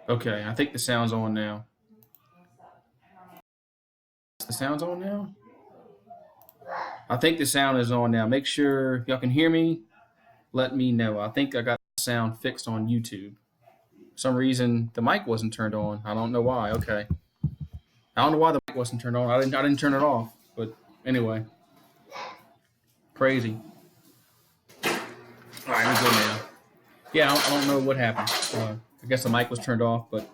Okay, I think the sound's on now. The sound's on now? I think the sound is on now. Make sure y'all can hear me. Let me know. I think I got the sound fixed on YouTube. For some reason the mic wasn't turned on. I don't know why. Okay. I don't know why the mic wasn't turned on. I didn't turn it off. But anyway, crazy. All right, we're good now. Yeah, I don't know what happened. I guess the mic was turned off, but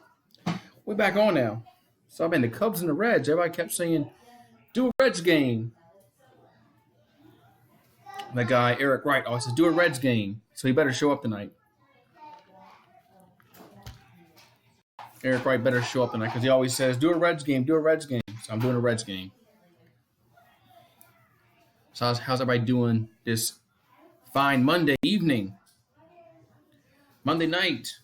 we're back on now. So I mean, the Cubs and the Reds. Everybody kept saying, "Do a Reds game." That guy Eric Wright always says, "Do a Reds game," so he better show up tonight. Eric Wright better show up tonight because he always says, "Do a Reds game, do a Reds game." So I'm doing a Reds game. So how's everybody doing this fine Monday evening? Monday night.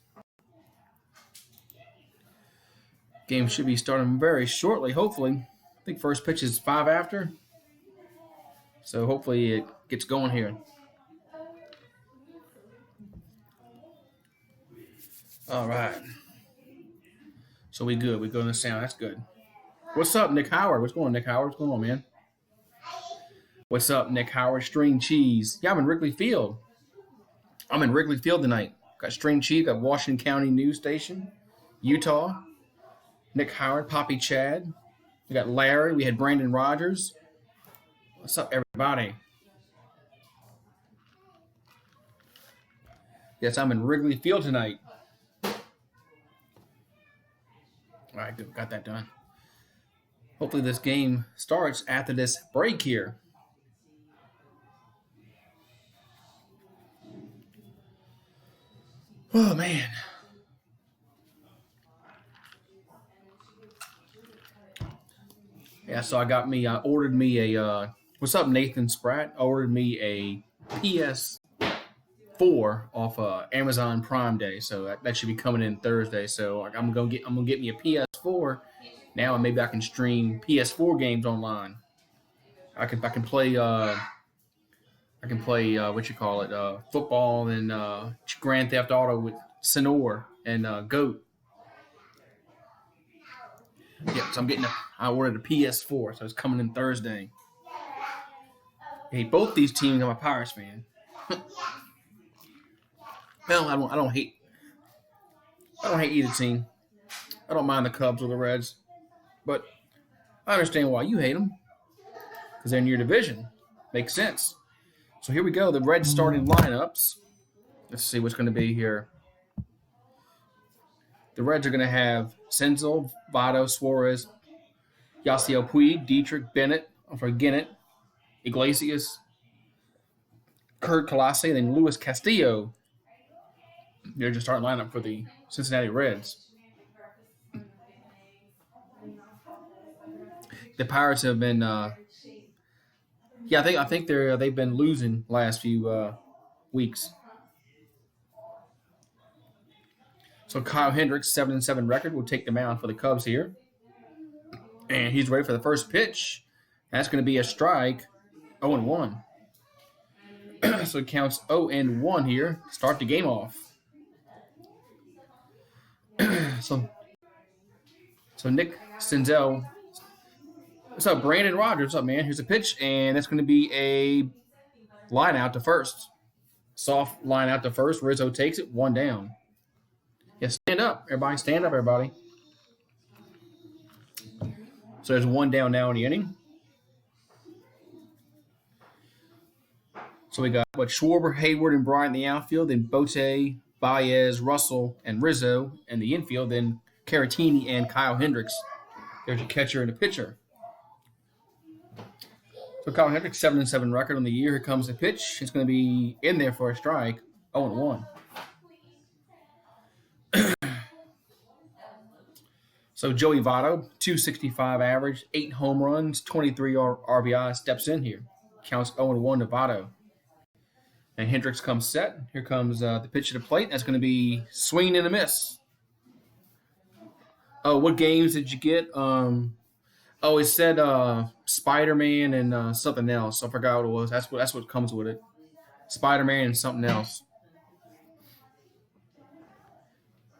Game should be starting very shortly, hopefully. I think first pitch is 5 after. So hopefully it gets going here. All right. So we good. We go in the sound. That's good. What's up, Nick Howard? What's going on, Nick Howard? What's going on, man? What's up, Nick Howard? String cheese. Yeah, I'm in Wrigley Field. I'm in Wrigley Field tonight. Got string cheese. Got Washington County News Station, Utah. Nick Howard, Poppy Chad. We got Larry. We had Brandon Rogers. What's up, everybody? Yes, I'm in Wrigley Field tonight. All right, good. Got that done. Hopefully this game starts after this break here. Oh, man. Yeah, so I ordered me a, what's up, Nathan Spratt? I ordered me a PS4 off Amazon Prime Day, so that should be coming in Thursday. So I'm gonna get me a PS4 now, and maybe I can stream PS4 games online. I can play what you call it, football and Grand Theft Auto with Senor and Goat. Yeah, so I ordered a PS4, so it's coming in Thursday. Hey, both these teams, I'm a Pirates fan. Well, I don't hate either team. I don't mind the Cubs or the Reds, but I understand why you hate them because they're in your division. Makes sense. So here we go. The Reds starting lineups. Let's see what's going to be here. The Reds are going to have Senzel, Votto, Suarez, Yasiel Puig, Dietrich, Bennett, Gennett, Iglesias, Kurt Colossi, and then Luis Castillo. They're just starting lineup for the Cincinnati Reds. The Pirates have been, I think they've been losing last few weeks. So Kyle Hendricks, 7-7 record, will take the mound for the Cubs here, and he's ready for the first pitch. That's going to be a strike, 0-1. So it counts 0-1 here. Start the game off. So Nick Senzel. What's up, Brandon Rogers? What's up, man? Here's a pitch, and that's going to be a line out to first. Soft line out to first. Rizzo takes it, 1 down. Yeah, stand up, everybody. Stand up, everybody. So there's 1 down now in the inning. So we got Schwarber, Hayward, and Bryant in the outfield, then Bote, Baez, Russell, and Rizzo in the infield, then Caratini and Kyle Hendricks. There's your catcher and a pitcher. So Kyle Hendricks, 7-7 record on the year. Here comes the pitch. It's going to be in there for a strike, 0-1. So Joey Votto, 265 average, 8 home runs, 23 RBI, steps in here. Counts 0-1 to Votto. And Hendricks comes set. Here comes the pitch to the plate. That's going to be swing and a miss. Oh, what games did you get? It said Spider-Man and something else. I forgot what it was. That's what comes with it. Spider-Man and something else.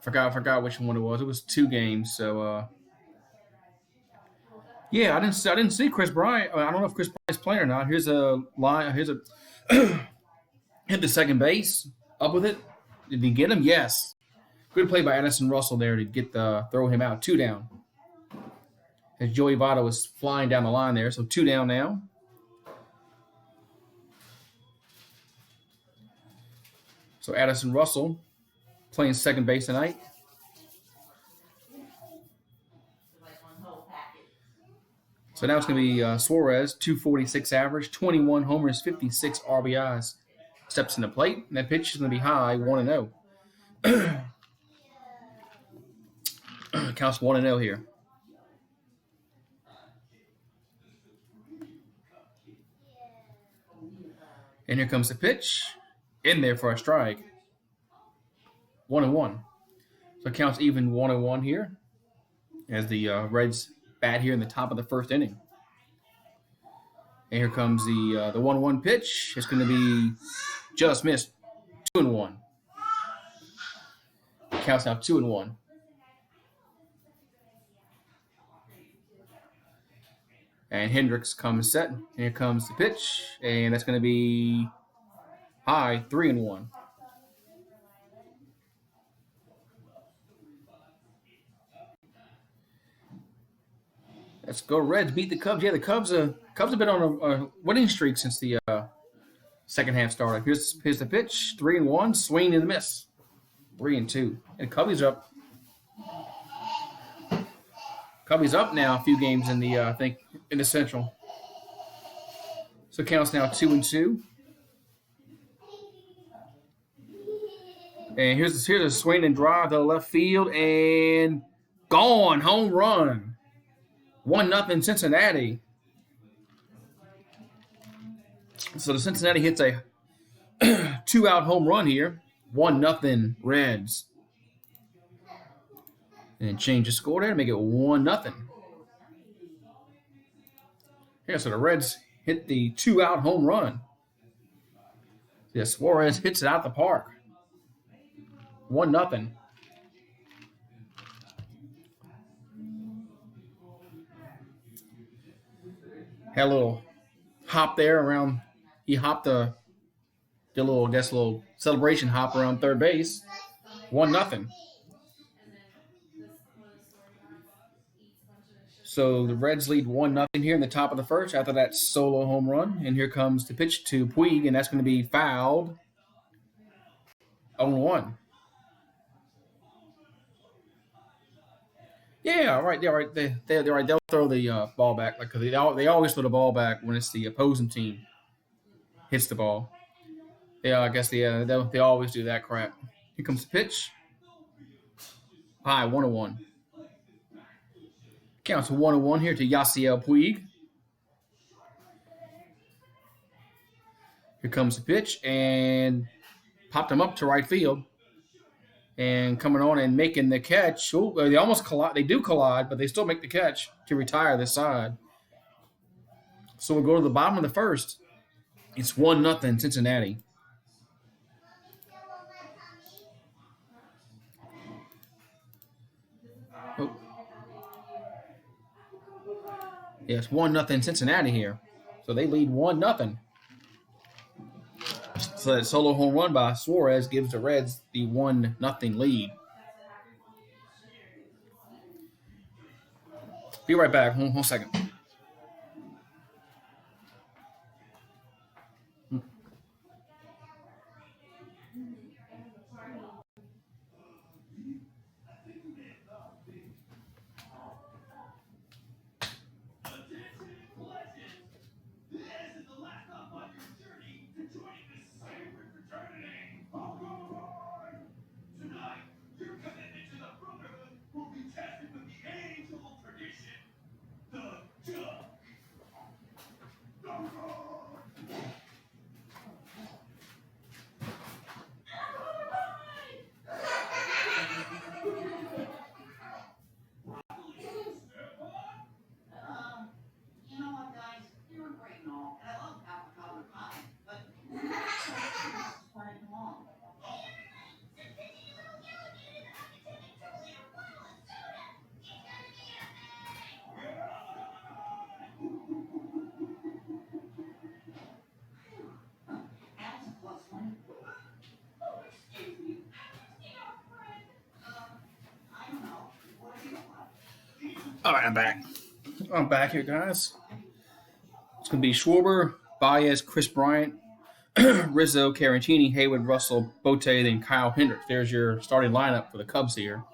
Forgot which one it was. It was 2 games. So yeah, I didn't see Chris Bryant. I don't know if Chris Bryant's playing or not. Here's a line. Here's a hit the second base up with it. Did he get him? Yes. Good play by Addison Russell there to get throw him out. 2 down. As Joey Votto was flying down the line there, so 2 down now. So Addison Russell playing second base tonight. So now it's going to be Suarez, 246 average, 21 homers, 56 RBIs. Steps in the plate, and that pitch is going to be high, 1-0. Counts 1-0 here. And here comes the pitch. In there for a strike. 1-1. So it counts even 1-1 here as the Reds bat here in the top of the first inning. And here comes the 1-1 pitch. It's going to be just missed. 2-1. Counts now 2-1. And Hendricks comes set. And here comes the pitch. And that's going to be high, 3-1. Let's go Reds. Beat the Cubs. Yeah, the Cubs have been on a winning streak since the second half started. Here's the pitch. 3-1. Swing and a miss. 3-2. And Cubbies up. Cubbies up now a few games in the I think in the Central. So it counts now 2-2. And here's a swing and drive to the left field and gone. Home run. 1-0 Cincinnati. So the Cincinnati hits a 2-out home run here. 1-0 Reds. And change the score there to make it 1-0. Yeah, so the Reds hit the 2-out home run. Yeah, Suarez hits it out the park. 1-0. Had a little hop there around. He hopped did a little celebration hop around third base. 1-0. So the Reds lead 1-0 here in the top of the first after that solo home run. And here comes the pitch to Puig, and that's going to be fouled. 0-1. Yeah, right. They're right. They're right. They'll throw the ball back, like, cause they always throw the ball back when it's the opposing team hits the ball. Yeah, I guess they always do that crap. Here comes the pitch. High 1-1. Counts 1-1 here to Yasiel Puig. Here comes the pitch and popped him up to right field. And coming on and making the catch. Ooh, they almost collide. They do collide, but they still make the catch to retire this side. So we'll go to the bottom of the first. It's 1-0 Cincinnati. Oh. Yeah, it's 1-0 Cincinnati here. So they lead 1-0. So that solo home run by Suarez gives the Reds the 1-0 lead. Be right back. One second. All right, I'm back. I'm back here, guys. It's going to be Schwarber, Baez, Chris Bryant, Rizzo, Carantini, Haywood, Russell, Bote, then Kyle Hendricks. There's your starting lineup for the Cubs here,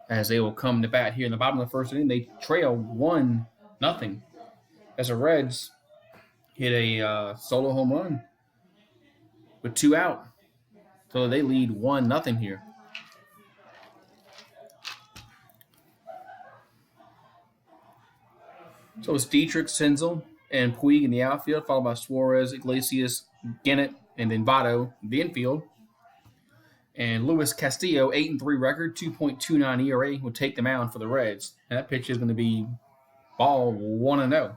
as they will come to bat here in the bottom of the first inning. They trail 1-0 as the Reds hit a solo home run with 2 out. So they lead 1-0 here. So it's Dietrich, Senzel, and Puig in the outfield, followed by Suarez, Iglesias, Gennett, and then Votto in the infield. And Luis Castillo, 8-3 record, 2.29 ERA, will take the mound for the Reds. And that pitch is going to be ball 1-0.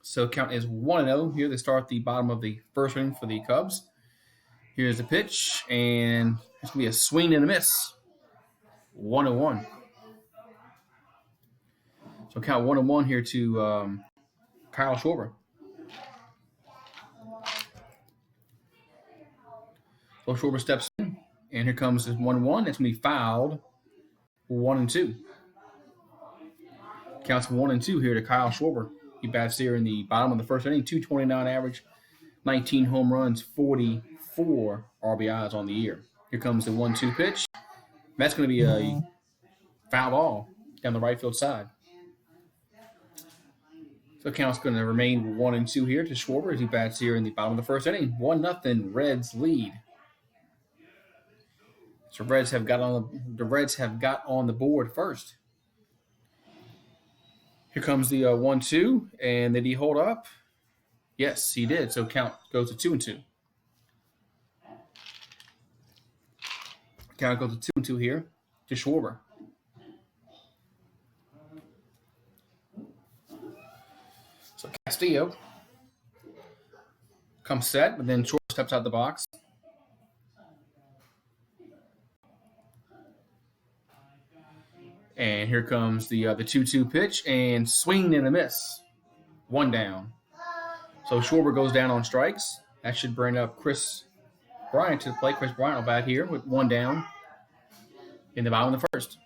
So count is 1-0. Here they start the bottom of the first inning for the Cubs. Here's the pitch, and it's going to be a swing and a miss. 1-1. So count 1-1 here to Kyle Schwarber. So Schwarber steps in, and here comes this 1-1. It's going to be fouled. 1-2. Counts 1-2 here to Kyle Schwarber. He bats here in the bottom of the first inning, 229 average, 19 home runs, 44 RBIs on the year. Here comes the 1-2 pitch. That's going to be a foul ball down the right field side. So count's going to remain 1-2 here to Schwarber as he bats here in the bottom of the first inning. 1-0 Reds lead. So the Reds have got on the board first. Here comes the 1-2, and did he hold up? Yes, he did. So count goes to 2-2. Count goes to 2-2 here to Schwarber. So Castillo comes set, but then Schwarber steps out the box. And here comes the 2-2 pitch, and swing and a miss. 1 down. So Schwarber goes down on strikes. That should bring up Chris Bryant to the plate. Chris Bryant will bat here with 1 down in the bottom of the first.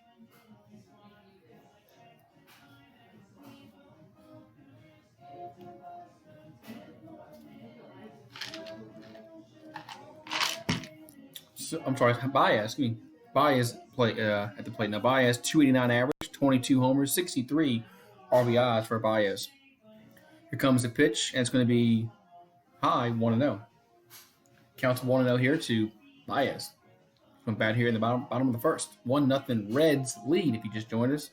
So, I'm sorry, Baez. Baez at the plate now. Baez, 289 average, 22 homers, 63 RBIs for Baez. Here comes the pitch, and it's going to be high, 1-0. Counts 1-0 here to Baez. Going bat here in the bottom of the first. 1-0 Reds lead. If you just joined us,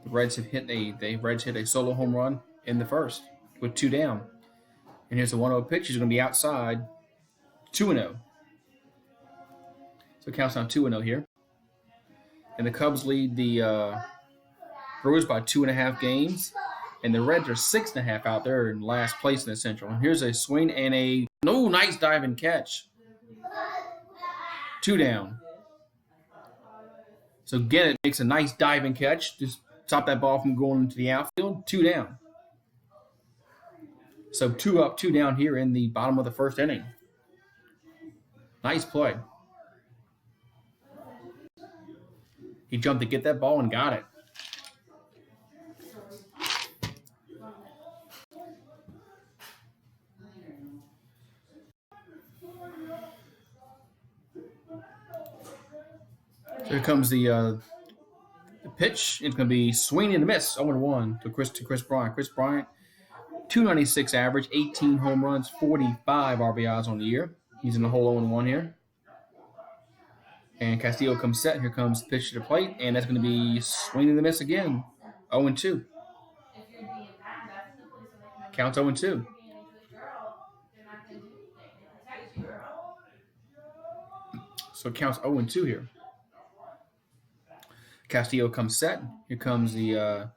the Reds have hit a solo home run in the first with 2 down. And here's the 1-0 pitch. He's going to be outside, 2-0. So it counts down 2-0 here. And the Cubs lead the Brewers by 2.5 games. And the Reds are 6.5 out there in last place in the Central. And here's a swing and a nice dive and catch. 2 down. So Gennett makes a nice dive and catch. Just stop that ball from going into the outfield. 2 down. So 2 up, 2 down here in the bottom of the first inning. Nice play. He jumped to get that ball and got it. So here comes the pitch. It's going to be swing and a miss. 0-1 to Chris Bryant. Chris Bryant, 296 average, 18 home runs, 45 RBIs on the year. He's in the whole 0-1 here. And Castillo comes set. Here comes the pitch to the plate, and that's going to be swing and a miss again. 0-2. Counts 0-2. So it counts 0-2 here. Castillo comes set. Here comes the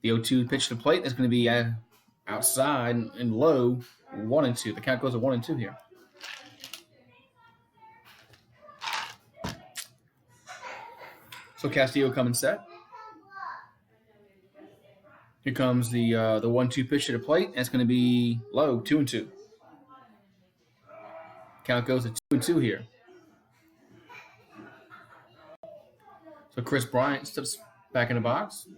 0-2 pitch to the plate. That's going to be outside and low, 1-2. The count goes to 1-2 here. So Castillo coming set. Here comes the 1-2 pitch to the plate. That's going to be low, 2-2. Count goes to 2-2 here. So Chris Bryant steps Back in the box.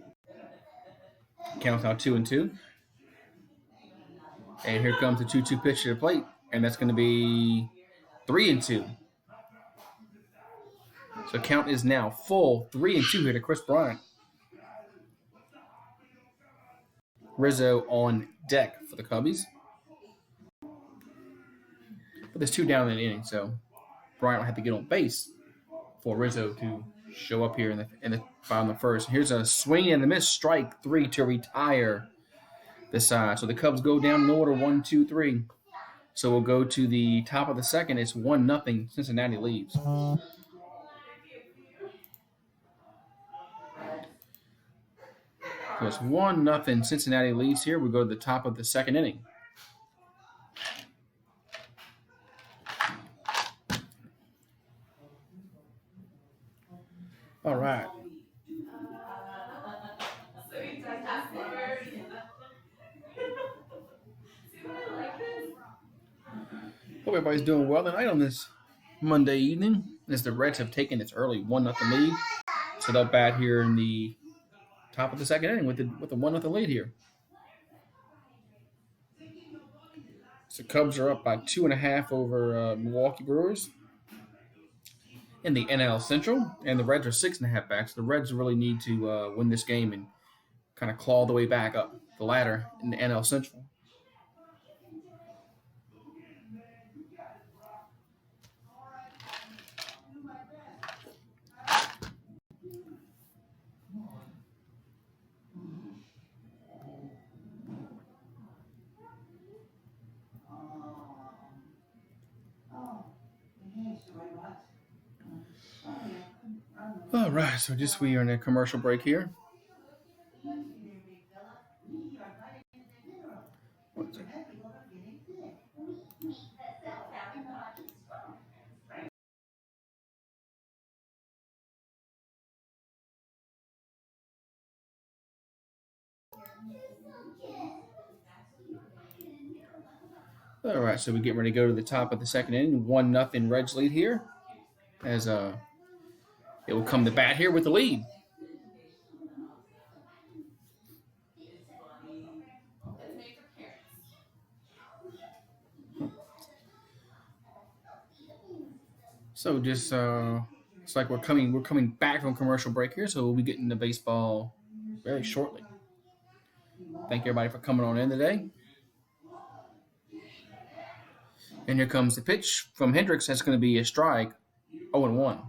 Counts now 2-2. And here comes the 2-2 pitch to the plate. And that's going to be 3-2. So count is now full 3-2 here to Chris Bryant. Rizzo on deck for the Cubbies. But there's 2 down in the inning, so Bryant will have to get on base for Rizzo to show up here in the bottom of the first. Here's a swing and a miss, strike 3 to retire the side. So the Cubs go down in order 1-2-3. So we'll go to the top of the second. It's 1-0. Cincinnati leads. So it's 1-0. Cincinnati leads here. We go to the top of the second inning. All right. Hope everybody's doing well tonight on this Monday evening, as the Reds have taken its early 1-0 lead. So they'll bat here in the top of the second inning with the 1-0 lead here. So Cubs are up by 2.5 over Milwaukee Brewers in the NL Central, and the Reds are 6.5 back. So the Reds really need to win this game and kind of claw the way back up the ladder in the NL Central. All right, so we are in a commercial break here. All right, so we get ready to go to the top of the second inning. 1-0 Reds lead here, as it will come to bat here with the lead. So just it's like we're coming back from commercial break here, so we'll be getting to baseball very shortly. Thank everybody for coming on in today. And here comes the pitch from Hendricks. That's going to be a strike, 0-1.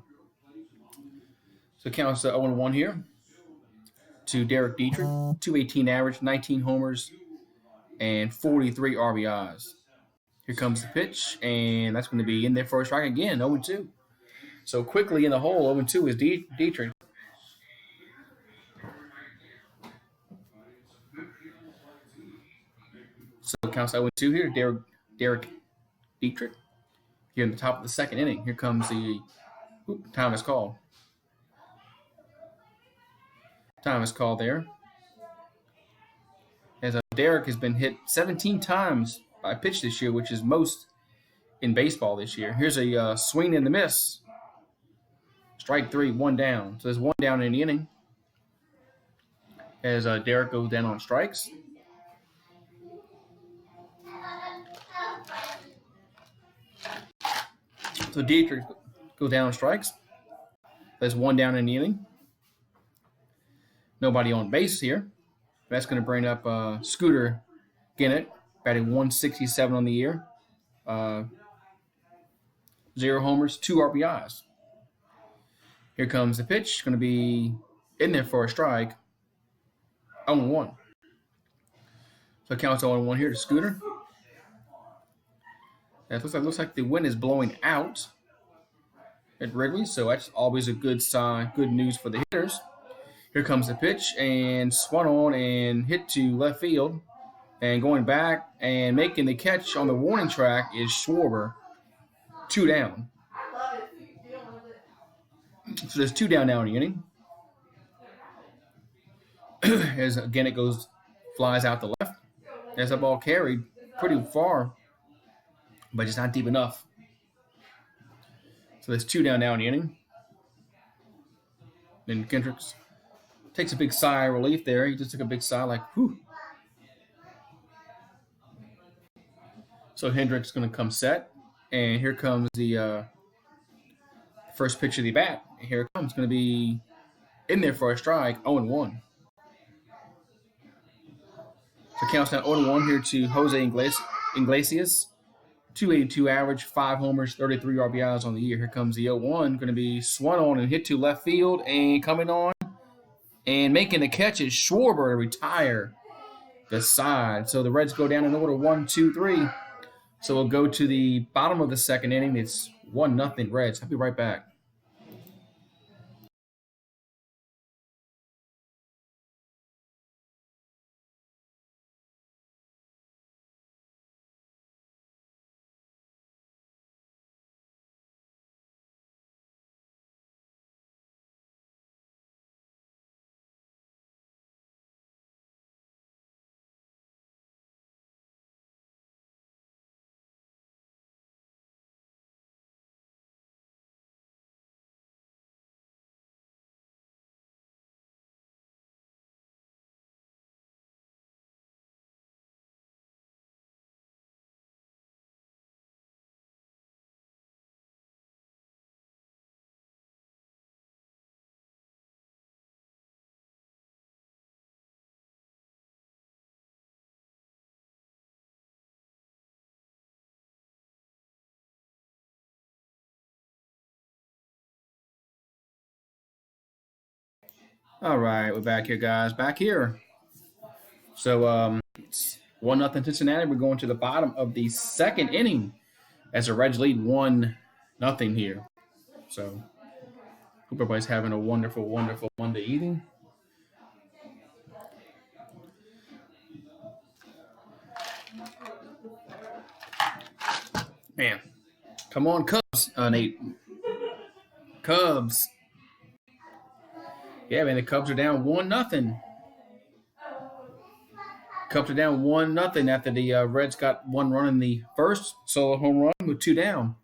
So counts 0-1 here to Derek Dietrich. 218 average, 19 homers, and 43 RBIs. Here comes the pitch, and that's going to be in there for a strike again, 0-2. So quickly in the hole, 0-2 is Dietrich. So it counts 0-2 here, Derek Dietrich. Here in the top of the second inning, here comes the time is called. Time is called there. As Derek has been hit 17 times by pitch this year, which is most in baseball this year. Here's a swing and a miss. Strike 3, 1 down. So there's 1 down in the inning as Derek goes down on strikes. So Dietrich goes down on strikes. There's 1 down in the inning. Nobody on base here. That's going to bring up Scooter Gennett, batting 167 on the year. 0 homers, 2 RBIs. Here comes the pitch. Going to be in there for a strike. 0-1. So it counts 0-1 here to Scooter. It looks like the wind is blowing out at Wrigley, so that's always a good sign, good news for the hitters. Here comes the pitch, and swung on and hit to left field. And going back and making the catch on the warning track is Schwarber. 2 down. So there's 2 down now in the inning. As again it flies out the left. As the ball carried pretty far, but it's not deep enough. So there's 2 down now in the inning. Then Kendricks Takes a big sigh of relief there. He just took a big sigh, like, whew. So Hendricks is going to come set. And here comes the first pitch of the bat. And here it comes. Going to be in there for a strike, 0-1. So counts down 0-1 here to Jose Iglesias. 282 average, 5 homers, 33 RBIs on the year. Here comes the 0-1. Going to be swung on and hit to left field. And coming on and making the catch is Schwarber to retire the side. So the Reds go down in order 1, 2, 3. So we'll go to the bottom of the second inning. It's 1-0 Reds. I'll be right back. All right, we're back here, guys. Back here. So it's 1-0 Cincinnati. We're going to the bottom of the second inning as the Reds lead 1-0 here. So hope everybody's having a wonderful, wonderful Monday evening. Man, come on, Cubs, Nate. Cubs. Yeah, man, the Cubs are down 1-0. Cubs are down 1-0 after the Reds got 1 run in the first solo home run with 2 down.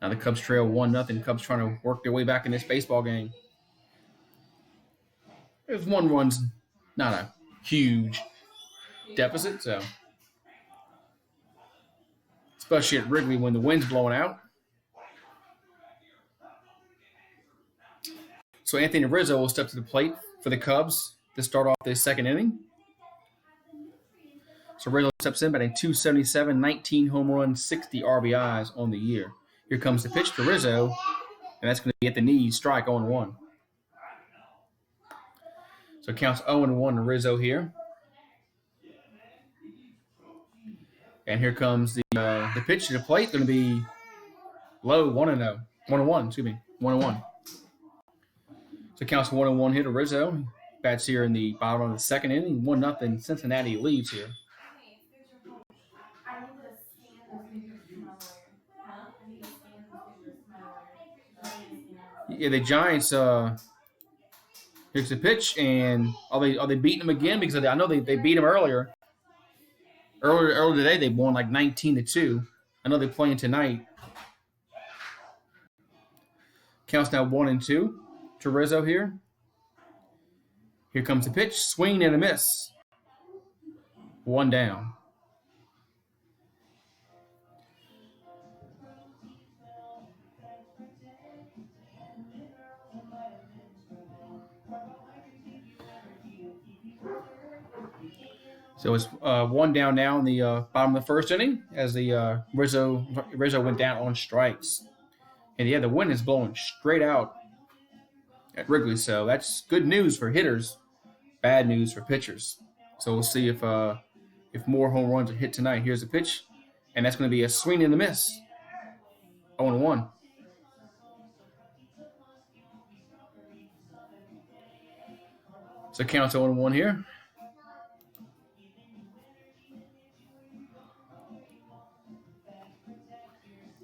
Now the Cubs trail 1-0. Cubs trying to work their way back in this baseball game. There's 1 run's not a huge deficit, so especially at Wrigley when the wind's blowing out. So Anthony Rizzo will step to the plate for the Cubs to start off the second inning. So Rizzo steps in, batting .277, 19 home runs, 60 RBIs on the year. Here comes the pitch to Rizzo, and that's going to be at the knees, strike 0-1. So it counts 0-1 to Rizzo here. And here comes the pitch to the plate, going to be low, 1-0. 1-1, excuse me, 1-1. So it counts 1-1 here to Rizzo. Bats here in the bottom of the second inning. 1-0 Cincinnati leads here. Yeah, the Giants. Here's the pitch, and are they beating them again? Because I know they beat them earlier. Earlier today, they won like 19-2. I know they're playing tonight. Counts now 1-2 to Rizzo here. Here comes the pitch, swing and a miss. 1 down. So it's 1 down now in the bottom of the first inning as the Rizzo went down on strikes. And yeah, the wind is blowing straight out at Wrigley, so that's good news for hitters, bad news for pitchers. So we'll see if more home runs are hit tonight. Here's the pitch, and that's going to be a swing and a miss. 0-1. So counts 0-1 here.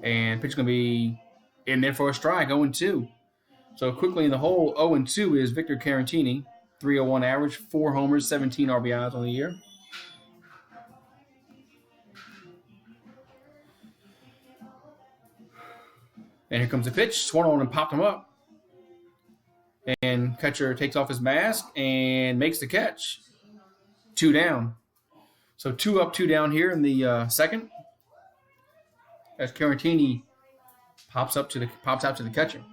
And pitch going to be in there for a strike, 0-2. So quickly in the hole, 0-2 is Victor Caratini, 301 average, 4 homers, 17 RBIs on the year. And here comes the pitch, swung on and popped him up. And catcher takes off his mask and makes the catch. 2 down. So 2 up, 2 down here in the second. As Carantini pops out to the catcher.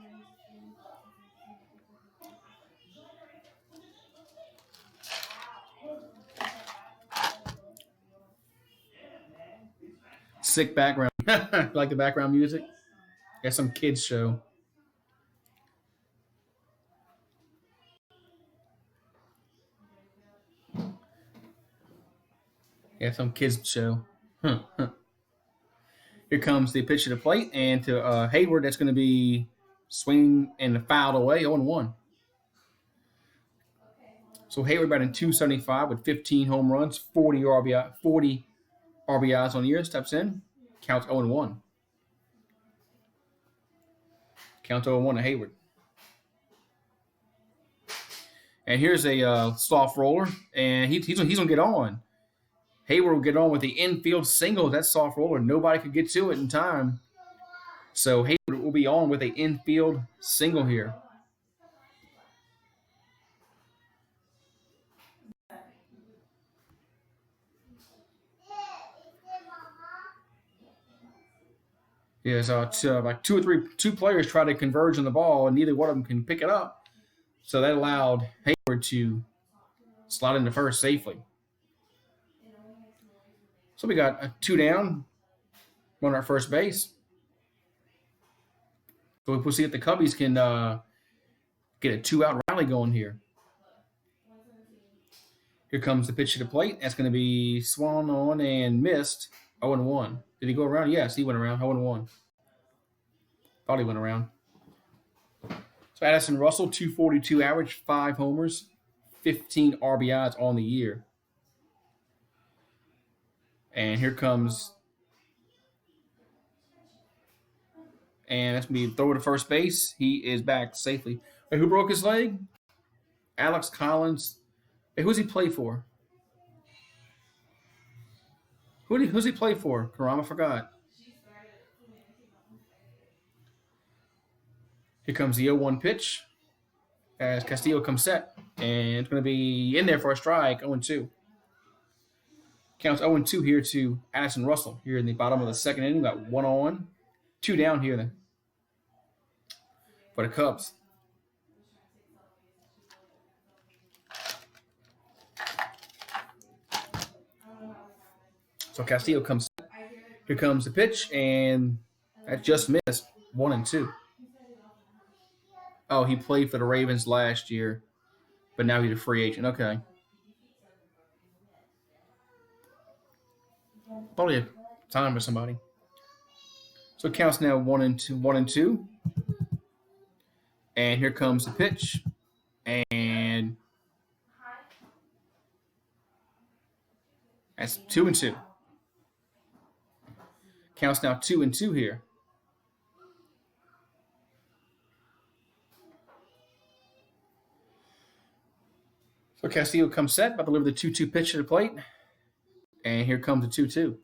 Sick background. Like the background music? Yeah, some kids show. Yeah, some kids show. Huh. Here comes the pitch to the plate, and to Hayward, that's going to be swinging and fouled away, 0-1. So Hayward batting 275 with 15 home runs, 40 RBIs on the year, steps in, counts 0-1. Counts 0-1 to Hayward. And here's a soft roller, and he's going to get on. Hayward will get on with the infield single. That soft roller, nobody could get to it in time. So Hayward will be on with an infield single here. Yeah, so like two players try to converge on the ball, and neither one of them can pick it up. So that allowed Hayward to slide into first safely. So we got a 2 down, runner at first base. So we'll see if the Cubbies can get a 2-out rally going here. Here comes the pitch to the plate. That's going to be swung on and missed. 0-1. Did he go around? Yes, he went around. 0-1. Thought he went around. So Addison Russell, 242 average, 5 homers, 15 RBIs on the year. And here comes, and that's going to be throw to first base. He is back safely. Wait, who broke his leg? Alex Collins. Hey, who's he play for? Who's he play for? Karama forgot. Here comes the 0-1 pitch as Castillo comes set. And it's going to be in there for a strike, 0-2. Counts 0-2 here to Addison Russell here in the bottom of the second inning. Got 1 on, 2 down here then for the Cubs. So Castillo comes. Here comes the pitch, and that just missed. 1-2. Oh, he played for the Ravens last year, but now he's a free agent. Okay. Probably a time for somebody. So it counts now 1-2. And here comes the pitch. And that's 2-2. Counts now 2-2 here. So Castillo comes set, about to deliver the 2-2 pitch to the plate. And here comes the 2-2.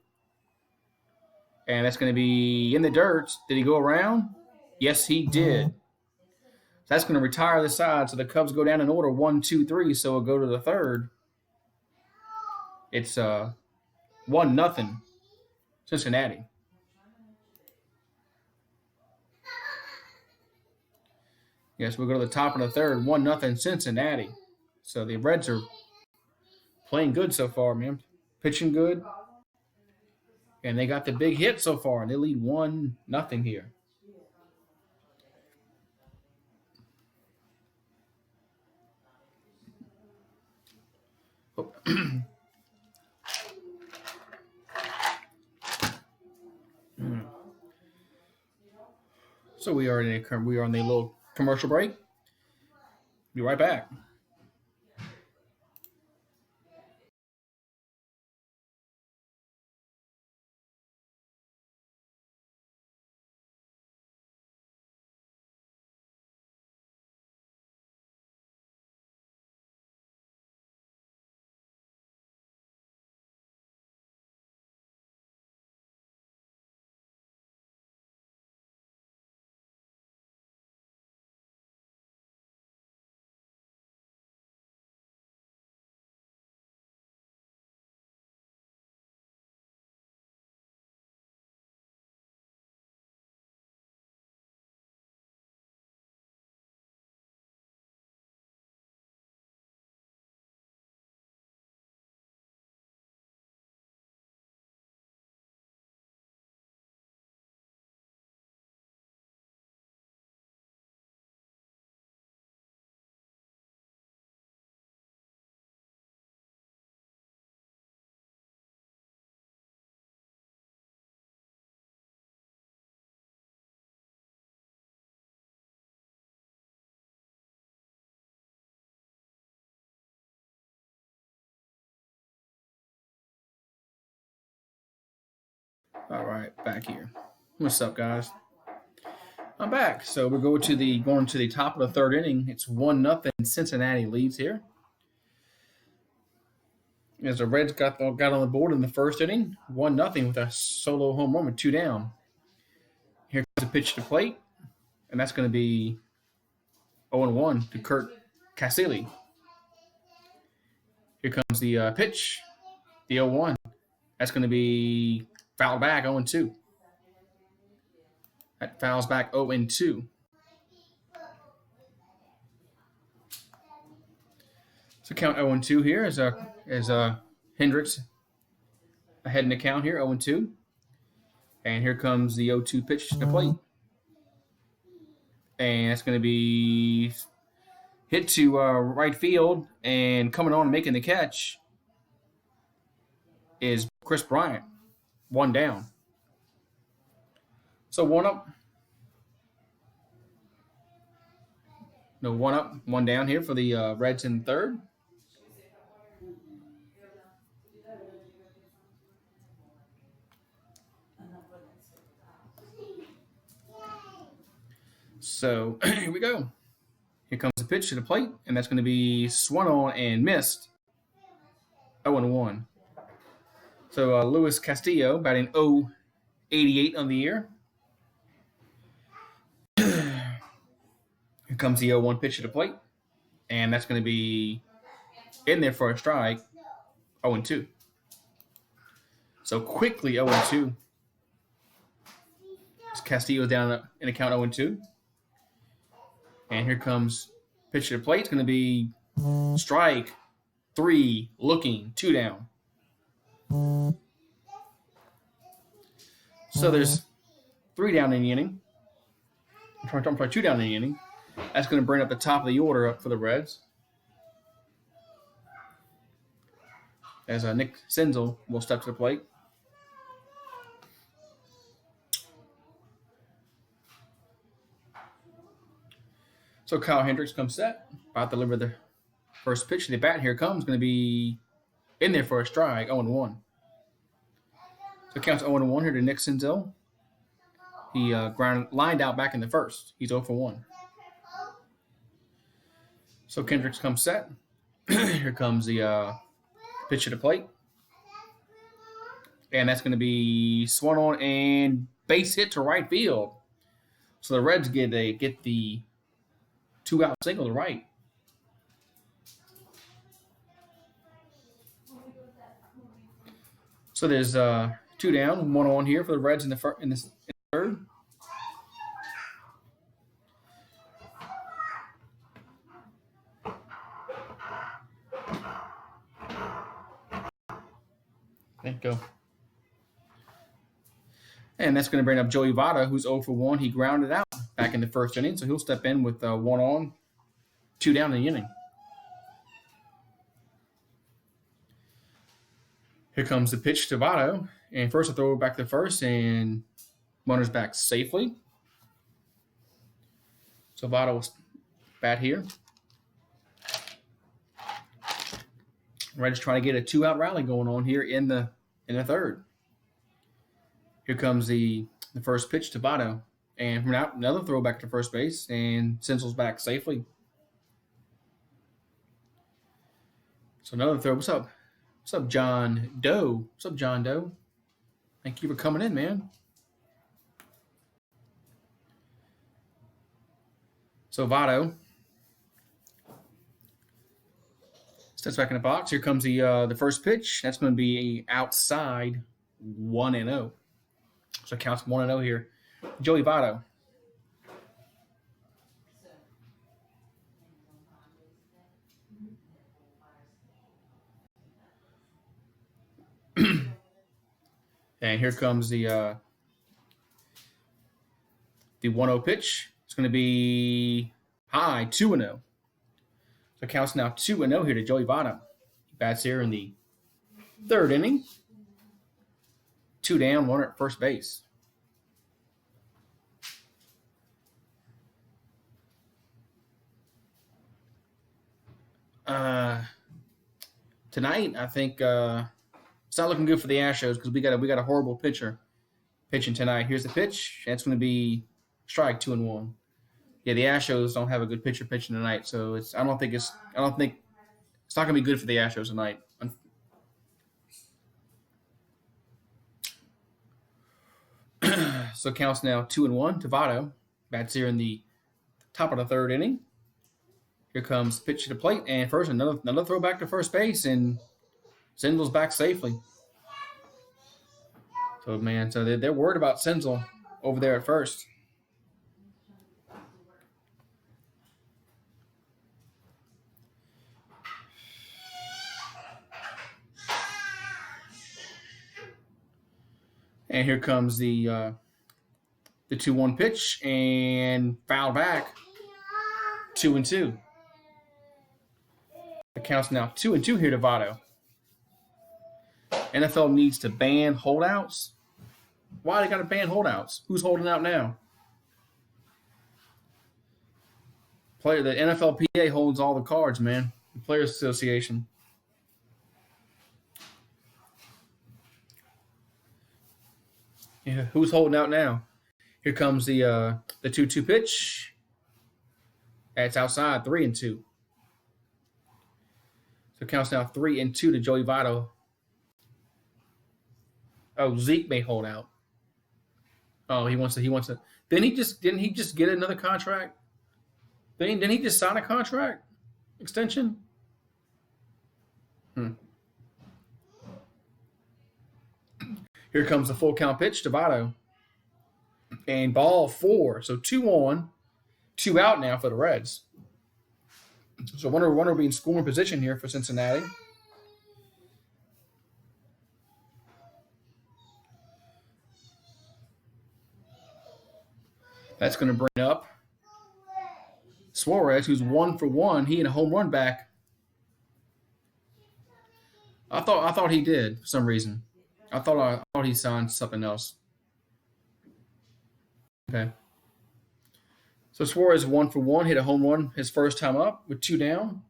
And that's going to be in the dirt. Did he go around? Yes, he did. That's going to retire the side. So the Cubs go down in order 1, 2, 3. So we'll go to the third. It's 1-0 Cincinnati. Yes, we'll go to the top of the third. 1-0 Cincinnati. So the Reds are playing good so far, man. Pitching good. And they got the big hit so far. And they lead 1-0 here. So we are on the little commercial break. Be right back. All right, back here. What's up, guys? I'm back. So we're going to the top of the third inning. It's 1-0. Cincinnati leads here. As the Reds got on the board in the first inning, 1-0 with a solo home run with 2 down. Here comes a pitch to plate, and that's going to be 0-1 to Kurt Casilli. Here comes the pitch, the 0-1. That's going to be fouled back 0-2. That fouls back 0-2. So count 0-2 here as Hendricks ahead in the count here, 0-2. And here comes the 0-2 pitch to the plate. And that's going to be hit to right field, and coming on and making the catch is Chris Bryant. 1 down. So 1 up. No, 1 up, 1 down here for the Reds in third. So here we go. Here comes the pitch to the plate, and that's going to be swung on and missed. 0-1. So Luis Castillo batting 0-88 on the year. Here comes the 0-1 pitch to the plate, and that's going to be in there for a strike. 0-2. So quickly 0-2. Castillo down in a count 0-2. And here comes pitch to the plate. It's going to be strike 3, looking 2 down. So there's 3 down in the inning. I'm sorry, 2 down in the inning. That's going to bring up the top of the order up for the Reds. As Nick Senzel will step to the plate. So Kyle Hendricks comes set. About to deliver the first pitch to the bat. Here it comes. Going to be in there for a strike. 0-1. So it counts 0-1 here to Nick Senzel. He lined out back in the first. He's 0-1. So Kendricks comes set. Here comes the pitch to the plate. And that's going to be swung on and base hit to right field. So the Reds get the 2-out single to right. So there's 2 down, 1-1 here for the Reds in the third. There you go. And that's going to bring up Joey Votto, who's 0-1. He grounded out back in the first inning, so he'll step in with 1 on, 2 down in the inning. Here comes the pitch to Votto, and first a throw back to first, and runners back safely. So Votto will bat here. Reds trying to get a 2-out rally going on here in the third. Here comes the first pitch to Votto. And from now, another throw back to first base, and Senzel's back safely. So another throw. What's up? What's up, John Doe? What's up, John Doe? Thank you for coming in, man. So Votto steps back in the box. Here comes the first pitch. That's going to be outside 1-0. So it counts 1-0 here. Joey Votto. And here comes the 1-0 pitch. It's going to be high, 2-0. So it counts now 2-0 here to Joey Votto. He bats here in the third inning. 2 down, 1 at first base. Tonight, I think it's not looking good for the Astros because we got a horrible pitcher pitching tonight. Here's the pitch. That's going to be strike 2-1. Yeah, the Astros don't have a good pitcher pitching tonight, so I don't think it's not going to be good for the Astros tonight. So counts now 2-1 to Votto. Bats here in the top of the third inning. Here comes the pitch to the plate, and first another throw back to first base, and Senzel's back safely. So they're worried about Senzel over there at first. And here comes the 2-1 pitch, and foul back. 2-2. The count's now 2-2 here to Votto. NFL needs to ban holdouts. Why they got to ban holdouts? Who's holding out now? The NFLPA holds all the cards, man. The Players Association. Yeah, who's holding out now? Here comes the 2-2 pitch. That's outside, 3-2. So it counts now 3-2 to Joey Votto. Oh, Zeke may hold out. Oh, he wants to. Didn't he just get another contract? Didn't he just sign a contract extension? Here comes the full count pitch to Votto. And ball 4. So 2-on, 2 out now for the Reds. So runner will be in scoring position here for Cincinnati. That's going to bring up Suarez, who's 1 for 1. He had a home run back. I thought he did for some reason. I thought he signed something else. Okay. So Suarez 1 for 1, hit a home run his first time up with 2 down.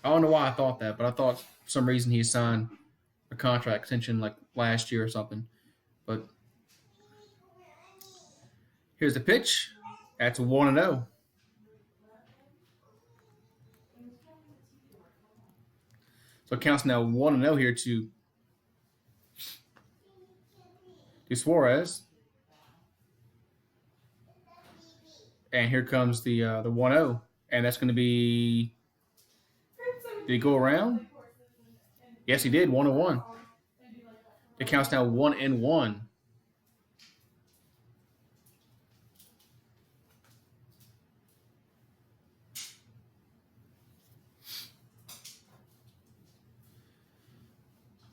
I don't know why I thought that, but I thought for some reason he signed a contract extension like last year or something. But here's the pitch. That's 1-0. So it counts now 1-0 here to Suarez. And here comes the 1-0. And that's going to be... Did he go around? Yes, he did. 1-1. It counts now 1-1.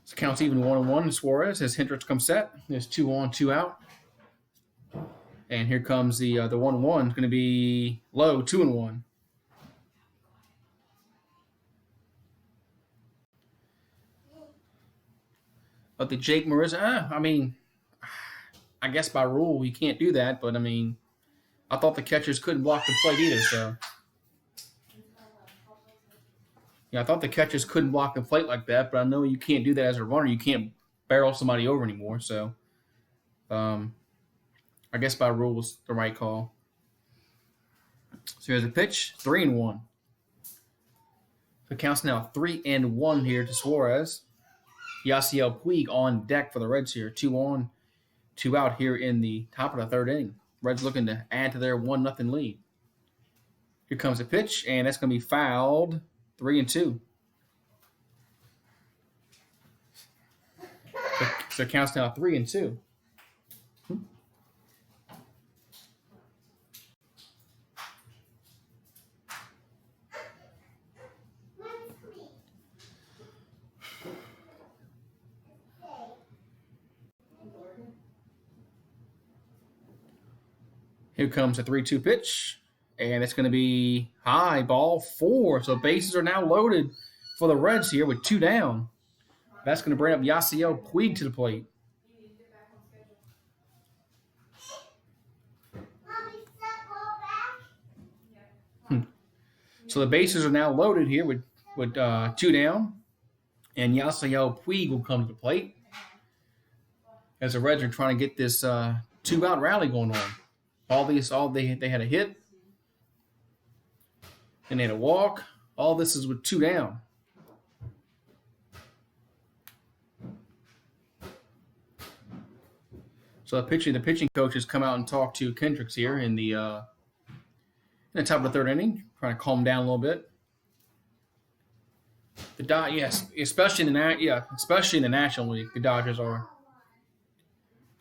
So counts even 1-1. Suarez as Hendricks comes set. There's 2 on, 2 out. And here comes the 1-1. It's going to be low, 2-1. But the Jake Marissa, I guess by rule you can't do that. But I thought the catchers couldn't block the plate either. So yeah, I thought the catchers couldn't block the plate like that. But I know you can't do that as a runner. You can't barrel somebody over anymore. So I guess by rule was the right call. So here's a pitch, 3-1. So it counts now 3-1 here to Suarez. Yasiel Puig on deck for the Reds here. 2 on, 2 out here in the top of the third inning. Reds looking to add to their 1-0 lead. Here comes a pitch, and that's going to be fouled. 3-2. So it counts now 3-2. Here comes a 3-2 pitch, and it's going to be high, ball 4. So bases are now loaded for the Reds here with 2 down. That's going to bring up Yasiel Puig to the plate. So the bases are now loaded here with 2 down, and Yasiel Puig will come to the plate. as the Reds are trying to get this 2-out rally going on. They had a hit, and they had a walk. All this is with 2 down. So the pitching coach has come out and talked to Kendricks here in the top of the 3rd inning, trying to calm him down a little bit. Yes, especially in the National League, the Dodgers are.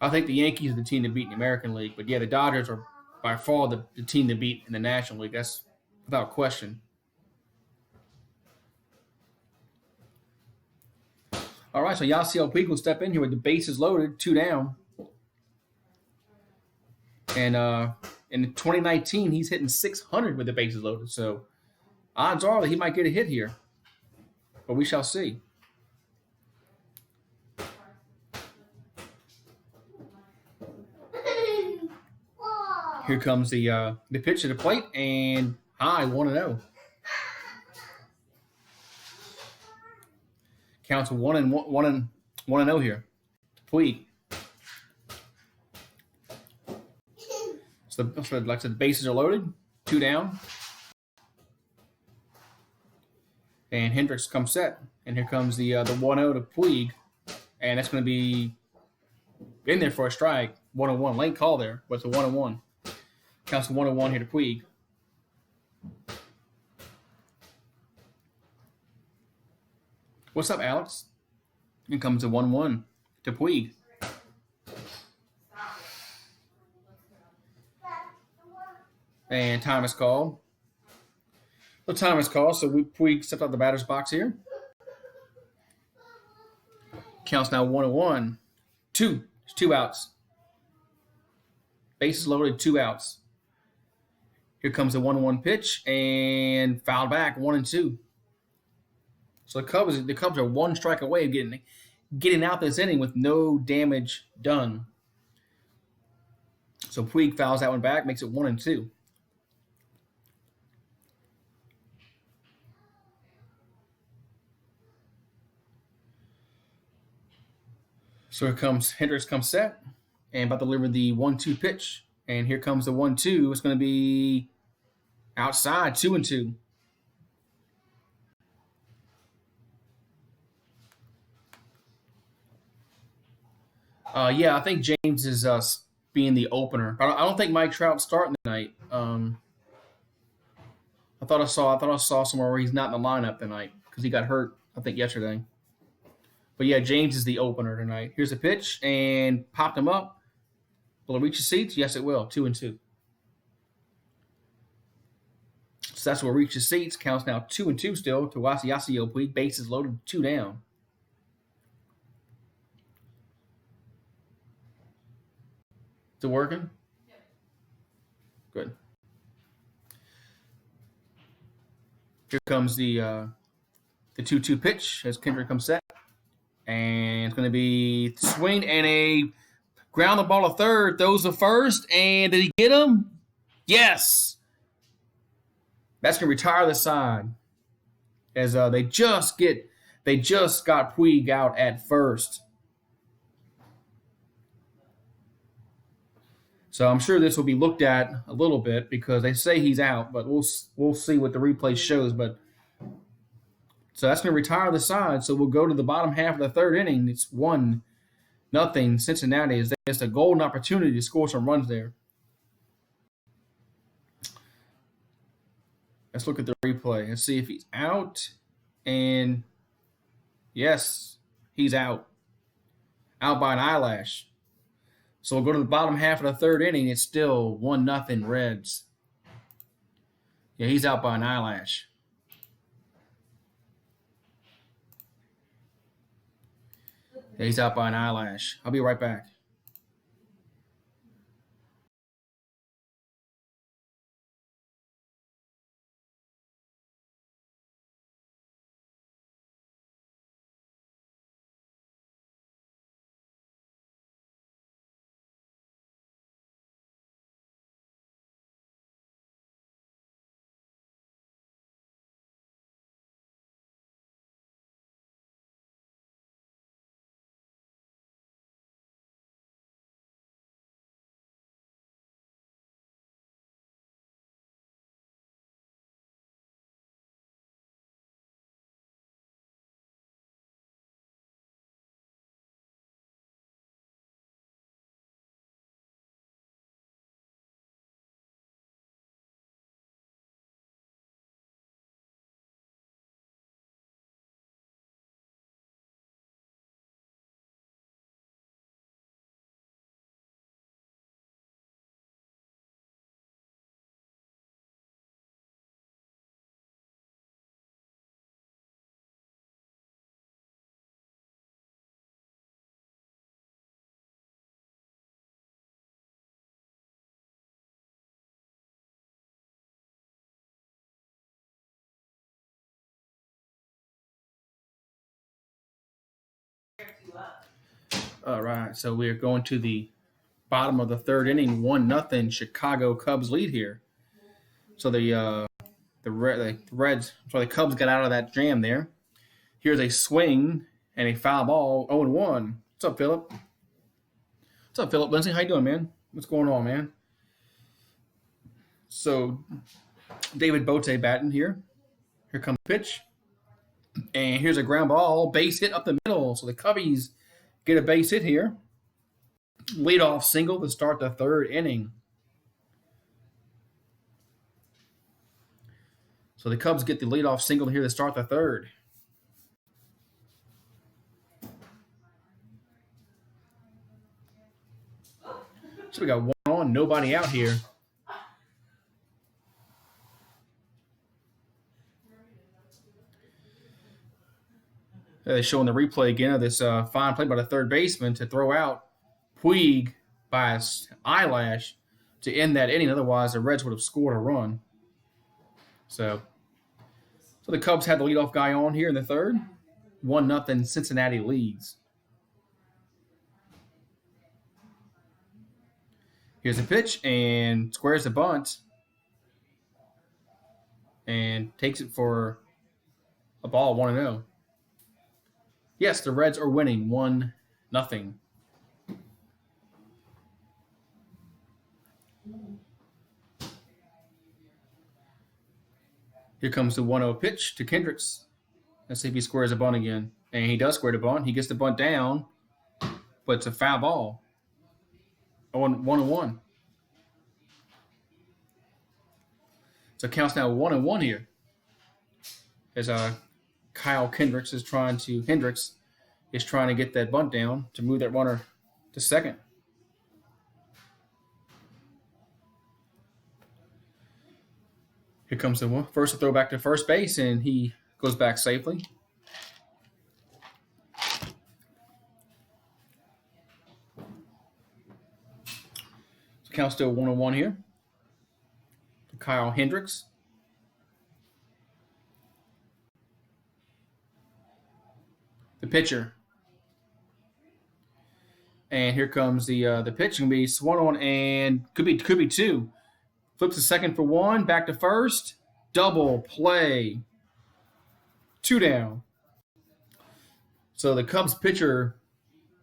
I think the Yankees are the team to beat in the American League, but yeah, the Dodgers are by far the team to beat in the National League. That's without question. All right, so Yasiel Puig will step in here with the bases loaded, 2 down. And in 2019, he's hitting .600 with the bases loaded. So odds are that he might get a hit here. But we shall see. Here comes the pitch to the plate, and high, 1-0. Counts 1-0 here. Puig. So like I said, the bases are loaded, 2 down. And Hendricks comes set. And here comes the 1-0 to Puig. And that's going to be in there for a strike. 1-1. Late call there, but it's a 1-1. Counts to 1-1 here to Puig. What's up, Alex? Here comes a 1-1 to Puig. And time is called. The time is called, so Puig stepped out the batter's box here. Counts now 1-1. 2 outs. Bases loaded, 2 outs. Here comes the 1-1 pitch and fouled back, 1-2. So the Cubs are 1 strike away of getting out this inning with no damage done. So Puig fouls that one back, makes it 1-2. So here comes Hendricks comes set and about to deliver the 1-2 pitch. And here comes the 1-2. It's going to be outside, 2-2. Yeah, I think James is being the opener. I don't think Mike Trout's starting tonight. I thought I saw somewhere where he's not in the lineup tonight because he got hurt, I think, yesterday. But yeah, James is the opener tonight. Here's a pitch and popped him up. Will it reach the seats? Yes, it will. 2-2. So that's what reaches seats. Counts now 2-2 still to Yasiel Puig. Bases loaded, 2 down. Is it working? Yep. Good. Here comes the 2-2 pitch as Kendrick comes set. And it's going to be swing and a ground the ball to third. Throws the first. And did he get him? Yes. That's going to retire the side. As they just got Puig out at first. So I'm sure this will be looked at a little bit because they say he's out, but we'll see what the replay shows. But so that's going to retire the side. So we'll go to the bottom half of the 3rd inning. It's 1-0 Cincinnati. It's a golden opportunity to score some runs there. Let's look at the replay and see if he's out. And yes, he's out. Out by an eyelash. So we'll go to the bottom half of the 3rd inning. It's still 1-0 Reds. Yeah, he's out by an eyelash. Yeah, he's out by an eyelash. I'll be right back. All right, so we're going to the bottom of the third inning. 1-0 Chicago Cubs lead here. So the Reds, the Cubs got out of that jam there. Here's a swing and a foul ball. 0-1. What's up, Philip? What's up, Philip Lindsay? How you doing, man? What's going on, man? So David Bote batting here. Here comes the pitch. And here's a ground ball. Base hit up the middle. So the Cubbies get a base hit here. Leadoff single to start the third inning. So the Cubs get the leadoff single here to start the third. So we got one on, nobody out here. They're showing the replay again of this fine play by the third baseman to throw out Puig by his eyelash to end that inning. Otherwise, the Reds would have scored a run. So the Cubs had the leadoff guy on here in the third. 1-0 Cincinnati leads. Here's a pitch and squares the bunt and takes it for a ball, 1-0. Yes, the Reds are winning 1-0. Here comes the 1-0 pitch to Kendricks. Let's see if he squares a bunt again. And he does square the bunt. He gets the bunt down, but it's a foul ball. 1-1. So it counts now 1-1 here. As Kyle Hendricks is trying to get that bunt down to move that runner to second. Here comes the first throw back to first base, and he goes back safely. So count still 1-1 here. Kyle Hendricks. The pitcher. And here comes the pitch. Gonna be swung on and could be two. Flips to second for one, back to first. Double play. 2 down. So the Cubs pitcher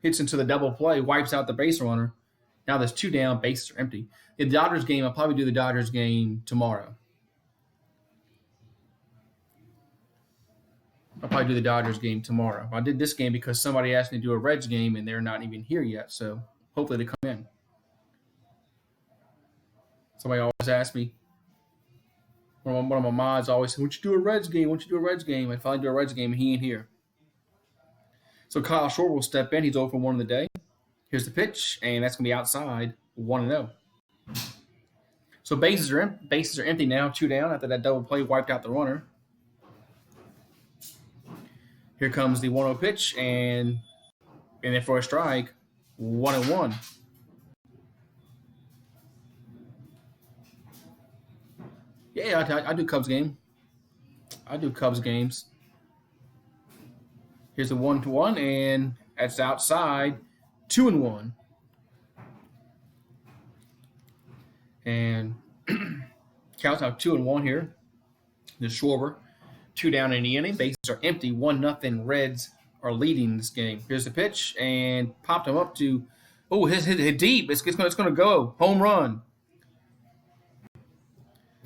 hits into the double play, wipes out the base runner. Now there's 2 down, bases are empty. The Dodgers game, I'll probably do the Dodgers game tomorrow. I did this game because somebody asked me to do a Reds game, and they're not even here yet. So hopefully they come in. Somebody always asks me, one of my mods always said, "Why don't you do a Reds game? I finally do a Reds game, and he ain't here. So Kyle Schwarber will step in. He's 0 for 1 in the day. Here's the pitch, and that's going to be outside, 1-0. So bases are empty now, 2 down after that double play wiped out the runner. Here comes the 1-0 pitch, and then for a strike, 1-1. Yeah, I do Cubs game. I do Cubs games. Here's the 1-1, and that's outside, 2-1. And counts out 2-1 here. The Schwarber, 2 down in the inning. Bases are empty. 1-0. Reds are leading this game. Here's the pitch, and popped him up to. Oh, hit deep. It's going to go. Home run.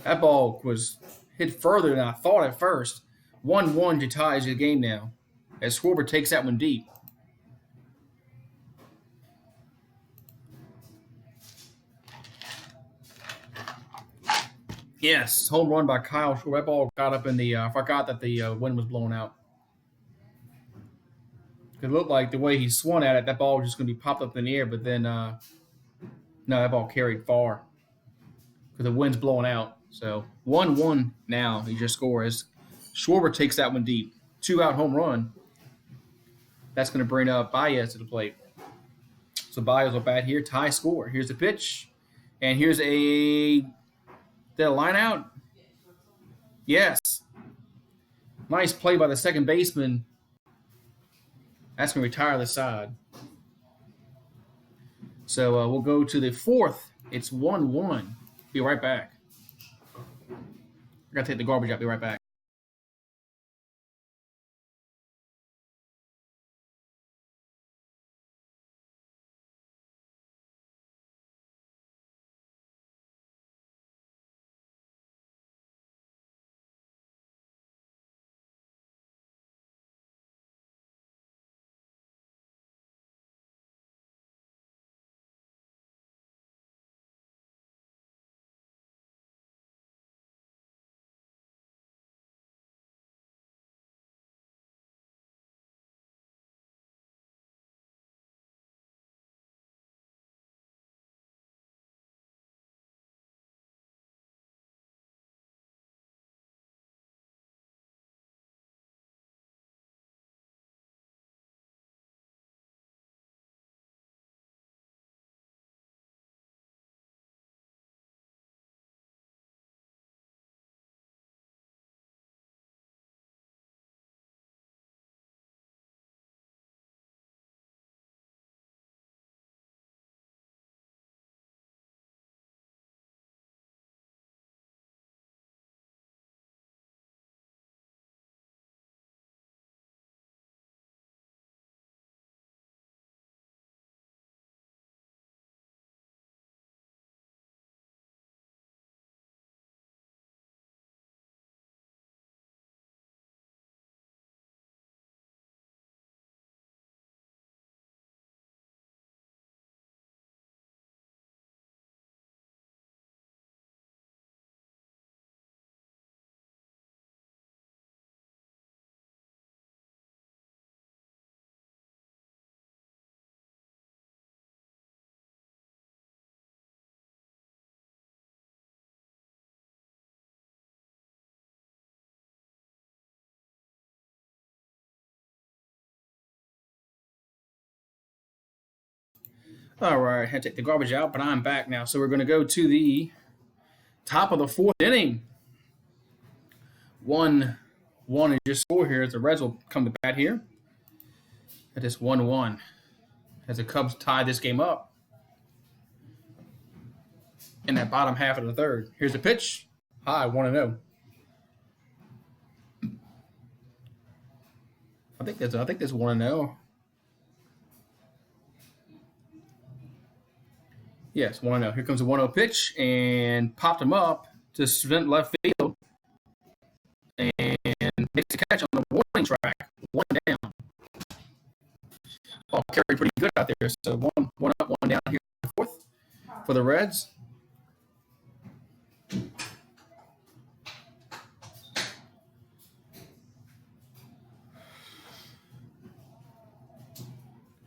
That ball was hit further than I thought at first. 1-1 to tie the game now, as Schwarber takes that one deep. Yes, home run by Kyle Schwarber. That ball got up in the. I forgot that the wind was blowing out. It looked like the way he swung at it, that ball was just going to be popped up in the air, but then no, that ball carried far because the wind's blowing out. So 1-1 now. He just scores. Schwarber takes that one deep. 2-out home run. That's going to bring up Baez to the plate. So Baez will bat here. Tie score. Here's the pitch. And here's did a line out? Yes. Nice play by the second baseman That's going to retire the side. So we'll go to the fourth. It's 1-1. Be right back. I got to take the garbage out. Be right back. All right, had to take the garbage out, but I'm back now. So we're going to go to the top of the fourth inning. 1-1 is your score here as the Reds will come to bat here. It is 1-1 as the Cubs tie this game up in that bottom half of the third. Here's the pitch. High, 1-0. I think that's 1-0. Yes, 1-0. Here comes a 1-0 pitch and popped him up to cement left field and makes the catch on the warning track. 1 down. Ball carried pretty good out there. So one up, 1 down here in the fourth for the Reds.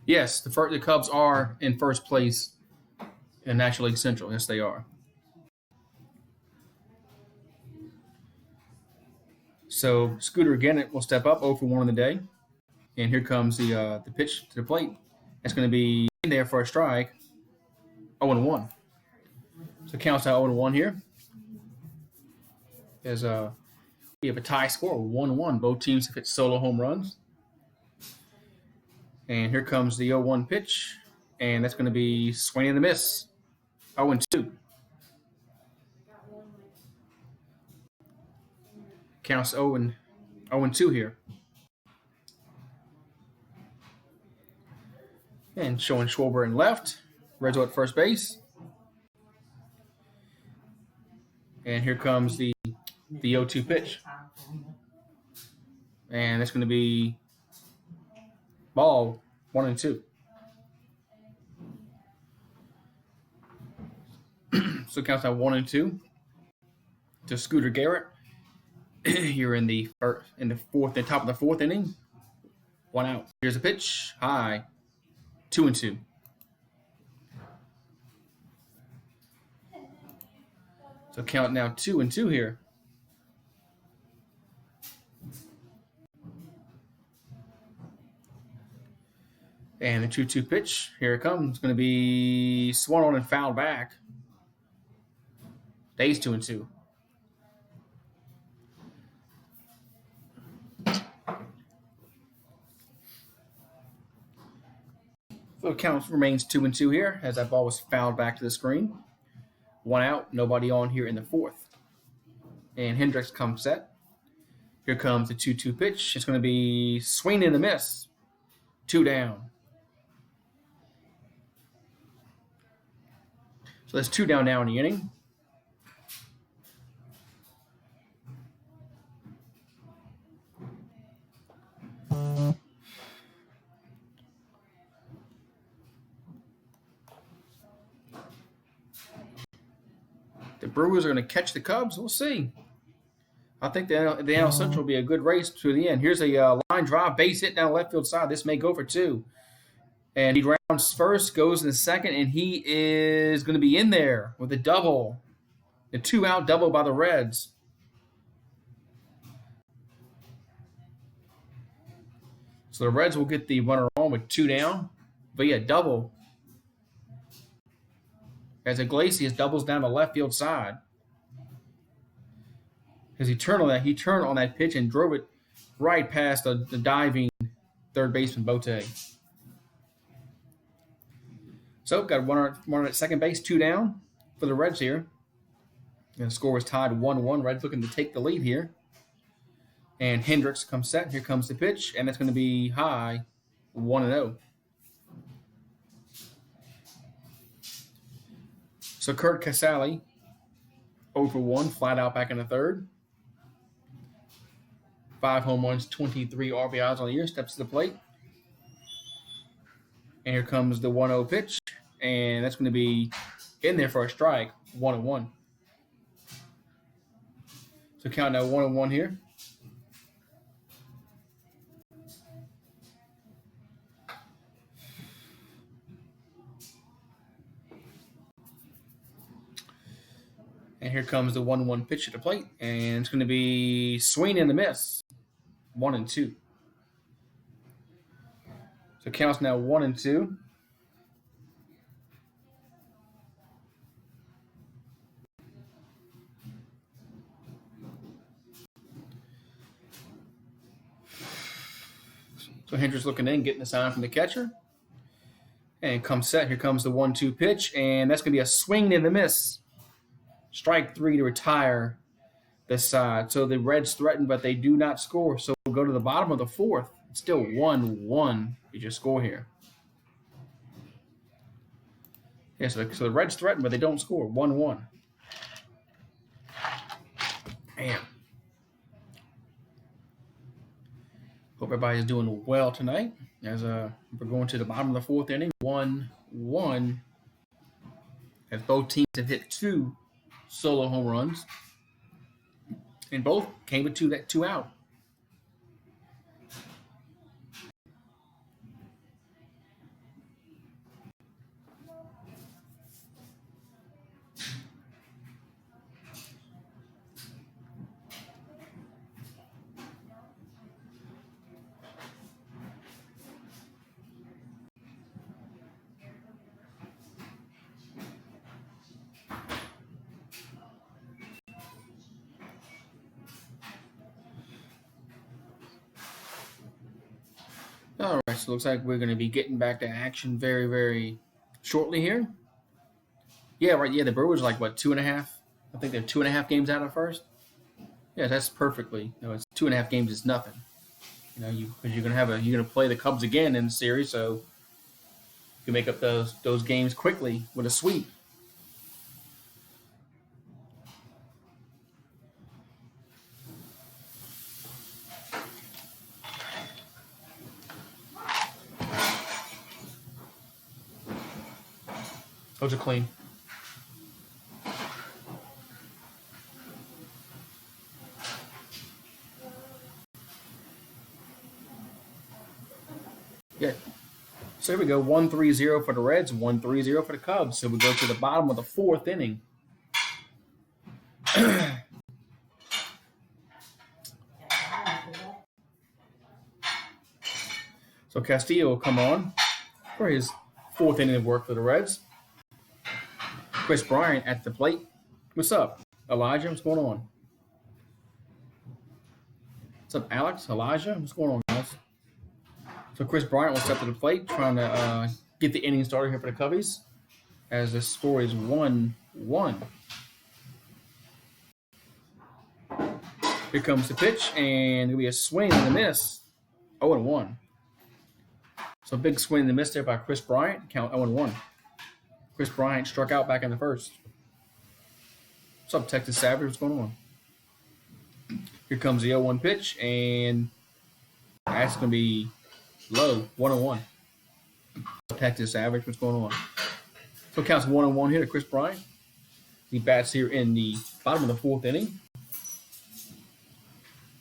Yes, the Cubs are in first place in National League Central. Yes, they are. So Scooter again will step up 0 for 1 on the day. And here comes the pitch to the plate. It's going to be in there for a strike. 0-1. So counts out 0-1 here. As we have a tie score, 1-1. Both teams have hit solo home runs. And here comes the 0-1 pitch. And that's going to be swing and a miss. 0-2. Counts 0-2 here. And showing Schwarber in left. Rizzo at first base. And here comes the 0-2 pitch. And that's going to be ball 1-2. So counts out 1-2 to Scooter Garrett. Here in the top of the fourth inning. 1 out. Here's a pitch. High. 2-2. So count now 2-2 here. And the 2-2 pitch. Here it comes. It's going to be swung on and fouled back. Stays 2-2. So the count remains 2-2 here as that ball was fouled back to the screen. 1 out, nobody on here in the fourth. And Hendricks comes set. Here comes the 2-2 pitch. It's going to be swing and a miss. 2 down. So that's 2 down now in the inning. The Brewers are going to catch the Cubs. We'll see. I think the NL Central will be a good race to the end. Here's a line drive, base hit down left field side. This may go for 2. And he rounds first, goes in the second, and he is going to be in there with a double. A 2-out double by the Reds. So the Reds will get the runner on with 2 down via double. As Iglesias doubles down the left field side. As he turned on that pitch and drove it right past the diving third baseman Bote. So got one at second base, 2 down for the Reds here. And the score was tied 1-1. Reds looking to take the lead here. And Hendricks comes set. Here comes the pitch, and it's going to be high, 1-0. So Kurt Casale, 0 for 1, flat out back in the third. 5 home runs, 23 RBIs on the year, steps to the plate. And here comes the 1-0 pitch, and that's going to be in there for a strike, 1-1. So count now 1-1 here. And here comes the 1-1 pitch at the plate, and it's going to be swing and a miss, 1-2. So counts now 1-2. So Hendricks looking in, getting the sign from the catcher. And comes set. Here comes the 1-2 pitch, and that's going to be a swing and a miss. Strike 3 to retire this side. So the Reds threaten, but they do not score. So we'll go to the bottom of the fourth. It's still 1-1 is your score here. Yeah, so the Reds threaten, but they don't score. 1-1. Man. Hope everybody's doing well tonight. As we're going to the bottom of the fourth inning. 1-1. As both teams have hit 2 solo home runs. And both came with 2 out. All right, so it looks like we're going to be getting back to action very, very shortly here. Yeah, right. Yeah, the Brewers are like, what, 2.5? I think they're 2.5 games out of first. Yeah, that's perfectly. It's 2.5 games is nothing. Because you're gonna play the Cubs again in the series, so you can make up those games quickly with a sweep. Those are clean. Yeah. So here we go. 1-3-0 for the Reds, 1-3-0 for the Cubs. So we go to the bottom of the fourth inning. So Castillo will come on for his fourth inning of work for the Reds. Chris Bryant at the plate. What's up, Elijah? What's going on? What's up, Alex? Elijah? What's going on, guys? So Chris Bryant will step to the plate, trying to get the inning started here for the Cubbies, as the score is 1-1. Here comes the pitch, and it'll be a swing and a miss. 0-1. So big swing and a miss there by Chris Bryant. Count 0-1. Chris Bryant struck out back in the first. What's up, Texas Savage? What's going on? Here comes the 0-1 pitch, and that's going to be low. 1-1. Texas Savage. What's going on? So it counts 1-1 here to Chris Bryant. He bats here in the bottom of the fourth inning.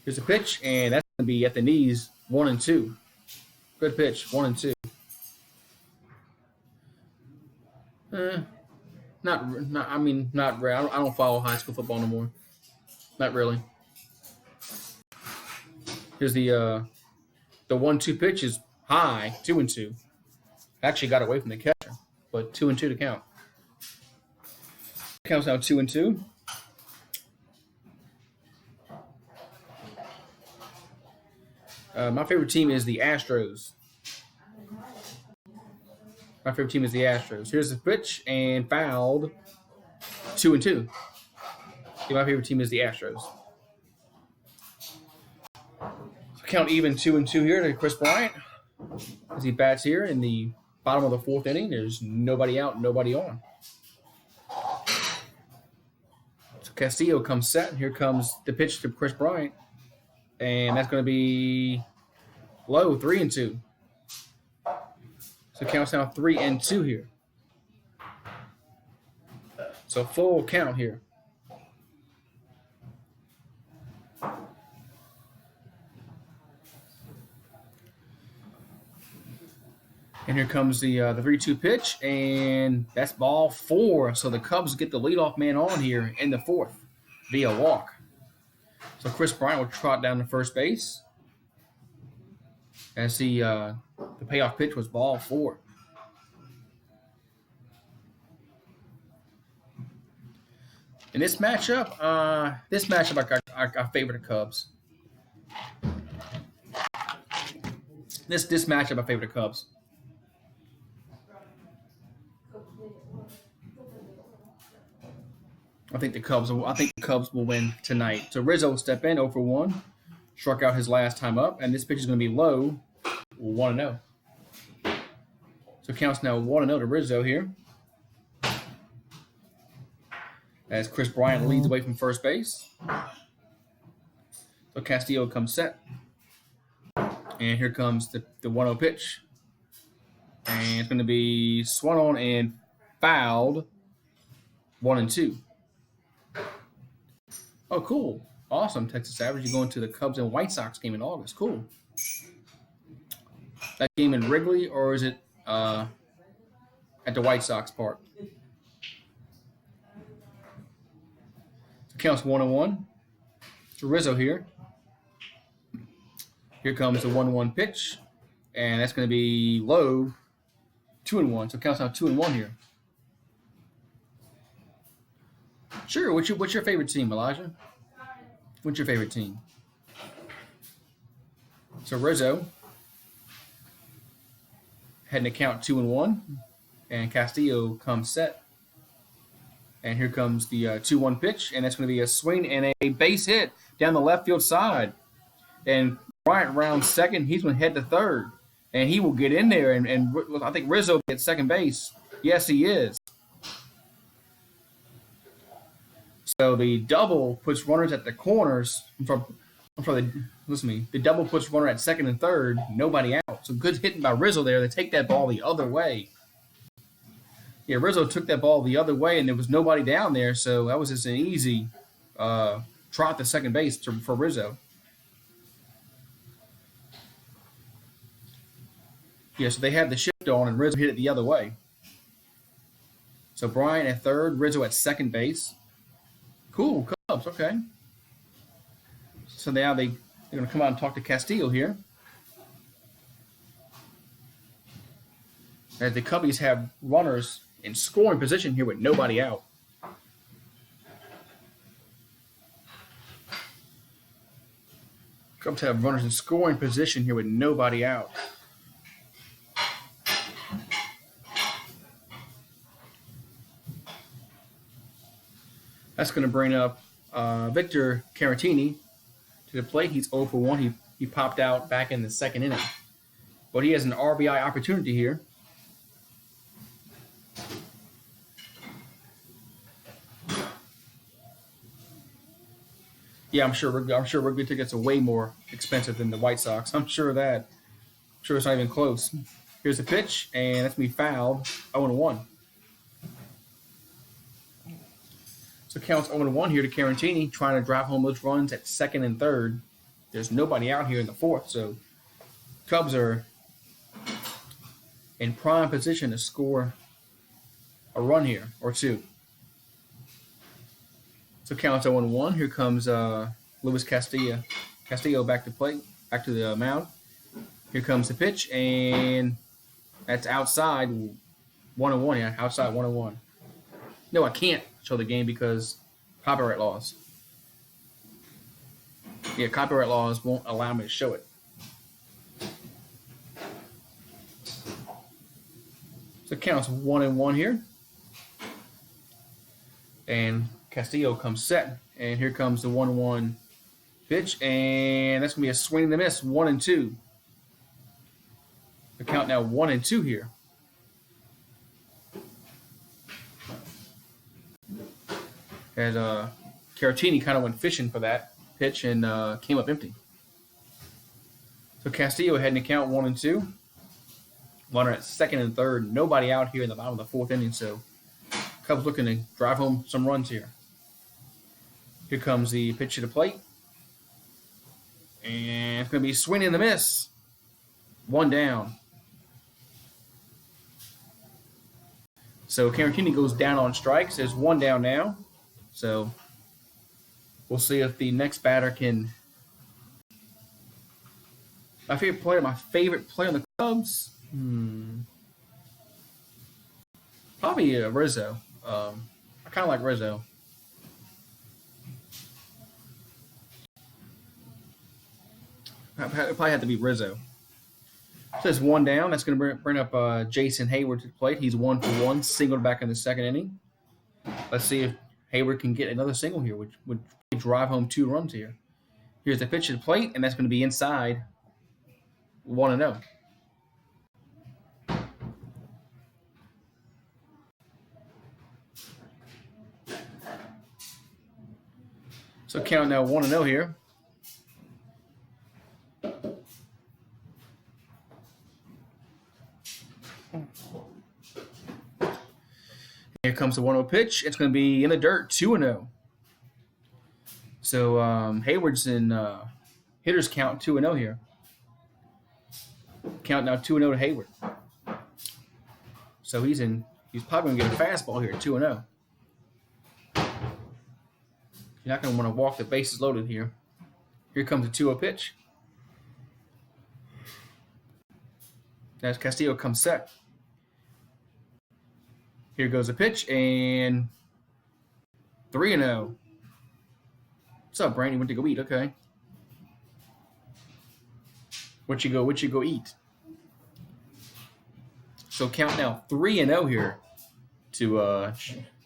Here's a pitch, and that's going to be at the knees. 1-2. Good pitch. 1-2. Not rare. I don't follow high school football no more. Not really. Here's the 1-2 pitch is high. 2-2. Actually got away from the catcher, but 2-2 to count. Counts now 2-2. My favorite team is the Astros. Here's the pitch, and fouled. 2-2. My favorite team is the Astros. So count even 2-2 here to Chris Bryant as he bats here in the bottom of the fourth inning. There's nobody out, nobody on. So Castillo comes set, and here comes the pitch to Chris Bryant. And that's going to be low, 3-2. So counts now 3-2 here. So full count here. And here comes the 3-2 pitch, and that's ball 4. So the Cubs get the leadoff man on here in the fourth via walk. So Chris Bryant will trot down to first base as the payoff pitch was ball 4. In this matchup, I favor the Cubs. This matchup, I favor the Cubs. I think the Cubs will win tonight. So Rizzo will step in 0-1, struck out his last time up, and this pitch is going to be low, 1-0. So counts now 1-0 to Rizzo here, as Chris Bryant leads away from first base. So Castillo comes set, and here comes the 1-0 pitch, and it's going to be swung on and fouled. 1-2. Oh, cool. Awesome, Texas Savage. You're going to the Cubs and White Sox game in August. Cool. That game in Wrigley, or is it at the White Sox Park? So counts 1-1. So Rizzo here. Here comes the 1-1 pitch, and that's going to be low, 2-1. So counts now 2-1 here. Sure. What's your favorite team, Elijah? What's your favorite team? So Rizzo heading to count 2-1, and Castillo comes set. And here comes the 2-1 pitch, and that's going to be a swing and a base hit down the left field side. And Bryant rounds second. He's going to head to third, and he will get in there. And I think Rizzo gets second base. Yes, he is. So the double puts runners at the corners. The double puts runner at second and third, nobody out. So good hitting by Rizzo there. They take that ball the other way. Yeah, Rizzo took that ball the other way, and there was nobody down there, so that was just an easy trot to second base for Rizzo. Yeah, so they had the shift on, and Rizzo hit it the other way. So Bryant at third, Rizzo at second base. Cool, Cubs, okay. So now they're going to come out and talk to Castillo here. As the Cubbies have runners in scoring position here with nobody out. Cubs have runners in scoring position here with nobody out. That's going to bring up Victor Caratini to the plate. He's 0 for 1. He popped out back in the second inning. But he has an RBI opportunity here. Yeah, I'm sure rugby tickets are way more expensive than the White Sox. I'm sure of that. I'm sure it's not even close. Here's the pitch, and that's going to be fouled. 0-1. So counts 0-1 here to Caratini, trying to drive home those runs at second and third. There's nobody out here in the fourth, so Cubs are in prime position to score a run here or two. So counts 0-1. Here comes Luis Castillo. Castillo back to plate, back to the mound. Here comes the pitch, and that's outside 1-1. Yeah, outside 1-1. No, I can't show the game because copyright laws. Yeah, copyright laws won't allow me to show it. So it counts 1-1 here. And Castillo comes set. And here comes the 1-1 pitch. And that's going to be a swing and a miss. 1-2. The count now 1-2 here. As Caratini kind of went fishing for that pitch and came up empty. So Castillo ahead in the count 1-2. Runner at second and third. Nobody out here in the bottom of the fourth inning, so Cubs looking to drive home some runs here. Here comes the pitch to the plate. And it's going to be swing and a miss. 1 down. So Caratini goes down on strikes. There's 1 down now. So we'll see if the next batter can. My favorite player on the Cubs. Probably Rizzo. I kind of like Rizzo. It probably had to be Rizzo. So it's 1 down. That's going to bring up Jason Hayward to the plate. He's 1 for 1, singled back in the second inning. Let's see if Hayward can get another single here, which would drive home 2 runs here. Here's the pitch to the plate, and that's going to be inside 1-0. So count now 1-0 here. Here comes the 1-0 pitch. It's going to be in the dirt, 2-0. So Hayward's in hitters count 2-0 here. Count now 2-0 to Hayward. So he's probably going to get a fastball here, 2-0. You're not going to want to walk the bases loaded here. Here comes the 2-0 pitch. As Castillo comes set. Here goes the pitch, and 3-0. What's up, Brandon? Went to go eat. Okay. What you go eat? So count now 3-0 here to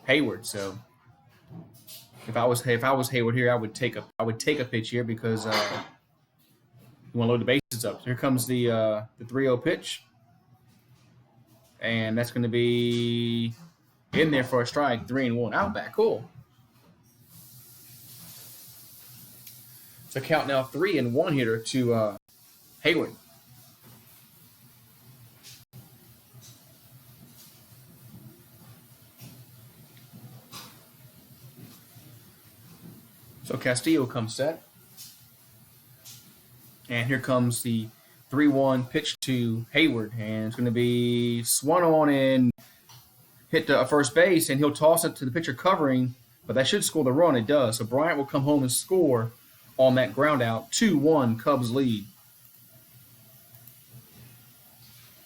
Hayward. So if I was Hayward here, I would take a pitch here because you want to load the bases up. So here comes the 3-0 pitch. And that's going to be in there for a strike, 3-1. Out back, cool. So count now 3-1 hitter to Hayward. So Castillo comes set. And here comes the 3-1 pitch to Hayward, and it's going to be swung on and hit the first base, and he'll toss it to the pitcher covering, but that should score the run. It does. So Bryant will come home and score on that ground out. 2-1 Cubs lead.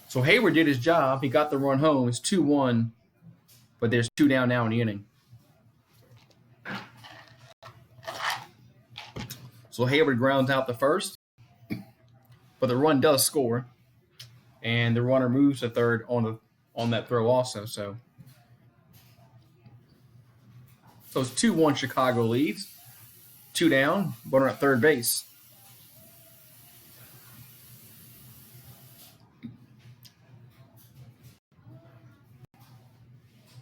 So Hayward did his job. He got the run home. It's 2-1, but there's 2 down now in the inning. So Hayward grounds out the first. But the run does score, and the runner moves to third on that throw also. So So it's 2-1 Chicago leads. 2 down, runner at third base.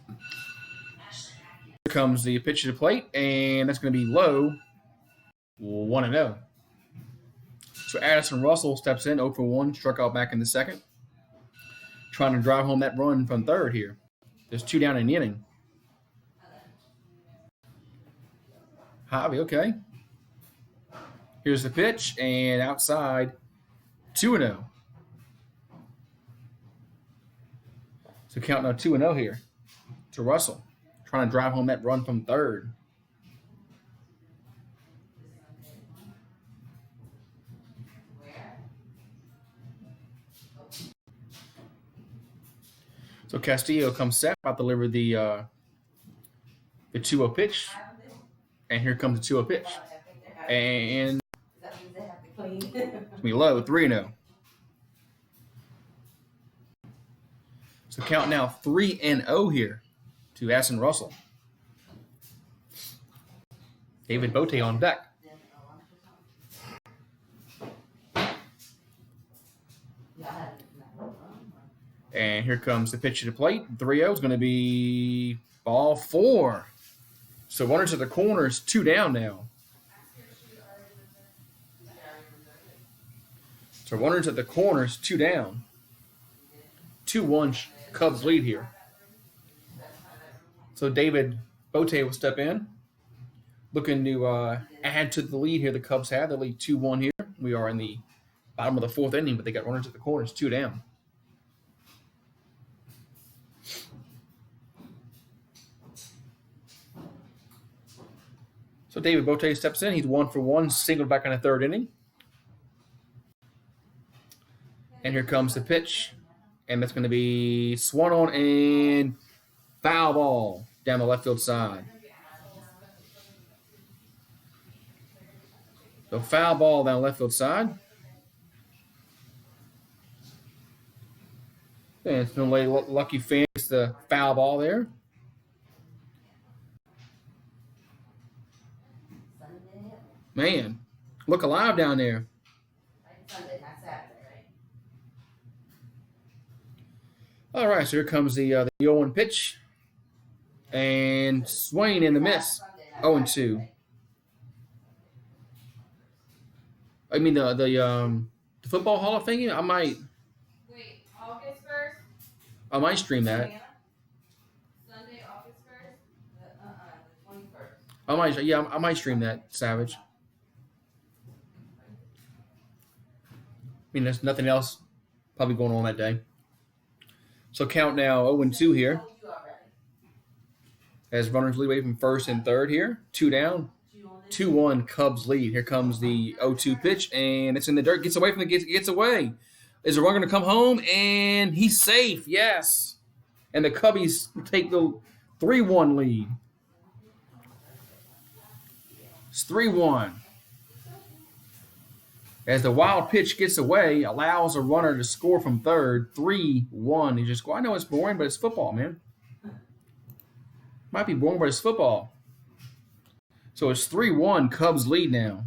Here comes the pitch to the plate, and that's going to be low. 1-0. So Addison Russell steps in, 0 for 1, struck out back in the second. Trying to drive home that run from third here. There's 2 down in the inning. Javi, okay. Here's the pitch, and outside, 2-0. So count now 2-0 here to Russell. Trying to drive home that run from third. So Castillo comes set, about to deliver the 2-0 pitch. And here comes the 2-0 pitch. And it's going to be low, 3-0. So count now 3-0 here to Addison Russell. David Bote on deck. And here comes the pitch to the plate. 3-0 is going to be ball 4. So runners at the corners, 2 down now. So runners at the corners, 2 down. 2-1 Cubs lead here. So David Bote will step in. Looking to add to the lead here the Cubs have. They lead 2-1 here. We are in the bottom of the 4th inning, but they got runners at the corners, 2 down. So David Bote steps in. He's 1 for 1, singled back in the 3rd inning. And here comes the pitch. And that's going to be swung on and foul ball down the left field side. So foul ball down the left field side. And it's going to lay lucky fan gets the foul ball there. Man, look alive down there. All right, so here comes the 0-1 pitch. And swing in the miss. 0-2. I mean the Football Hall of Fame. I might. Wait, August 1st? I might stream that. Sunday, August 1st? The 21st. I might stream that, Savage. I mean, there's nothing else probably going on that day. So count now 0-2 here. As runners lead away from first and third here. 2 down. 2-1 Cubs lead. Here comes the 0-2 pitch, and it's in the dirt. Gets away from the gets away. Is the runner going to come home? And he's safe. Yes. And the Cubbies take the 3-1 lead. It's 3-1. As the wild pitch gets away, allows a runner to score from third. 3-1. He just, I know it's boring, but it's football, man. Might be boring, but it's football. So it's 3-1 Cubs lead now.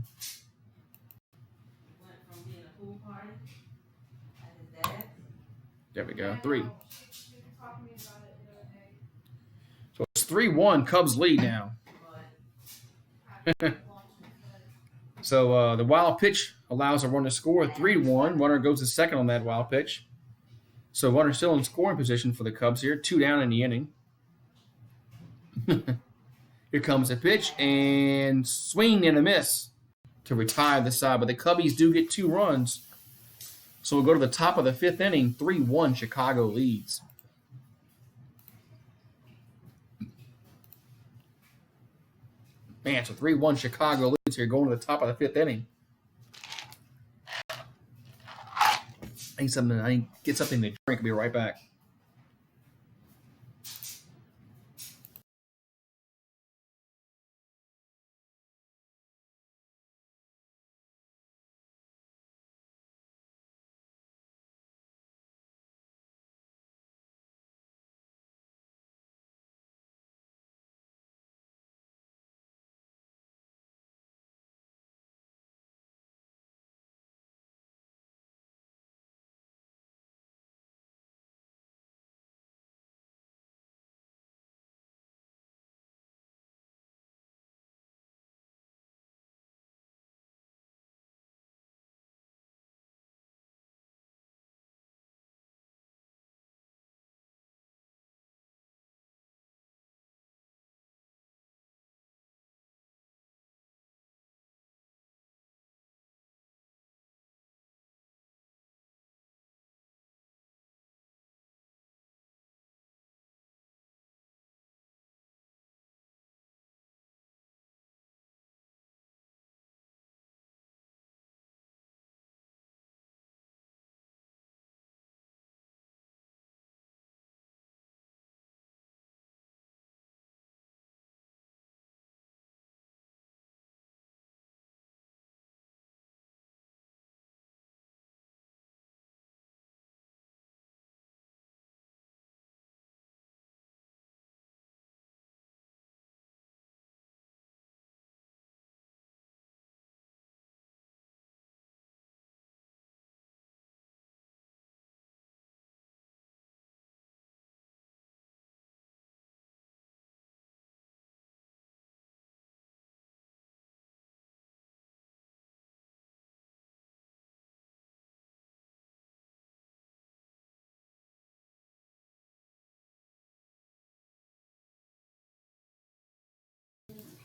Went from being a pool party at his dad's. There we go. 3. So it's 3-1 Cubs lead now. So the wild pitch allows a runner to score 3-1. Runner goes to second on that wild pitch. So runner still in scoring position for the Cubs here. 2 down in the inning. Here comes a pitch and swing and a miss to retire the side. But the Cubbies do get 2 runs. So we'll go to the top of the 5th inning. 3-1 Chicago leads. Man, so 3-1 Chicago leads here going to the top of the 5th inning. I need get something to drink. I'll be right back.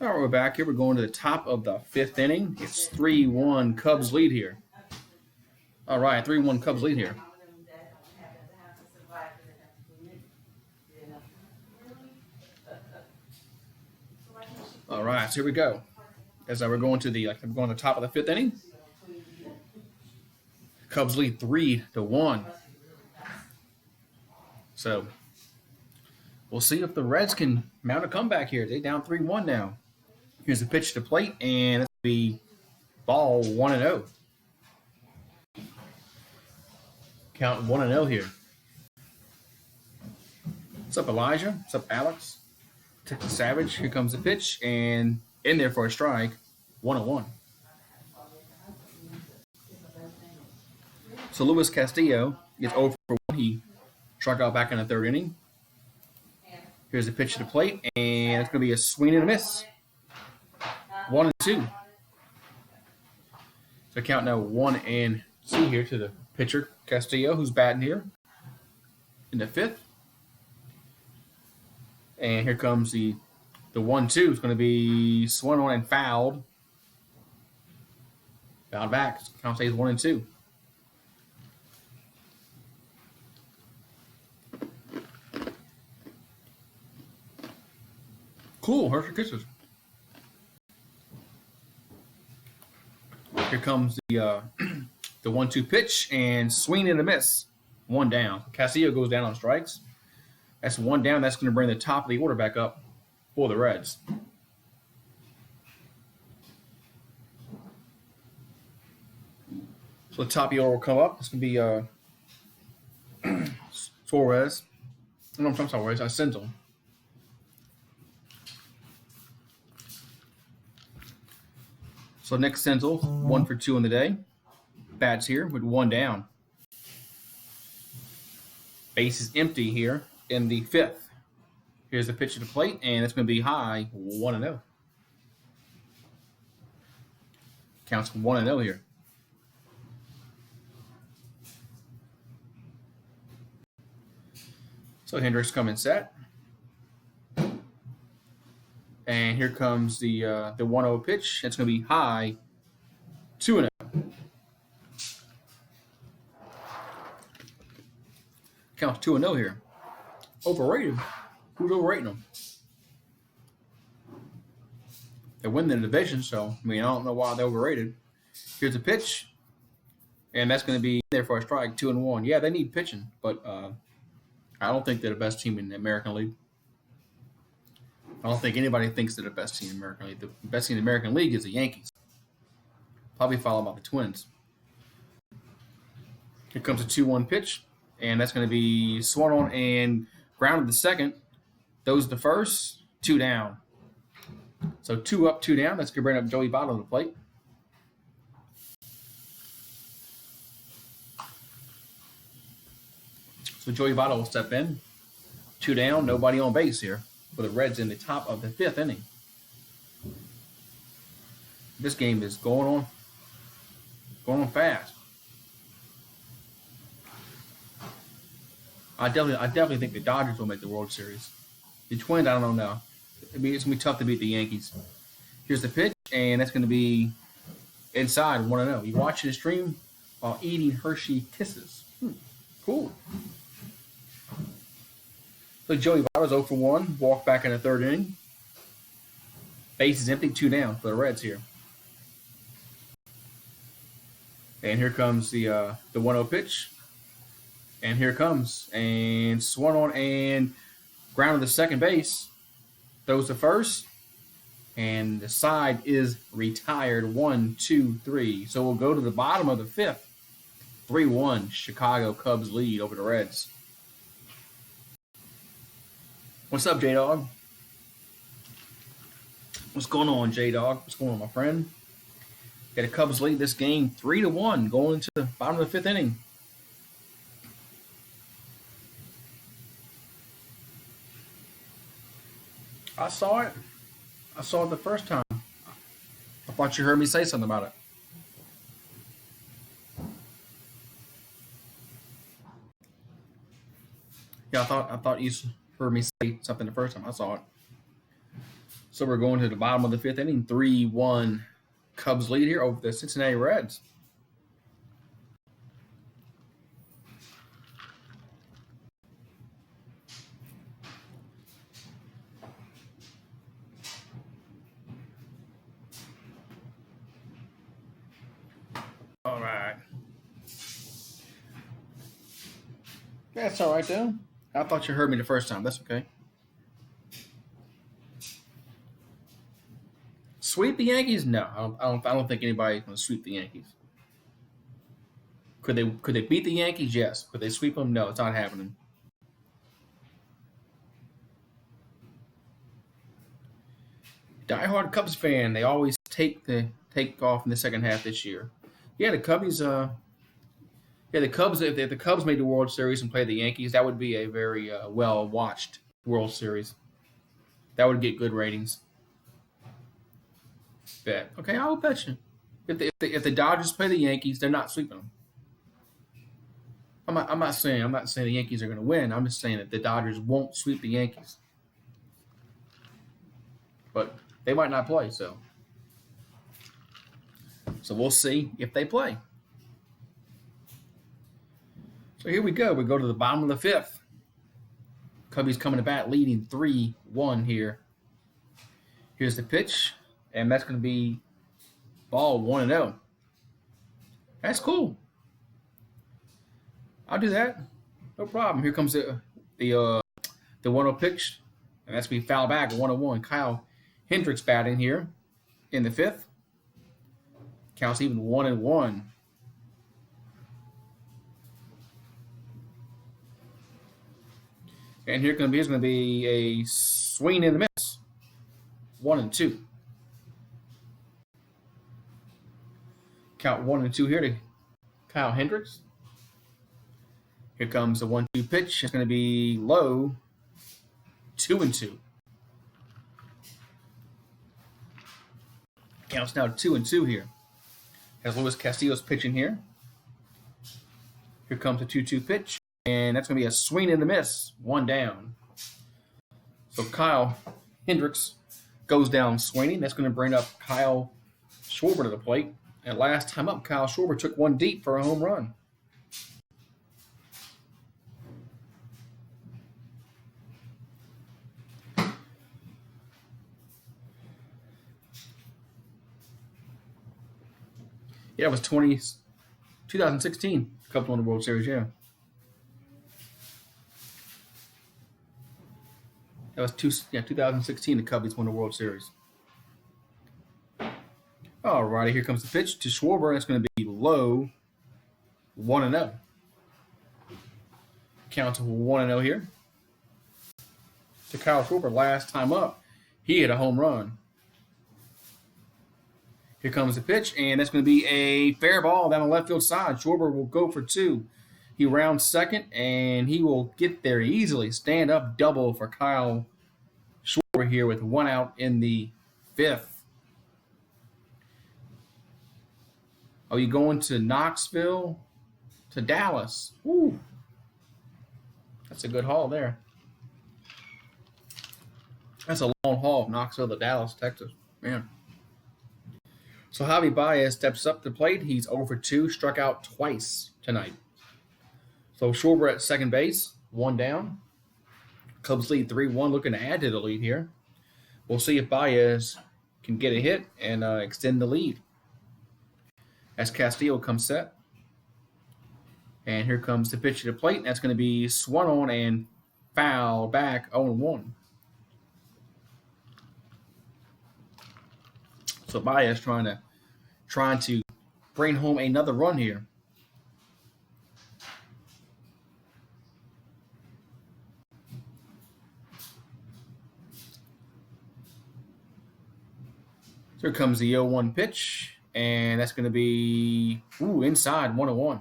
All right, we're back here. We're going to the top of the 5th inning. It's 3-1 Cubs lead here. All right, 3-1 Cubs lead here. All right, so here we go. As we're going to the top of the 5th inning. Cubs lead 3-1. So we'll see if the Reds can mount a comeback here. They're down 3-1 now. Here's the pitch to plate, and it's going to be ball 1-0. Count 1-0 here. What's up, Elijah? What's up, Alex? Texas Savage. Here comes the pitch, and in there for a strike. 1-1. So Luis Castillo gets 0 for 1. He struck out back in the 3rd inning. Here's the pitch to the plate, and it's going to be a swing and a miss. 1-2. So count now 1-2 here to the pitcher, Castillo, who's batting here in the 5th. And here comes the 1-2. It's going to be swung on and fouled. Fouled back. Count stays 1-2. Cool. Hershey Kisses. Here comes the 1-2 pitch and swing and a miss. 1 down. Castillo goes down on strikes. That's 1 down. That's going to bring the top of the order back up for the Reds. So the top of the order will come up. It's going to be Suarez. No, I'm sorry, Senzel. So Nick Senzel, 1 for 2 in the day. Bats here with 1 down. Base is empty here in the 5th. Here's the pitch to the plate, and it's going to be high, 1-0. Counts 1-0 here. So Hendricks coming set. And here comes the 1-0 pitch. It's going to be high, 2-0. Counts 2-0 here. Overrated. Who's overrating them? They win the division, so I don't know why they're overrated. Here's a pitch, and that's going to be there for a strike, 2-1. Yeah, they need pitching, but I don't think they're the best team in the American League. I don't think anybody thinks they're the best team in the American League. The best team in the American League is the Yankees. Probably followed by the Twins. Here comes a 2-1 pitch, and that's going to be swung on and grounded the second. Those the first, 2 down. So 2 up, 2 down. That's going to bring up Joey Votto to the plate. So Joey Votto will step in. 2 down, nobody on base here for the Reds in the top of the 5th inning. This game is going on fast. I definitely think the Dodgers will make the World Series. The Twins, I don't know. It's going to be tough to beat the Yankees. Here's the pitch, and that's going to be inside 1-0. You watching the stream while eating Hershey Kisses. Cool. So Joey Votto's 0 for 1. Walk back in the 3rd inning. Base is empty, 2 down for the Reds here. And here comes the 1-0 pitch. And here it comes. And swung on and grounded to second base. Throws to first. And the side is retired. 1, 2, 3. So we'll go to the bottom of the 5th. 3-1. Chicago Cubs lead over the Reds. What's up, J-Dog? What's going on, J-Dog? What's going on, my friend? Got a Cubs lead this game 3-1 going into the bottom of the 5th inning. I saw it. I saw it the first time. I thought you heard me say something about it. Yeah, I thought you heard me say something the first time. I saw it. So we're going to the bottom of the fifth inning. 3-1 Cubs lead here over the Cincinnati Reds. All right. That's all right, though. I thought you heard me the first time. That's okay. Sweep the Yankees? No, I don't think anybody's going to sweep the Yankees. Could they beat the Yankees? Yes. Could they sweep them? No, it's not happening. Diehard Cubs fan, they always take off in the second half this year. Yeah, the Cubbies. The Cubs. If the Cubs made the World Series and played the Yankees, that would be a very well watched World Series. That would get good ratings. Bet. Okay, I'll bet you. If the Dodgers play the Yankees, they're not sweeping them. I'm not saying the Yankees are going to win. I'm just saying that the Dodgers won't sweep the Yankees. But they might not play, so we'll see if they play. So here we go. We go to the bottom of the fifth. Cubbies coming to bat, leading 3-1 here. Here's the pitch, and that's going to be ball 1-0. That's cool. I'll do that. No problem. Here comes the 1-0 pitch, and that's going to be foul back, 1-1. Kyle Hendricks batting here in the fifth. Counts even 1-1. And here is going to be a swing and a miss. 1-2. Count 1-2 here to Kyle Hendricks. Here comes the 1-2 pitch. It's going to be low. 2-2. Counts now 2-2 here. As Luis Castillo's pitching here. Here comes the 2-2 pitch. And that's going to be a swing and a miss. 1 down. So Kyle Hendricks goes down swinging. That's going to bring up Kyle Schwarber to the plate. And last time up, Kyle Schwarber took one deep for a home run. Yeah, it was 2016. Cubs won the World Series, yeah. That was 2016. The Cubbies won the World Series. All righty, here comes the pitch to Schwarber. It's going to be low. 1-0. Count to 1-0 here. To Kyle Schwarber, last time up, he hit a home run. Here comes the pitch, and that's going to be a fair ball down the left field side. Schwarber will go for 2. He rounds second, and he will get there easily. Stand up double for Kyle Schwarber here with 1 out in the fifth. Are you going to Knoxville to Dallas? Woo. That's a good haul there. That's a long haul, Knoxville to Dallas, Texas. Man. So Javi Baez steps up to the plate. He's 0 for 2, struck out twice tonight. So Schwarber at second base, 1 down. Cubs lead 3-1, looking to add to the lead here. We'll see if Baez can get a hit and extend the lead. As Castillo comes set. And here comes the pitch to the plate. That's going to be swung on and foul back 0-1. So Baez trying to bring home another run here. Here comes the 0-1 pitch, and that's going to be inside 1-1.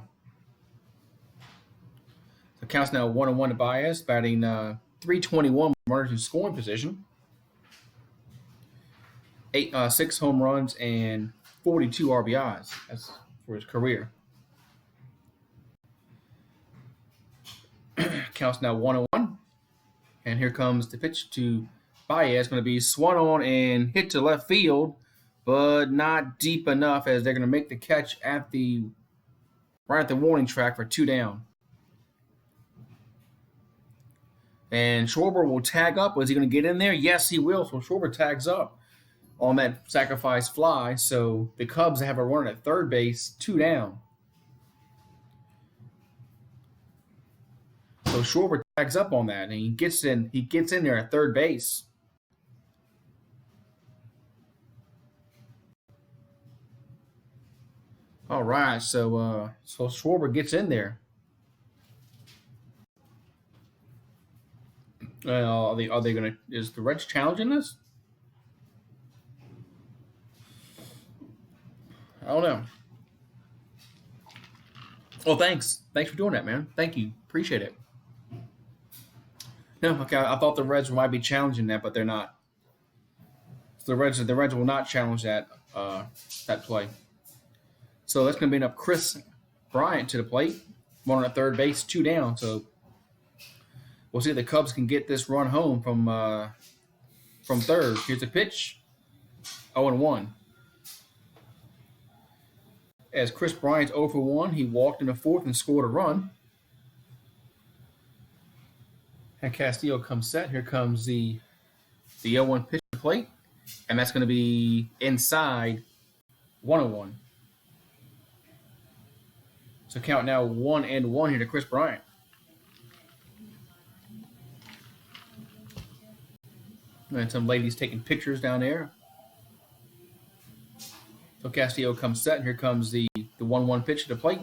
The count's now 1-1 to Baez, batting .321 runners in scoring position. 6 home runs and 42 RBIs. That's for his career. Counts now 1-1. And here comes the pitch to Baez going to be swung on and hit to left field, but not deep enough as they're going to make the catch at the right at the warning track for 2 down. And Schwarber will tag up. Was he going to get in there? Yes, he will. So Schwarber tags up on that sacrifice fly. So the Cubs have a runner at third base, 2 down. So Schwarber tags up on that, and he gets in there at third base. All right, so Schwarber gets in there. Are they gonna? Is the Reds challenging this? I don't know. Well, thanks for doing that, man. Thank you, appreciate it. No, okay. I thought the Reds might be challenging that, but they're not. So the Reds will not challenge that play. So that's going to bring up Chris Bryant to the plate, running at third base, 2 down. So we'll see if the Cubs can get this run home from third. Here's the pitch, 0-1. As Chris Bryant's 0 for 1, he walked in the fourth and scored a run. And Castillo comes set. Here comes the 0-1 pitch to the plate, and that's going to be inside 1-1. So count now 1-1 here to Chris Bryant. And some ladies taking pictures down there. So Castillo comes set, and here comes the 1-1 pitch to the plate.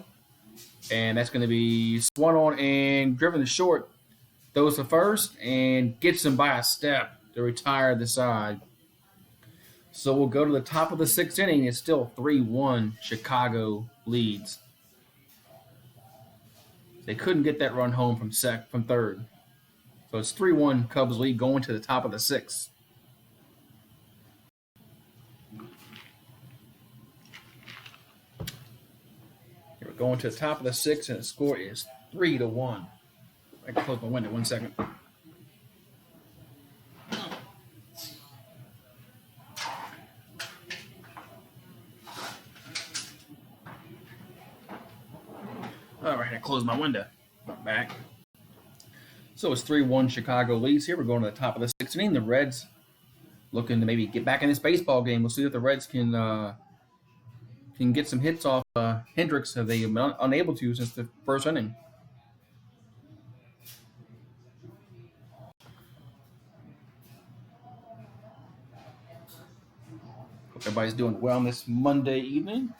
And that's going to be swung on and driven to short. Throws to first and gets him by a step to retire the side. So we'll go to the top of the 6th inning. It's still 3-1 Chicago leads. They couldn't get that run home from third. So it's 3-1 Cubs lead going to the top of the 6th. Here we're going to the top of the 6th, and the score is 3-1. I can close my window 1 second. All right, I closed my window. I'm back. So it's 3-1 Chicago leads here. We're going to the top of the 6th inning. The Reds looking to maybe get back in this baseball game. We'll see if the Reds can get some hits off Hendricks. Have they been unable to since the first inning? Hope everybody's doing well on this Monday evening.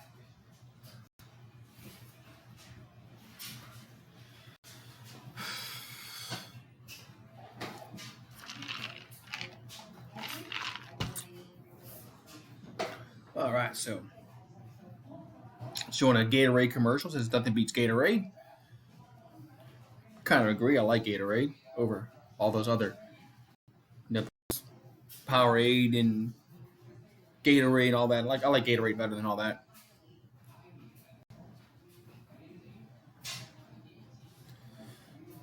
All right, so showing a Gatorade commercial says nothing beats Gatorade. Kind of agree. I like Gatorade over all those other Powerade and Gatorade and all that. I like Gatorade better than all that.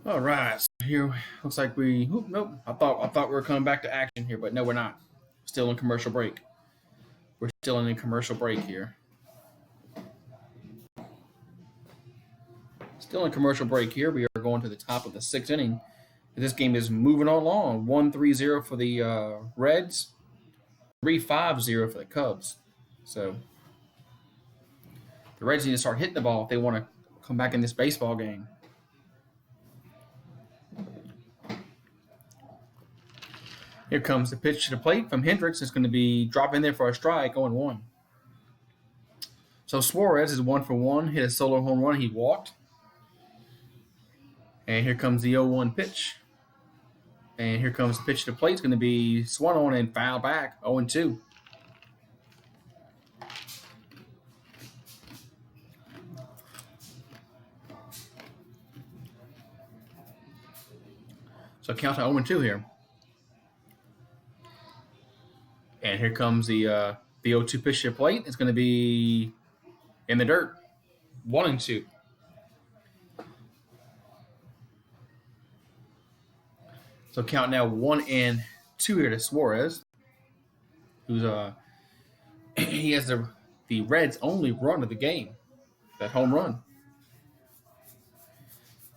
All right, so here looks like nope. I thought we were coming back to action here, but no, we're not. Still in commercial break. We're still in a commercial break here. Still in commercial break here. We are going to the top of the 6th inning. This game is moving along. 1-3-0 for the Reds. 3-5-0 for the Cubs. So the Reds need to start hitting the ball if they want to come back in this baseball game. Here comes the pitch to the plate from Hendricks. It's going to be dropping there for a strike, 0-1. So Suarez is 1 for 1, hit a solo home run. He walked. And here comes the 0-1 pitch. And here comes the pitch to the plate. It's going to be swung on and foul back, 0-2. So count to 0-2 here. And here comes the 0-2 pitch to the plate. It's going to be in the dirt, 1-2. So count now 1-2 2 here to Suarez, who's he has the Reds' only run of the game, that home run.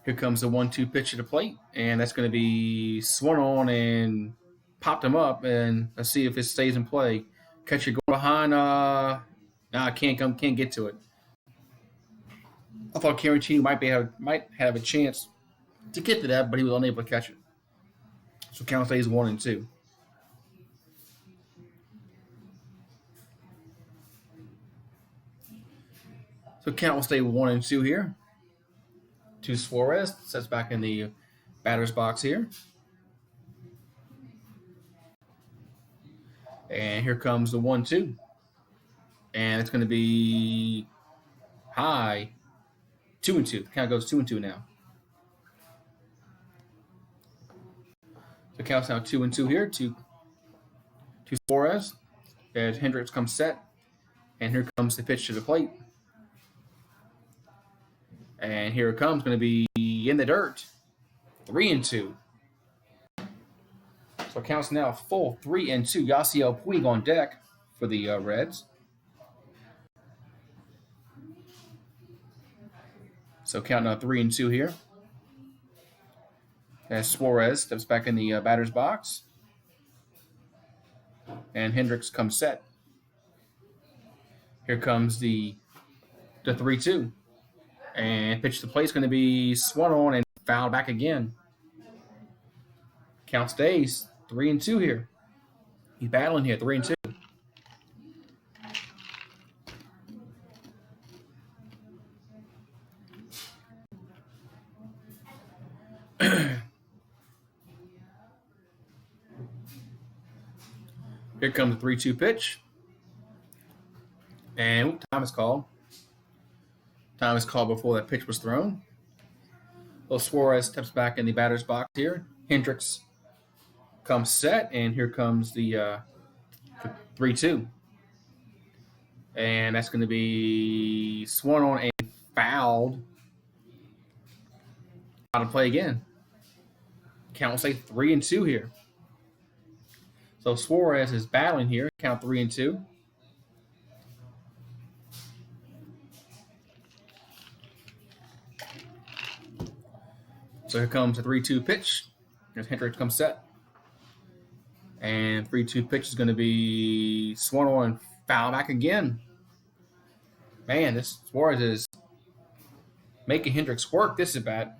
Here comes the 1-2 pitch to the plate, and that's going to be swung on and popped him up, and let's see if it stays in play. Catcher go behind. Can't get to it. I thought Carinci might have a chance to get to that, but he was unable to catch it. So count stays 1-2. So count will stay 1-2 here. To Suarez, sets back in the batter's box here. And here comes the 1-2. And it's going to be high. 2-2. The count goes 2-2 now. The count's now 2-2 here to Suarez. As Hendricks comes set. And here comes the pitch to the plate. And here it comes, going to be in the dirt. 3-2. So it counts now full 3-2. Yasiel Puig on deck for the Reds. So count now 3-2 here. As Suarez steps back in the batter's box. And Hendricks comes set. Here comes the 3-2. And pitch to play is going to be swung on and fouled back again. Count stays 3-2 here. He's battling here, 3-2. Here comes the 3-2 pitch. And time is called. Time is called before that pitch was thrown. Well, Suarez steps back in the batter's box here. Hendricks comes set, and here comes the 3-2. And that's going to be swung on and fouled. Out of play again. Count will say 3-2 here. So Suarez is battling here. Count 3-2. So here comes a 3-2 pitch. As Hendricks comes set. And 3-2 pitch is going to be swung on and foul back again. Man, this Suarez is making Hendricks work. This is bad.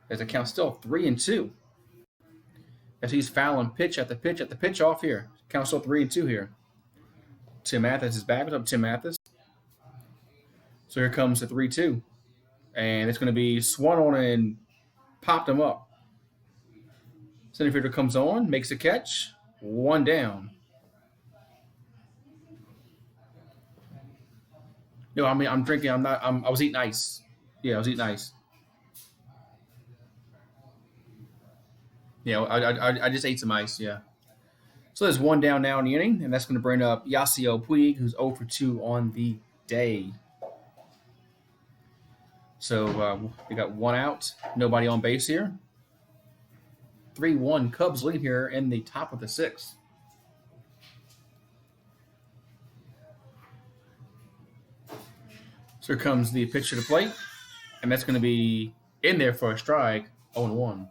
As the count's still 3-2. As he's fouling pitch at the pitch off here. Count's still 3-2 here. Tim Mathis is back. What's up, Tim Mathis? So here comes the 3-2. And it's going to be swung on and popped him up. Center fielder comes on, makes a catch. 1 down. No, I mean, I'm drinking. I was eating ice. Yeah, I was eating ice. Yeah, I just ate some ice, yeah. So there's 1 down now in the inning, and that's going to bring up Yasiel Puig, who's 0 for 2 on the day. So we got 1 out, nobody on base here. 3-1 Cubs lead here in the top of the 6th. So here comes the pitch to the plate, and that's going to be in there for a strike, 0-1.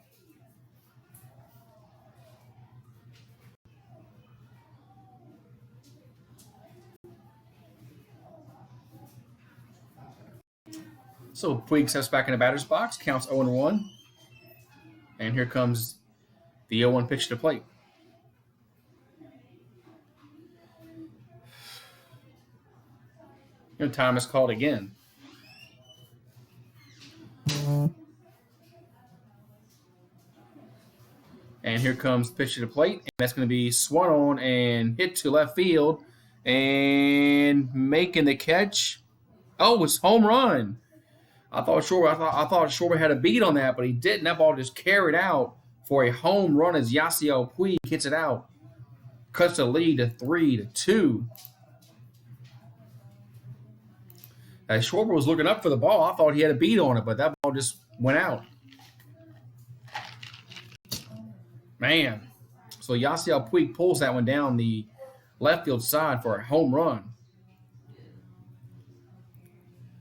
So Puig steps back in the batter's box, counts 0-1. And here comes the 0-1 pitch to the plate. And time is called again. And here comes the pitch to the plate. And that's going to be swung on and hit to left field. And making the catch. Oh, it's home run. I thought Schwarber had a beat on that, but he didn't. That ball just carried out for a home run as Yasiel Puig hits it out. Cuts the lead to 3-2. As Schwarber was looking up for the ball, I thought he had a beat on it, but that ball just went out. Man. So Yasiel Puig pulls that one down the left field side for a home run.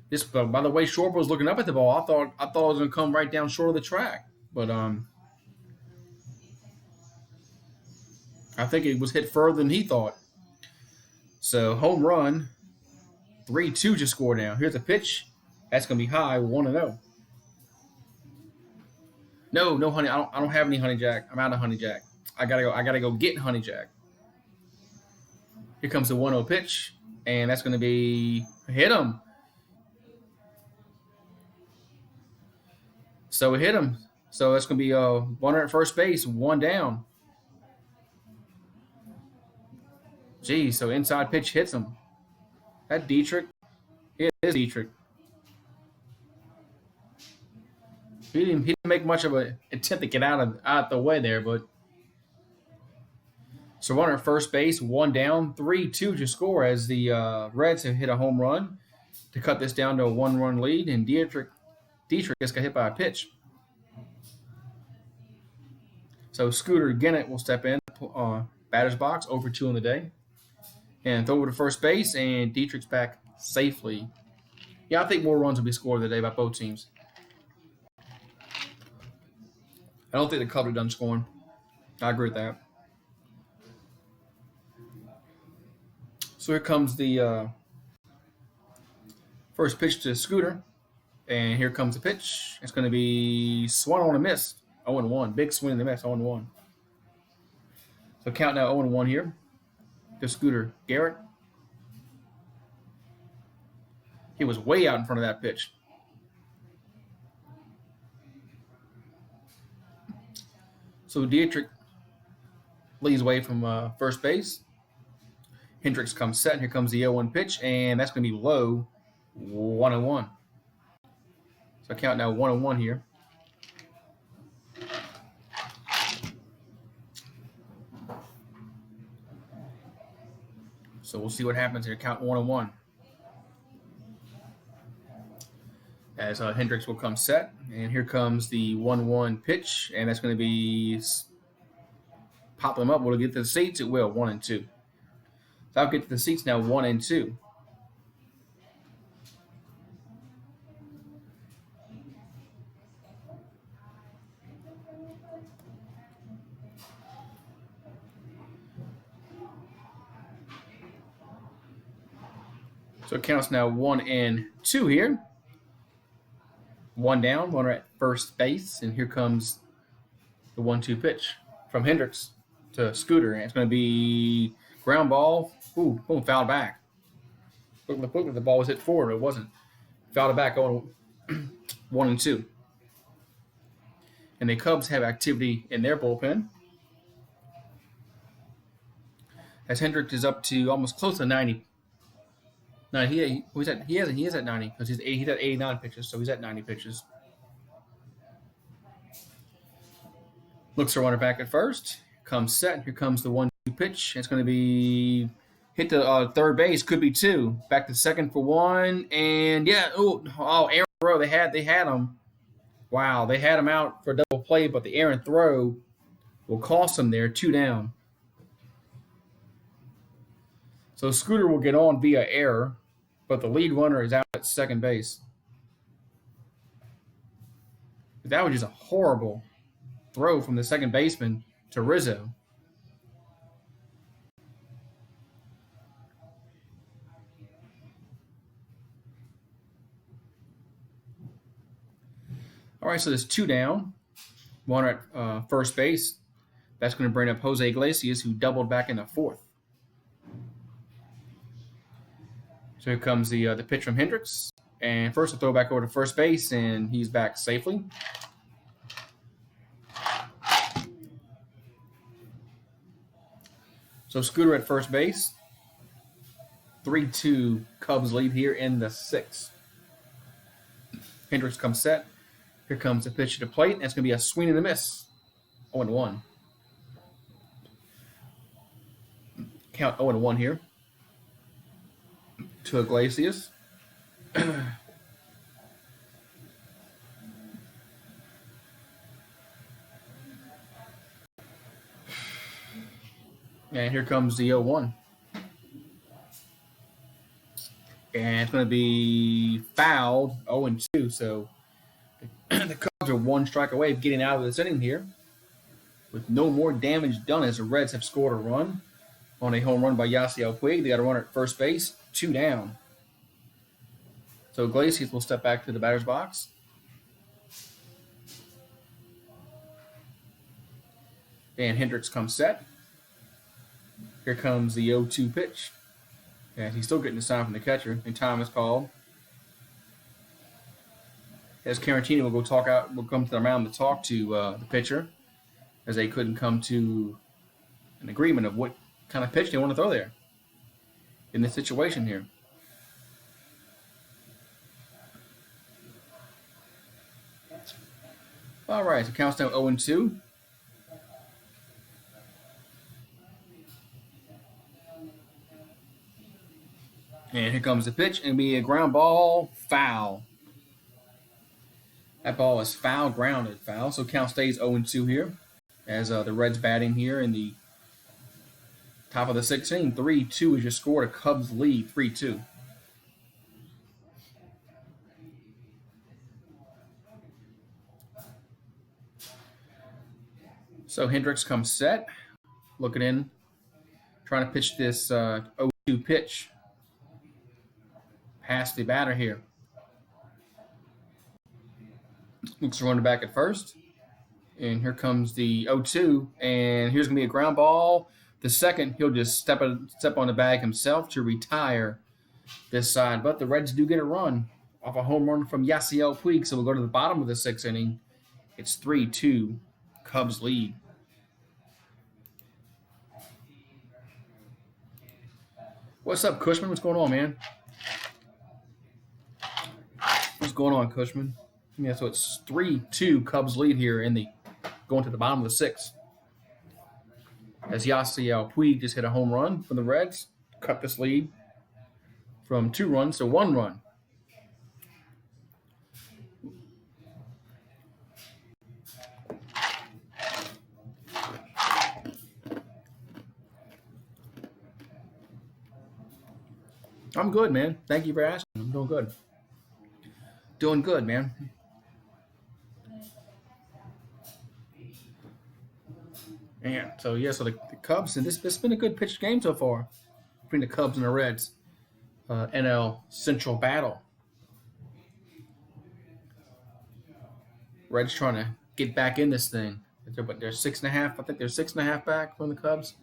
This, by the way, Short was looking up at the ball. I thought it was going to come right down short of the track, but I think it was hit further than he thought. So home run, 3-2 just scored now. Here's a pitch. That's going to be high, 1-0. No, honey. I don't have any honey jack. I'm out of honey jack. I gotta go get honey jack. Here comes the 1-0 pitch, and that's going to be hit him. So it hit him. So that's going to be one at first base, one down. Geez, so inside pitch hits him. That Dietrich. It is Dietrich. He didn't make much of an attempt to get out the way there, but so runner at first base, one down, 3-2 to score as the Reds have hit a home run to cut this down to a one-run lead, and Dietrich just got hit by a pitch. So Scooter Gennett will step in, batter's box, over 2 on the day, and throw over to first base, and Dietrich's back safely. Yeah, I think more runs will be scored today by both teams. I don't think the Cubs are done scoring. I agree with that. So here comes the first pitch to Scooter. And here comes the pitch. It's going to be swung on a miss. 0-1. Big swing and a miss. 0-1. So count now 0-1 here to Scooter Garrett. He was way out in front of that pitch. So Dietrich leads away from first base. Hendricks comes set. Here comes the 0-1 pitch, and that's going to be low, 1-1. So count now 1-1 here. So we'll see what happens here. Count 1-1. As Hendricks will come set, and here comes the 1-1 pitch, and that's going to be pop them up. Will it get to the seats? It will. 1-2. So I'll get to the seats now. 1-2. So it counts now 1-2 here. One down, runner at first base, and here comes the 1-2 pitch from Hendricks to Scooter, and it's going to be ground ball. Ooh, boom, fouled back. Look, the ball was hit forward, it wasn't. Fouled it back on 1-2. And the Cubs have activity in their bullpen, as Hendricks is up to almost close to 90. No, he is at 90 because he's at 89 pitches, so he's at 90 pitches. Looks for runner back at first. Comes set. Here comes the 1-2 pitch. It's going to be hit to third base. Could be 2. Back to second for 1. And yeah, Aaron throw. They had him. Wow, they had him out for a double play, but the Aaron throw will cost him there. 2 down. So Scooter will get on via error, but the lead runner is out at second base. That was just a horrible throw from the second baseman to Rizzo. All right, so there's 2 down. Runner at first base. That's going to bring up Jose Iglesias, who doubled back in the fourth. So here comes the pitch from Hendricks. And first a throw back over to first base, and he's back safely. So Scooter at first base. 3-2 Cubs lead here in the 6th. Hendricks comes set. Here comes the pitch to the plate. And it's going to be a swing and a miss. 0-1. Count 0-1 here to Iglesias. And here comes the 0-1. And it's going to be fouled 0-2. So the Cubs are one strike away of getting out of this inning here with no more damage done as the Reds have scored a run on a home run by Yasiel Puig. They got a runner at first base, 2 down. So Iglesias will step back to the batter's box. And Hendricks comes set. Here comes the 0-2 pitch. And he's still getting the sign from the catcher, and time is called. As Carantini will come to the mound to talk to the pitcher, as they couldn't come to an agreement of what kind of pitch they want to throw there in this situation here. All right, so counts down 0-2. And here comes the pitch, and it'll be a ground ball, foul. That ball is foul, grounded, foul. So count stays 0-2 here, as the Reds batting here in the top of the 6th inning. 3-2 is your score. The Cubs lead 3-2. So Hendricks comes set, looking in, trying to pitch this 0-2 pitch past the batter here. Looks to run back at first. And here comes the 0-2. And here's going to be a ground ball. The second, he'll just step on the bag himself to retire this side. But the Reds do get a run off a home run from Yasiel Puig. So we'll go to the bottom of the 6th inning. It's 3-2. Cubs lead. What's up, Cushman? What's going on, man? What's going on, Cushman? Yeah, so it's 3-2 Cubs lead here in the going to the bottom of the 6th. As Yasiel Puig just hit a home run for the Reds, cut this lead from 2 runs to 1 run. I'm good, man. Thank you for asking. I'm doing good. Doing good, man. And so the Cubs, and this has been a good pitched game so far between the Cubs and the Reds. NL Central battle. Reds trying to get back in this thing. They're 6.5. I think they're 6.5 back from the Cubs.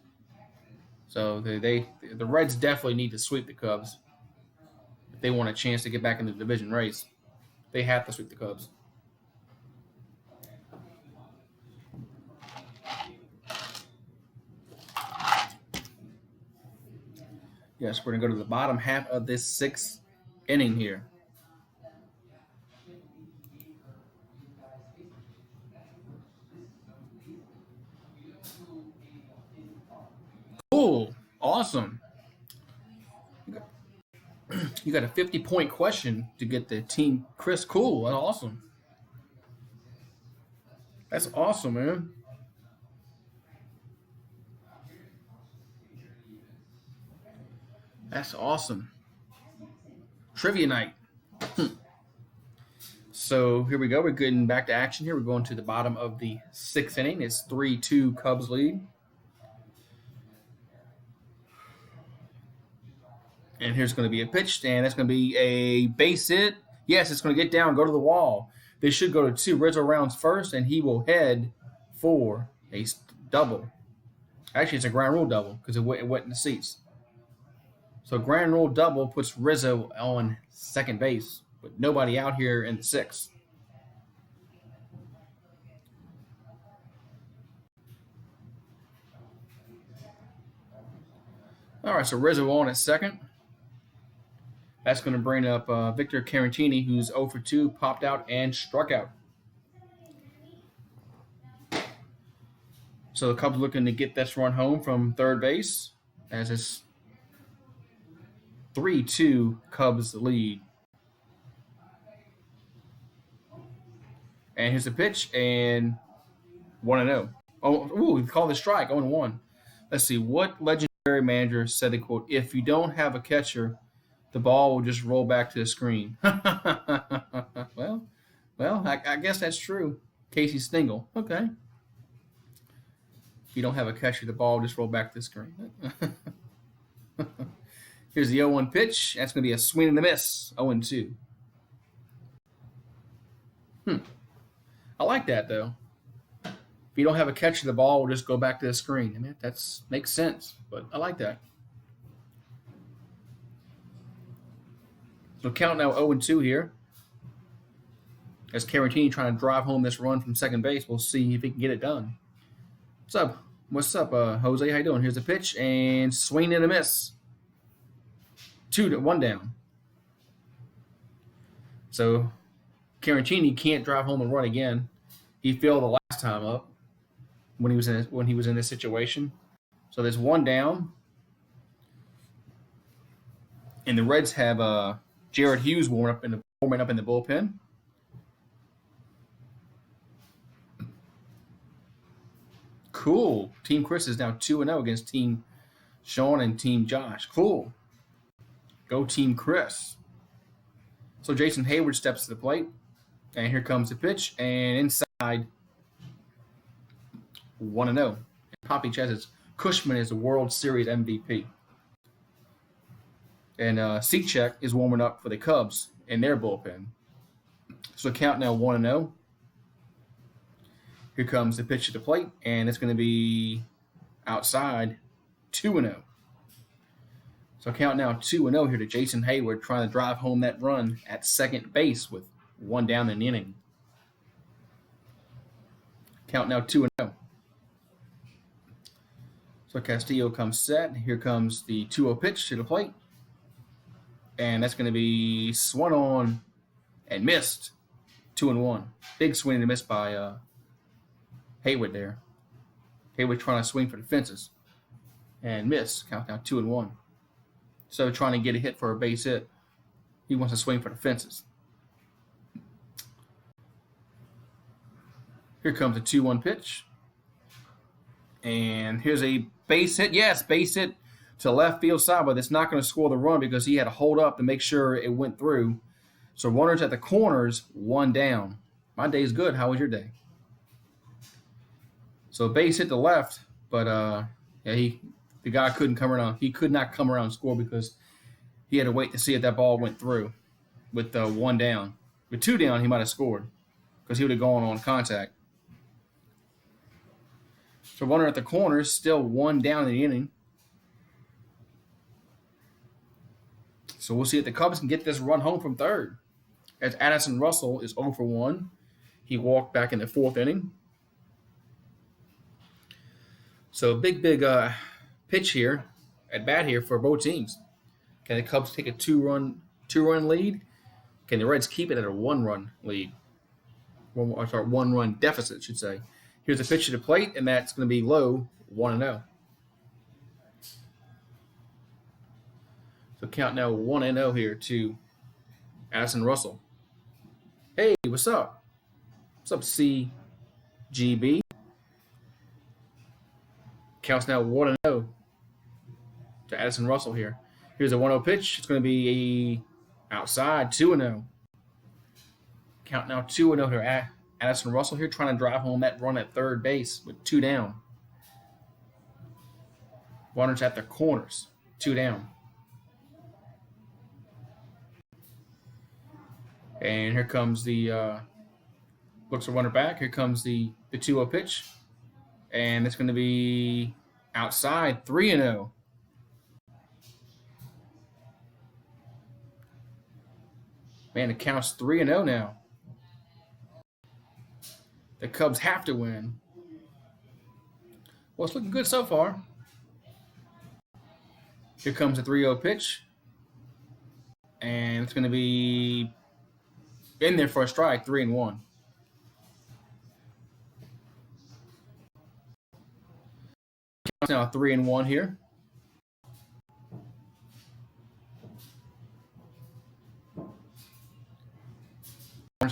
So the Reds definitely need to sweep the Cubs if they want a chance to get back in the division race. They have to sweep the Cubs. Yes, we're going to go to the bottom half of this 6th inning here. Cool. Awesome. You got a 50-point question to get the team. Chris, cool. That's awesome. That's awesome, man. That's awesome. Trivia night. So here we go. We're getting back to action here. We're going to the bottom of the 6th inning. It's 3-2 Cubs lead. And here's going to be a pitch, and that's going to be a base hit. Yes, it's going to get down, go to the wall. They should go to 2. Rizzo rounds first, and he will head for a double. Actually, it's a ground rule double because it went in the seats. So ground rule double puts Rizzo on second base, with nobody out here in the 6th. All right, so Rizzo on at second. That's going to bring up Victor Carantini, who's 0 for 2, popped out and struck out. So the Cubs looking to get this run home from third base as it's 3-2 Cubs lead. And here's the pitch, and 1-0. Oh, we called the strike, 0-1. Let's see. What legendary manager said the quote, "If you don't have a catcher, the ball will just roll back to the screen." well, I guess that's true. Casey Stengel. Okay. If you don't have a catcher, the ball will just roll back to the screen. Here's the 0-1 pitch. That's going to be a swing and a miss. 0-2. I like that, though. If you don't have a catcher, the ball will just go back to the screen. I mean, that makes sense, but I like that. So count now 0-2 here. As Caratini trying to drive home this run from second base. We'll see if he can get it done. What's up? What's up, Jose? How you doing? Here's the pitch, and swing and a miss. 1 down. So Caratini can't drive home and run again. He failed the last time up when he was in this situation. So there's 1 down, and the Reds have Jared Hughes warming up in the bullpen. Cool. Team Chris is now 2-0 against Team Sean and Team Josh. Cool. Go Team Chris. So Jason Hayward steps to the plate, and here comes the pitch, and inside 1-0. And Poppy says Cushman is the World Series MVP. And Cechek is warming up for the Cubs in their bullpen. So count now 1-0. Here comes the pitch to the plate, and it's going to be outside 2-0. So count now 2-0 here to Jason Hayward trying to drive home that run at second base with 1 down in the inning. Count now 2-0. So Castillo comes set. Here comes the 2-0 pitch to the plate. And that's going to be swung on and missed. 2-1. Big swing and a miss by Hayward there. Hayward trying to swing for the fences and miss. Count now 2-1. So trying to get a hit for a base hit. He wants to swing for the fences. Here comes a 2-1 pitch. And here's a base hit. Yes, base hit to left field side, but it's not going to score the run because he had to hold up to make sure it went through. So runners at the corners, 1 down. My day's good. How was your day? So base hit to left, but the guy couldn't come around. He could not come around and score because he had to wait to see if that ball went through. With 1 down, with 2 down, he might have scored because he would have gone on contact. So runner at the corners, still 1 down in the inning. So we'll see if the Cubs can get this run home from third. As Addison Russell is 0 for 1. He walked back in the 4th inning. So big pitch here, at bat here for both teams. Can the Cubs take a two-run lead? Can the Reds keep it at a 1-run lead? 1-run deficit, I should say. Here's a pitch to the plate, and that's going to be low, 1-0. So count now 1-0 here to Addison Russell. Hey, what's up? What's up, CGB? Counts now 1-0 to Addison Russell here. Here's a 1-0 pitch. It's going to be outside 2-0. Count now 2-0 to Addison Russell here, trying to drive home that run at third base with 2 down. Runners at the corners, 2 down. And here comes the looks a runner back. Here comes the 2-0 pitch. And it's going to be outside 3-0. Man, it counts 3-0 now. The Cubs have to win. Well, it's looking good so far. Here comes a 3-0 pitch. And it's going to be in there for a strike, 3-1. Counts now 3-1 here.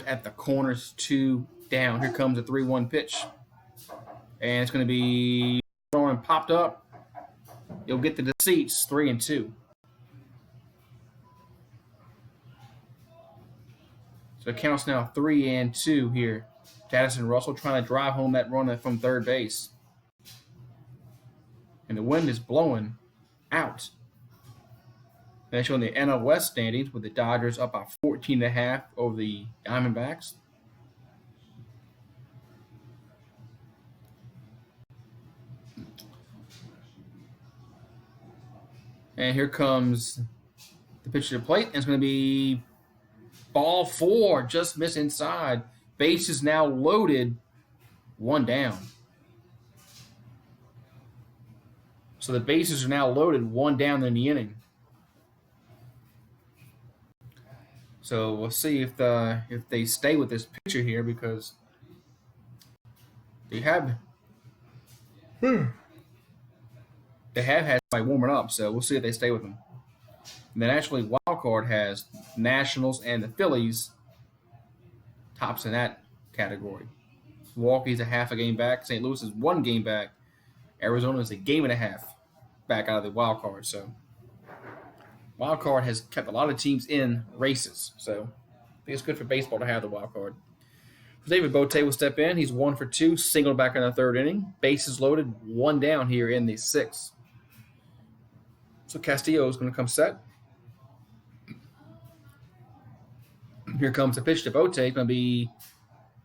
At the corners, 2 down. Here comes a 3-1 pitch. And it's going to be thrown and popped up. You'll get the deceits 3-2. So it counts now 3-2 here. Addison Russell trying to drive home that run from third base. And the wind is blowing out. And showing the NL West standings with the Dodgers up by 14.5 over the Diamondbacks. And here comes the pitch to the plate. And it's going to be ball 4, just missed inside. Base is now loaded, 1 down. So the bases are now loaded, 1 down in the inning. So we'll see if they stay with this pitcher here, because they have had somebody warming up. So we'll see if they stay with him. And then actually, wild card has Nationals and the Phillies tops in that category. Milwaukee's a half a game back. St. Louis is 1 game back. Arizona is a game and a half back out of the wild card. So wild card has kept a lot of teams in races. So I think it's good for baseball to have the wild card. David Bote will step in. He's 1 for 2, singled back in the 3rd inning. Bases loaded, 1 down here in the 6th. So Castillo is going to come set. Here comes the pitch to Bote. He's going to be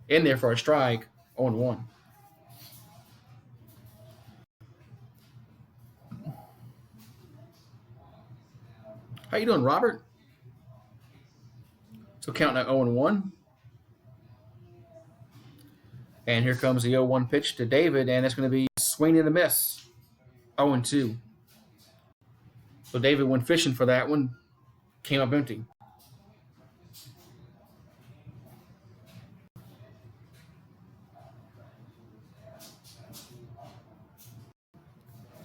in there for a strike, 0-1. How you doing, Robert? So counting at 0-1. And here comes the 0-1 pitch to David, and it's going to be swing and a miss, 0-2. So David went fishing for that one, came up empty.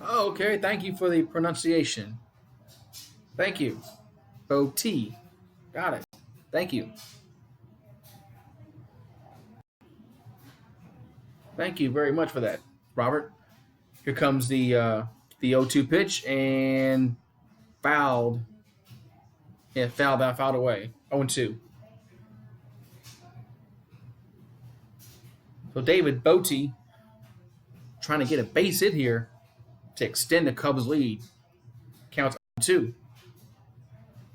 Oh, okay. Thank you for the pronunciation. Thank you. Bo-T. Got it. Thank you. Thank you very much for that, Robert. Here comes the 0-2 pitch, and fouled. Yeah, fouled away. 0-2. So David Bote trying to get a base hit here to extend the Cubs' lead. Counts 0-2.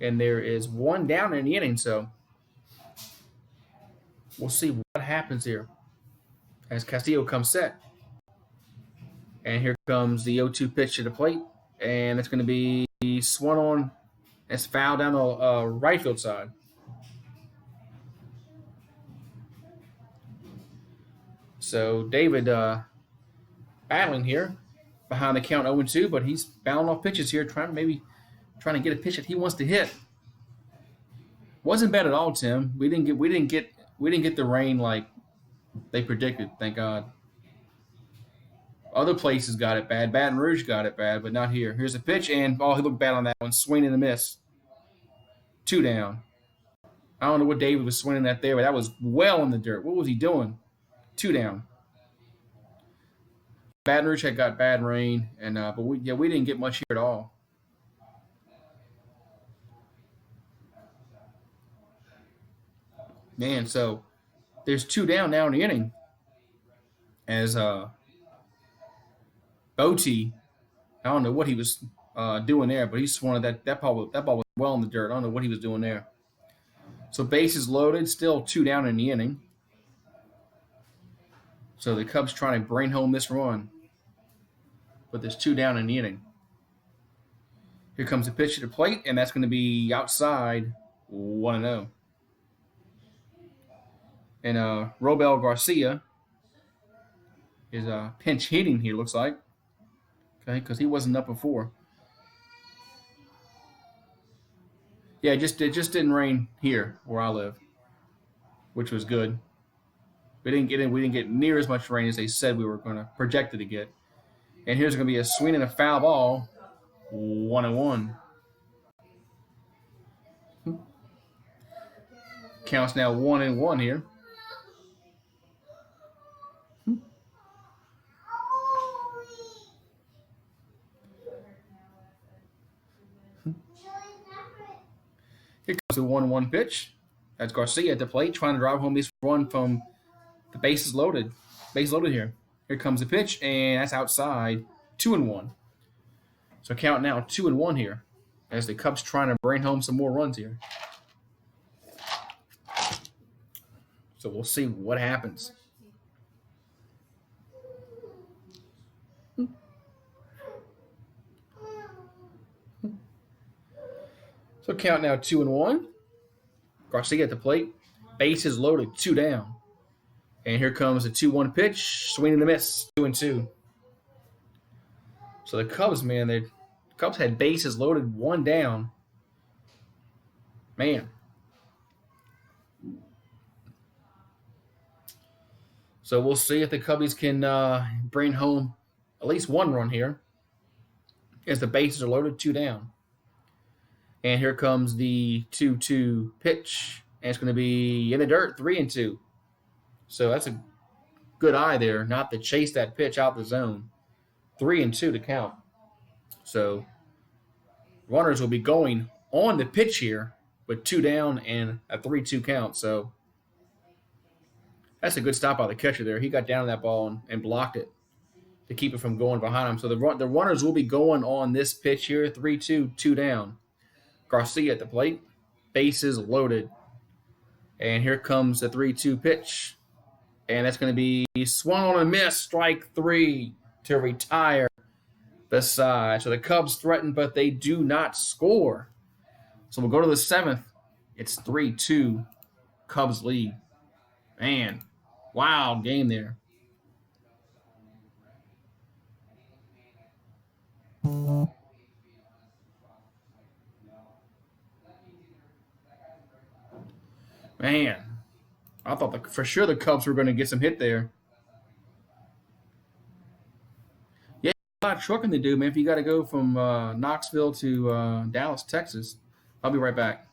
And there is 1 down in the inning, so we'll see what happens here as Castillo comes set. And here comes the 0-2 pitch to the plate, and it's going to be swung on. It's fouled down the right field side. So David battling here behind the count 0-2, but he's bouncing off pitches here, trying to get a pitch that he wants to hit. Wasn't bad at all, Tim. We didn't get the rain like they predicted, thank God. Other places got it bad. Baton Rouge got it bad, but not here. Here's a pitch, and he looked bad on that one. Swing and a miss. 2 down. I don't know what David was swinging at there, but that was well in the dirt. What was he doing? 2 down. Baton Rouge had got bad rain, and but we didn't get much here at all. Man, so there's 2 down now in the inning. As Bote, I don't know what he was doing there, but he swung at that ball was well in the dirt. I don't know what he was doing there. So bases loaded, still 2 down in the inning. So the Cubs trying to bring home this run. But there's 2 down in the inning. Here comes the pitch to the plate, and that's going to be outside, 1-0. And Robel Garcia is pinch hitting here, looks like. Okay, because he wasn't up before. Yeah, it just didn't rain here where I live, which was good. We didn't get near as much rain as they said we were going to project it to get. And here's going to be a swing and a foul ball, 1-1. Counts now 1-1 here. the 1-1 pitch. That's Garcia at the plate trying to drive home his run from the bases loaded. Base loaded here. Here comes the pitch, and that's outside. 2-1. So count now 2-1 here as the Cubs trying to bring home some more runs here. So we'll see what happens. So count now 2-1. Garcia at the plate. Bases loaded, 2 down. And here comes the 2-1 pitch. Swing and a miss, 2-2. So the Cubs, man, the Cubs had bases loaded, 1 down. Man. So we'll see if the Cubbies can bring home at least 1 run here as the bases are loaded, 2 down. And here comes the 2-2 pitch. And it's going to be in the dirt, 3-2. So that's a good eye there, not to chase that pitch out the zone. 3-2 to count. So runners will be going on the pitch here with 2 down and a 3-2 count. So that's a good stop by the catcher there. He got down to that ball and blocked it to keep it from going behind him. So the runners will be going on this pitch here, 3-2, 2 down. Garcia at the plate, bases loaded. And here comes the 3-2 pitch. And that's going to be swung on and miss, strike 3 to retire the side. So the Cubs threaten, but they do not score. So we'll go to the 7th. It's 3-2, Cubs lead. Man, wild game there. Man, I thought for sure the Cubs were going to get some hit there. Yeah, a lot of trucking to do, man. If you got to go from Knoxville to Dallas, Texas. I'll be right back.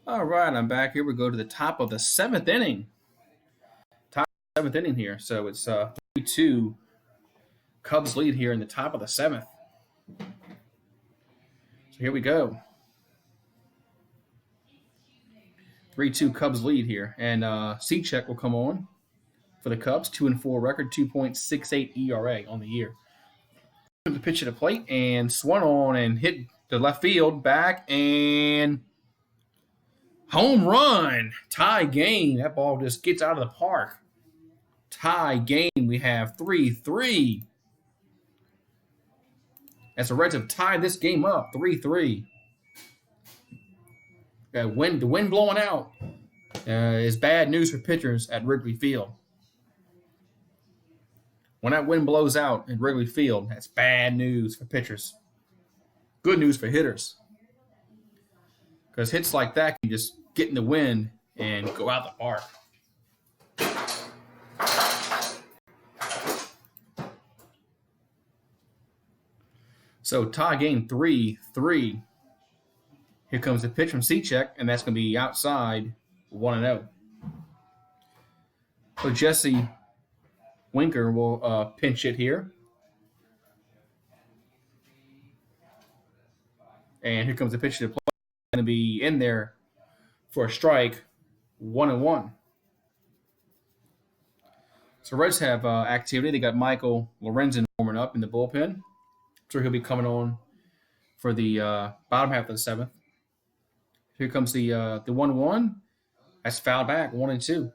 All right, I'm back here. We go to the top of the 7th inning. Top of the 7th inning here. So it's 3-2 Cubs lead here in the top of the 7th. So here we go. 3-2 Cubs lead here. And C-Check will come on for the Cubs. 2-4 record, 2.68 ERA on the year. The pitch at the plate and swung on and hit the left field back and home run. Tie game. That ball just gets out of the park. Tie game. We have 3-3. As the Reds have tied this game up, 3-3. The wind blowing out is bad news for pitchers at Wrigley Field. When that wind blows out at Wrigley Field, that's bad news for pitchers. Good news for hitters. Because hits like that can just get in the wind and go out the park. So tie game 3-3. Here comes the pitch from C-Check, and that's going to be outside 1-0. So Jesse Winker will pinch it here. And here comes the pitch to the plate. Going to be in there for a strike, 1-1. So Reds have activity. They got Michael Lorenzen warming up in the bullpen. So he'll be coming on for the bottom half of the seventh. Here comes the 1-1. That's fouled back, 1-2.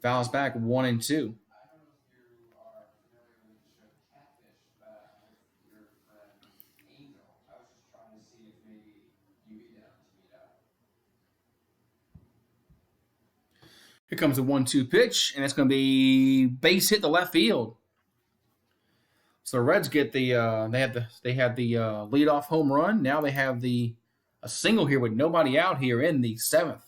Fouls back, 1-2. Here comes the 1-2 pitch, and it's going to be base hit to left field. So the Reds get the they have the leadoff home run. Now they have a single here with nobody out here in the seventh.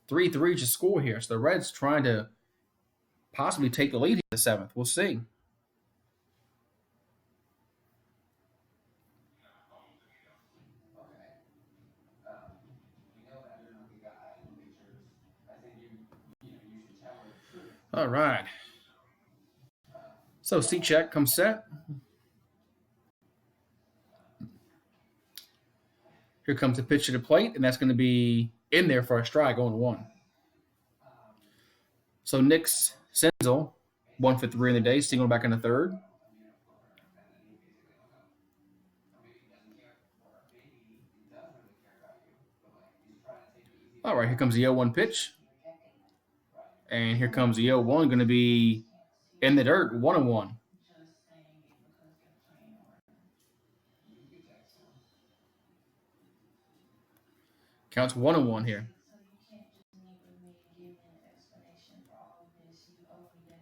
3-3 to score here. So the Reds trying to possibly take the lead in the seventh. We'll see. All right. So C-Check comes set. Here comes the pitch to the plate, and that's going to be in there for a strike, 0-1. So Nick Senzel, 1 for 3 in the day, single back in the third. All right, here comes the 0-1 pitch. And here comes the 0-1, going to be in the dirt, 1-1. Counts 1-1 here.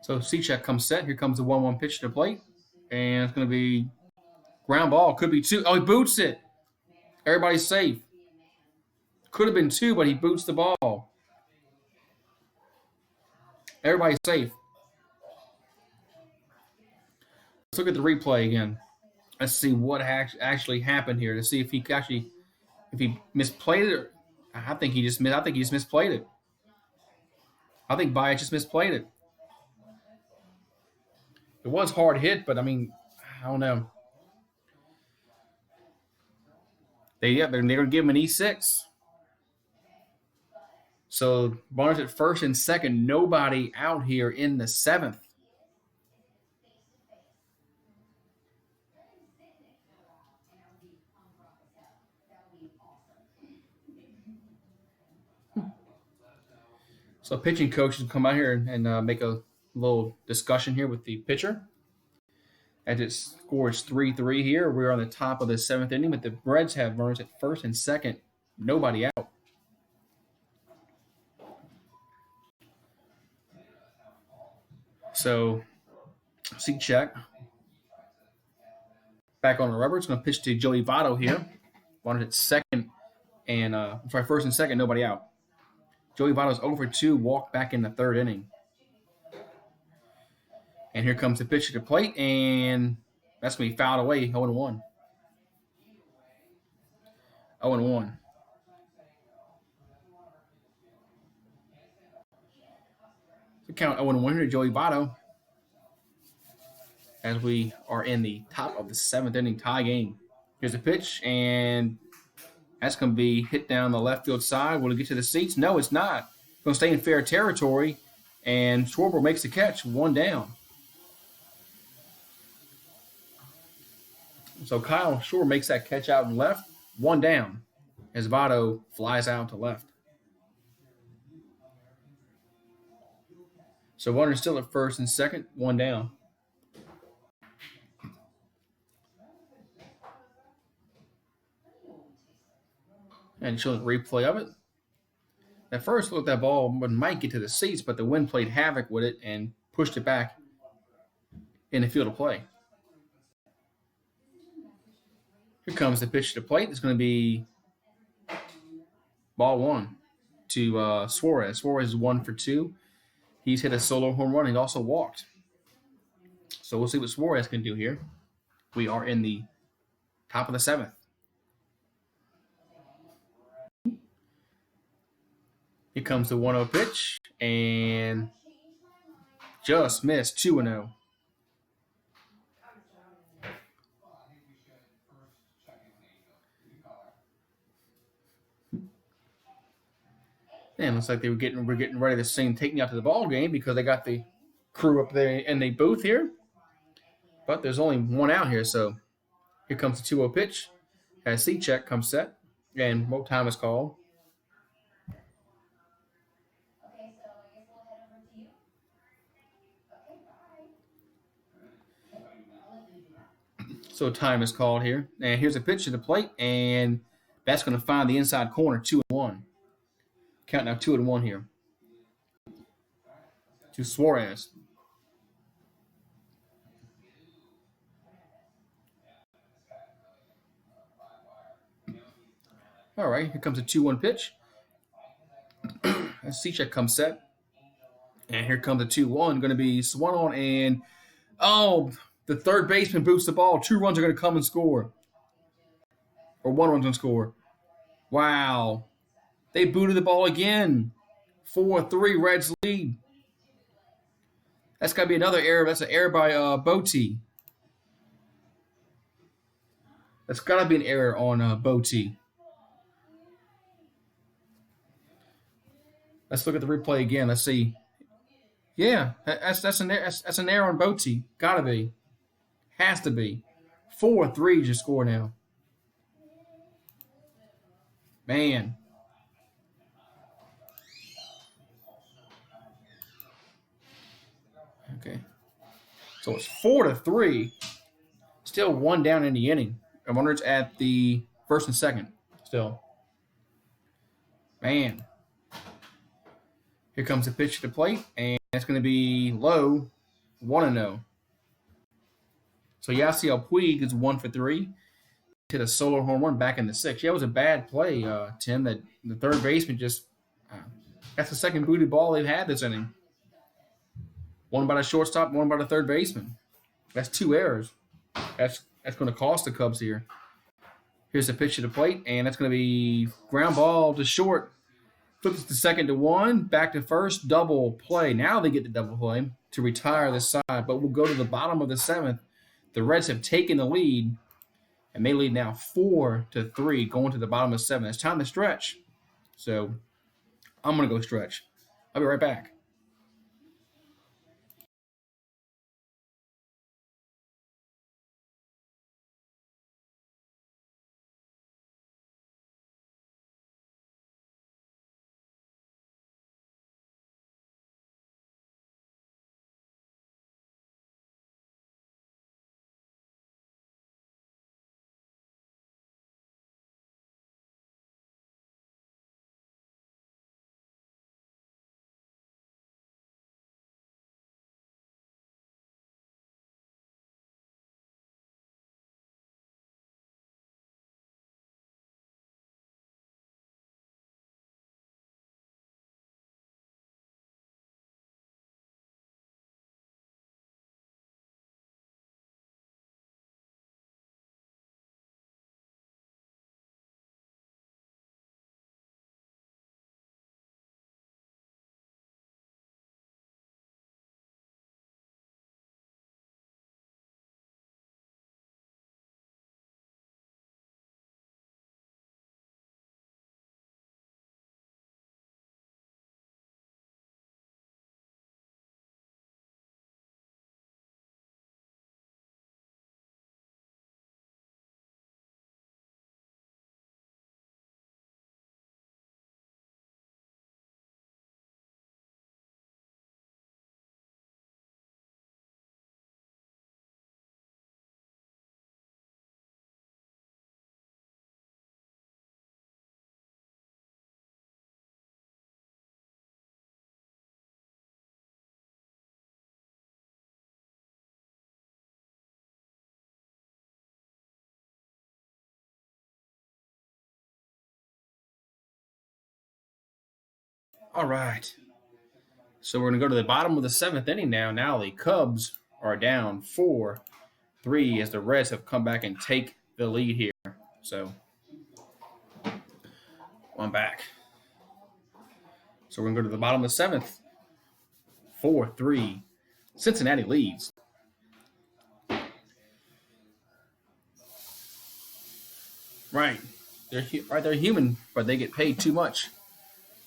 So C-Check comes set. Here comes the 1-1 pitch to the plate. And it's going to be ground ball. Could be 2. Oh, he boots it. Everybody's safe. Could have been 2, but he boots the ball. Everybody's safe. Let's look at the replay again. Let's see what actually happened here to see if he misplayed it. Or, I think he just misplayed it. I think Baez just misplayed it. It was hard hit, but I mean, I don't know. They're going to give him an E6. So runners at first and second, nobody out here in the seventh. So pitching coaches come out here and make a little discussion here with the pitcher. As it scores 3-3 here, we're on the top of the seventh inning, but the Reds have runners at first and second, nobody out. So, C-Check back on the rubber. It's going to pitch to Joey Votto here. Runners at second and first and second, nobody out. Joey Votto's 0 for 2, walk back in the third inning. And here comes the pitch to the plate, and that's going to be fouled away, 0-1. 0-1. So count 0-1 here to Joey Votto as we are in the top of the seventh inning tie game. Here's the pitch, and that's going to be hit down the left field side. Will it get to the seats? No, it's not. It's going to stay in fair territory, and Schwarber makes the catch, 1 down. So Kyle Schwarber makes that catch out and left, 1 down, as Votto flies out to left. So runners still at first and second, 1 down. And showing the replay of it. At first, looked that ball might get to the seats, but the wind played havoc with it and pushed it back in the field of play. Here comes the pitch to the plate. It's going to be ball 1 to Suarez. Suarez is 1 for 2. He's hit a solo home run. He also walked. So we'll see what Suarez can do here. We are in the top of the 7th. Here comes the 1-0 pitch, and just missed 2-0. And looks like we're getting ready to sing "Take Me Out to the Ball Game" because they got the crew up there in the booth here. But there's only one out here, so here comes the 2-0 pitch. As C-check comes set, and what time is called? So time is called here, and here's a pitch to the plate, and that's going to find the inside corner, 2-1. Count now 2-1 here to Suarez. All right, here comes a 2-1 pitch. As C-check comes set, and here comes a 2-1, going to be swung on, and the third baseman boosts the ball. 2 runs are going to come and score, or 1 run's going to score. Wow, they booted the ball again. 4-3 Reds lead. That's got to be another error. That's an error by Bote. That's got to be an error on Bote. Let's look at the replay again. Let's see. Yeah, that's an error on Bote. Gotta be. Has to be. 4-3 just score now. Man. Okay. So it's 4-3. Still 1 down in the inning. I wonder it's at the first and second. Still. Man. Here comes the pitch to the plate, and it's going to be low, 1-0. So Yasiel Puig is 1 for 3. Hit a solo home run back in the 6th. Yeah, it was a bad play, Tim. That the third baseman just that's the second booted ball they've had this inning. One by the shortstop, one by the third baseman. That's 2 errors. That's going to cost the Cubs here. Here's the pitch to the plate, and that's going to be ground ball to short. Flips to second to 1, back to first, double play. Now they get the double play to retire the side, but we'll go to the bottom of the 7th. The Reds have taken the lead, and they lead now 4-3 going to the bottom of 7. It's time to stretch. So I'm going to go stretch. I'll be right back. All right. So we're going to go to the bottom of the 7th inning now. Now the Cubs are down 4-3 as the Reds have come back and take the lead here. So I'm back. So we're going to go to the bottom of the 7th. 4-3. Cincinnati leads. Right. They're human, but they get paid too much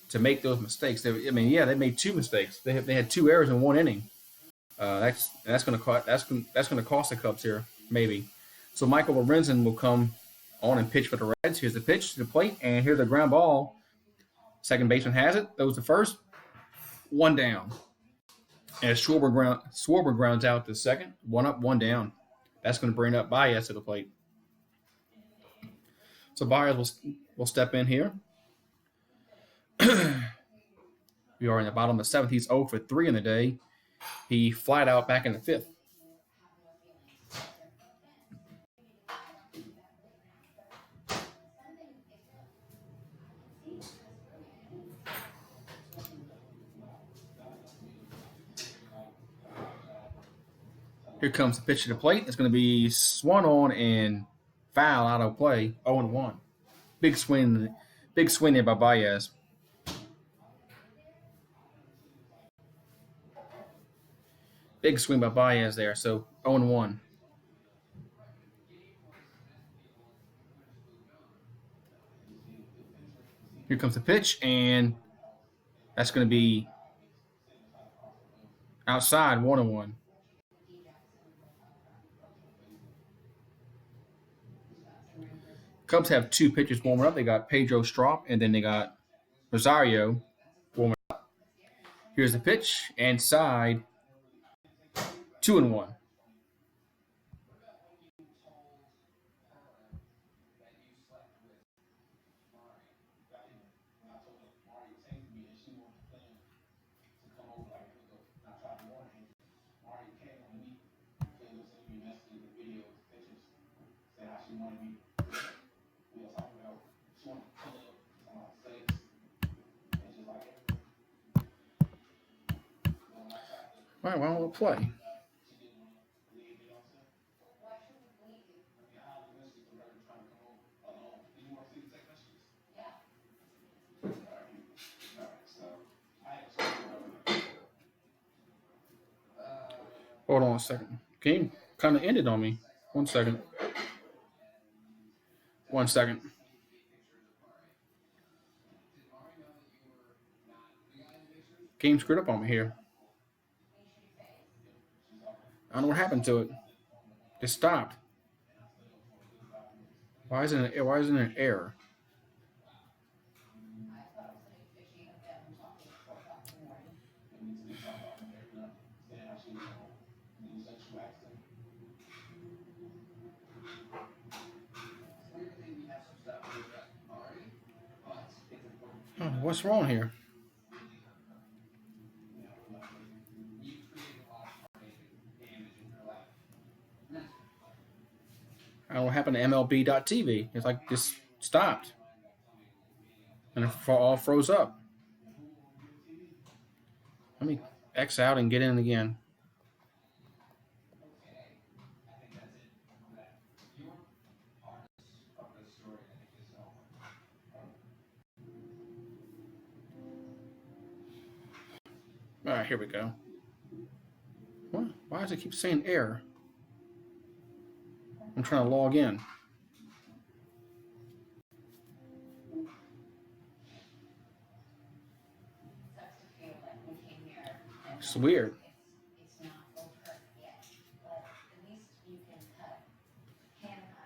to make those mistakes. They made 2 mistakes. They had 2 errors in 1 inning. That's going to cost the Cubs here, maybe. So Michael Lorenzen will come on and pitch for the Reds. Here's the pitch to the plate, and here's the ground ball. Second baseman has it. That was the first. 1 down. And Schwarber grounds out the second. 1 up, 1 down. That's going to bring up Baez to the plate. So Baez will step in here. We are in the bottom of the 7th. He's 0 for 3 in the day. He flat out back in the 5th. Here comes the pitch to the plate. It's going to be swung on and foul out of play. 0-1. Big swing there by Baez. Big swing by Baez there. So 0-1. Here comes the pitch, and that's going to be outside. 1-1. Cubs have 2 pitchers warming up. They got Pedro Strop, and then they got Rosario warming up. Here's the pitch, and side. 2-1. All right, why don't we play? Hold on a second. Game kind of ended on me. 1 second. 1 second. Game screwed up on me here. I don't know what happened to it. It stopped. Why isn't it an error? Oh, what's wrong here? I don't know what happened to MLB.TV. It's like just stopped. And it all froze up. Let me X out and get in again. All right, here we go. What? Why does it keep saying error? I'm trying to log in. It's weird.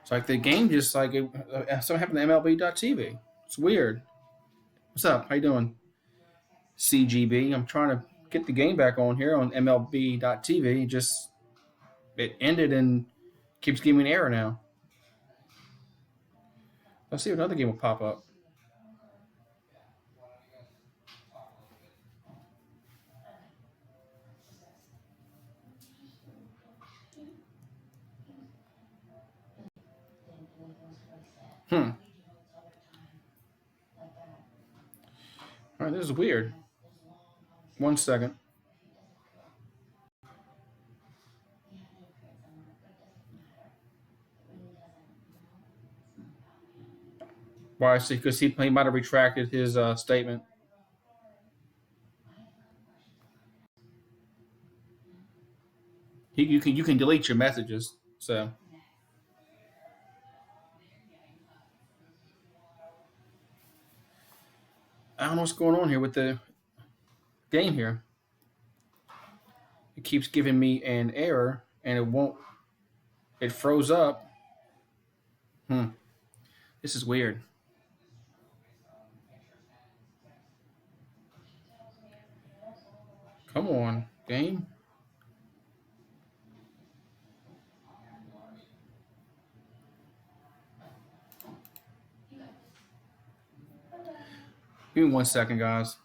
It's like the game just like something happened to MLB.TV. It's weird. What's up? How you doing? CGB. I'm trying to get the game back on here on MLB.TV. Just it ended and keeps giving me an error now. Let's see if another game will pop up. All right, this is weird. 1 second. Why? Because he might have retracted his statement. You can delete your messages. So I don't know what's going on here with the game here. It keeps giving me an error, and it won't. It froze up. This is weird. Come on, game. Give me 1 second, guys.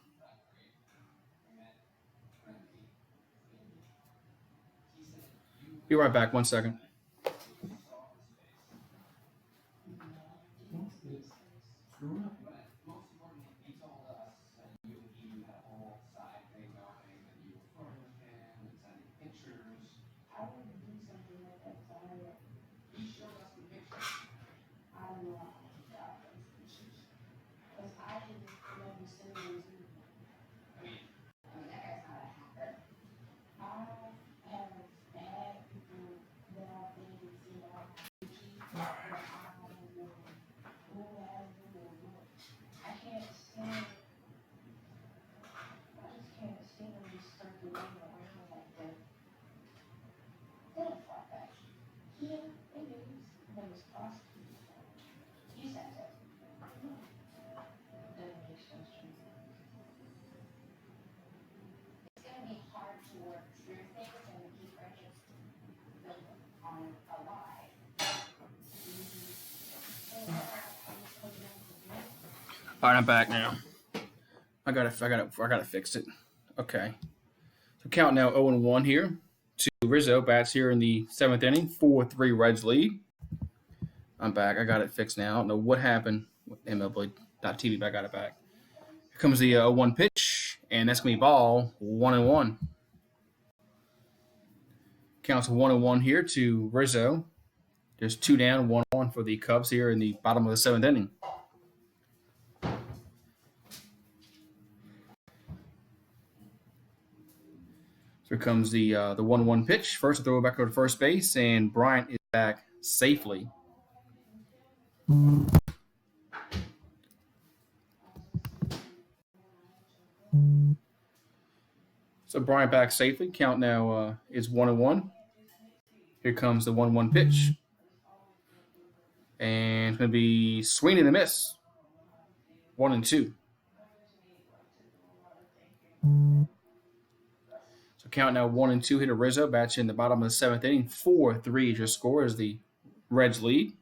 Be right back. 1 second. All right, I'm back now. I gotta fix it. Okay. So count now 0-1 here. To Rizzo bats here in the seventh inning. 4-3 Reds lead. I'm back. I got it fixed now. I don't know what happened with MLB.TV, but I got it back. Here comes the 0-1 pitch, and that's gonna be ball 1-1. Counts 1-1 here to Rizzo. There's 2 down, 1-1 for the Cubs here in the bottom of the seventh inning. So here comes the 1-1 pitch. First, throw it back over to first base, and Bryant is back safely. So Bryant back safely. Count now is 1-1. Here comes the 1-1 pitch. And it's going to be swing and a miss. 1-2. So count now 1-2 here to Rizzo. Bats in the bottom of the seventh inning. 4-3 is your score as the Reds lead.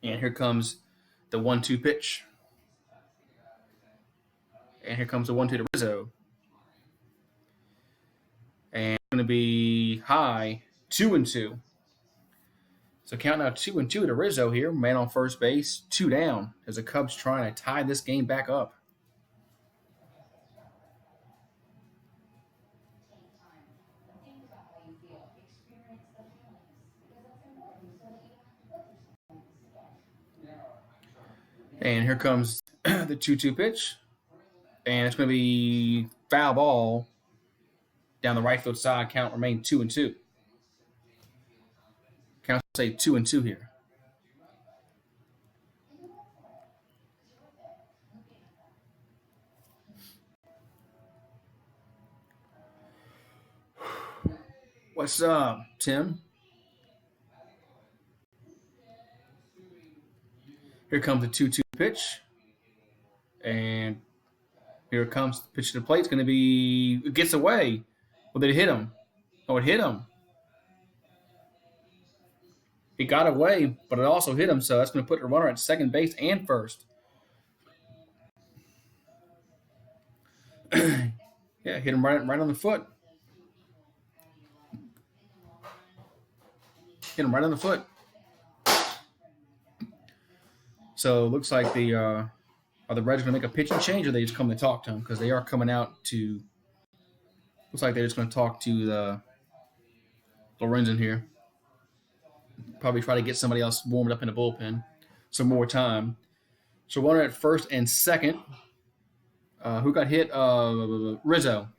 And here comes the 1-2 pitch. And here comes the 1-2 to Rizzo. And it's going to be high, 2-2. So count now 2-2 to Rizzo here. Man on first base, 2 down as the Cubs trying to tie this game back up. And here comes the 2-2 pitch. And it's going to be foul ball down the right field side. Count remain 2-2. Count say 2-2 here. What's up, Tim? Here comes the 2-2 pitch. And here it comes. Pitch to the plate. It's going to be. It gets away. Well, did it hit him? Oh, it hit him. It got away, but it also hit him. So that's going to put the runner at second base and first. Yeah, hit him right on the foot. Hit him right on the foot. So it looks like are the Reds going to make a pitching change, or they just come to talk to him? Because they are coming out to. Looks like they're just going to talk to the Lorenzen here. Probably try to get somebody else warmed up in the bullpen. some more time. So runner at first and second. Who got hit? Rizzo.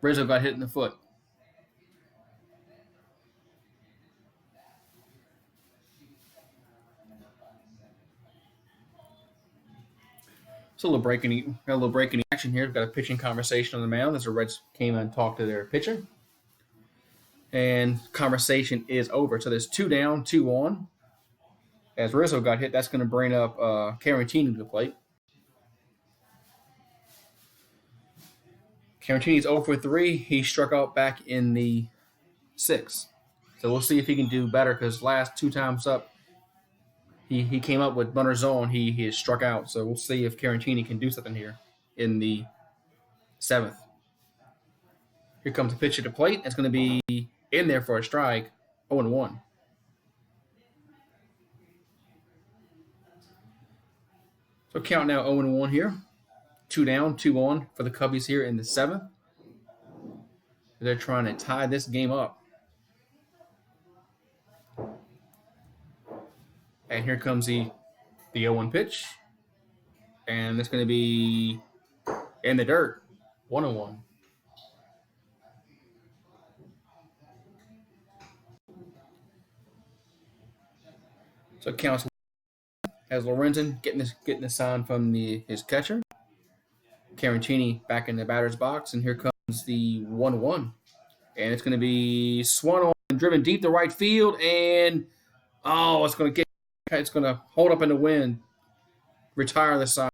Rizzo got hit in the foot. So a little break in action here. We've got a pitching conversation on the mound as the Reds came and talked to their pitcher. And conversation is over. So there's 2 down, 2 on. As Rizzo got hit, that's going to bring up Carantini to the plate. Carantini's 0 for 3. He struck out back in the 6th. So we'll see if he can do better because last 2 times up, he came up with runners on. He has struck out. So we'll see if Carantini can do something here in the 7th. Here comes the pitch at the plate. It's going to be in there for a strike. 0-1. So count now 0-1 here. 2 down, 2 on for the Cubbies here in the 7th. They're trying to tie this game up. And here comes the 0-1 pitch. And it's going to be in the dirt. 1-1. So it counts as Lorenzen getting the sign from his catcher. Carantini back in the batter's box. And here comes the 1-1. And it's going to be swung on and driven deep to right field. And, it's going to hold up in the wind. Retire the side.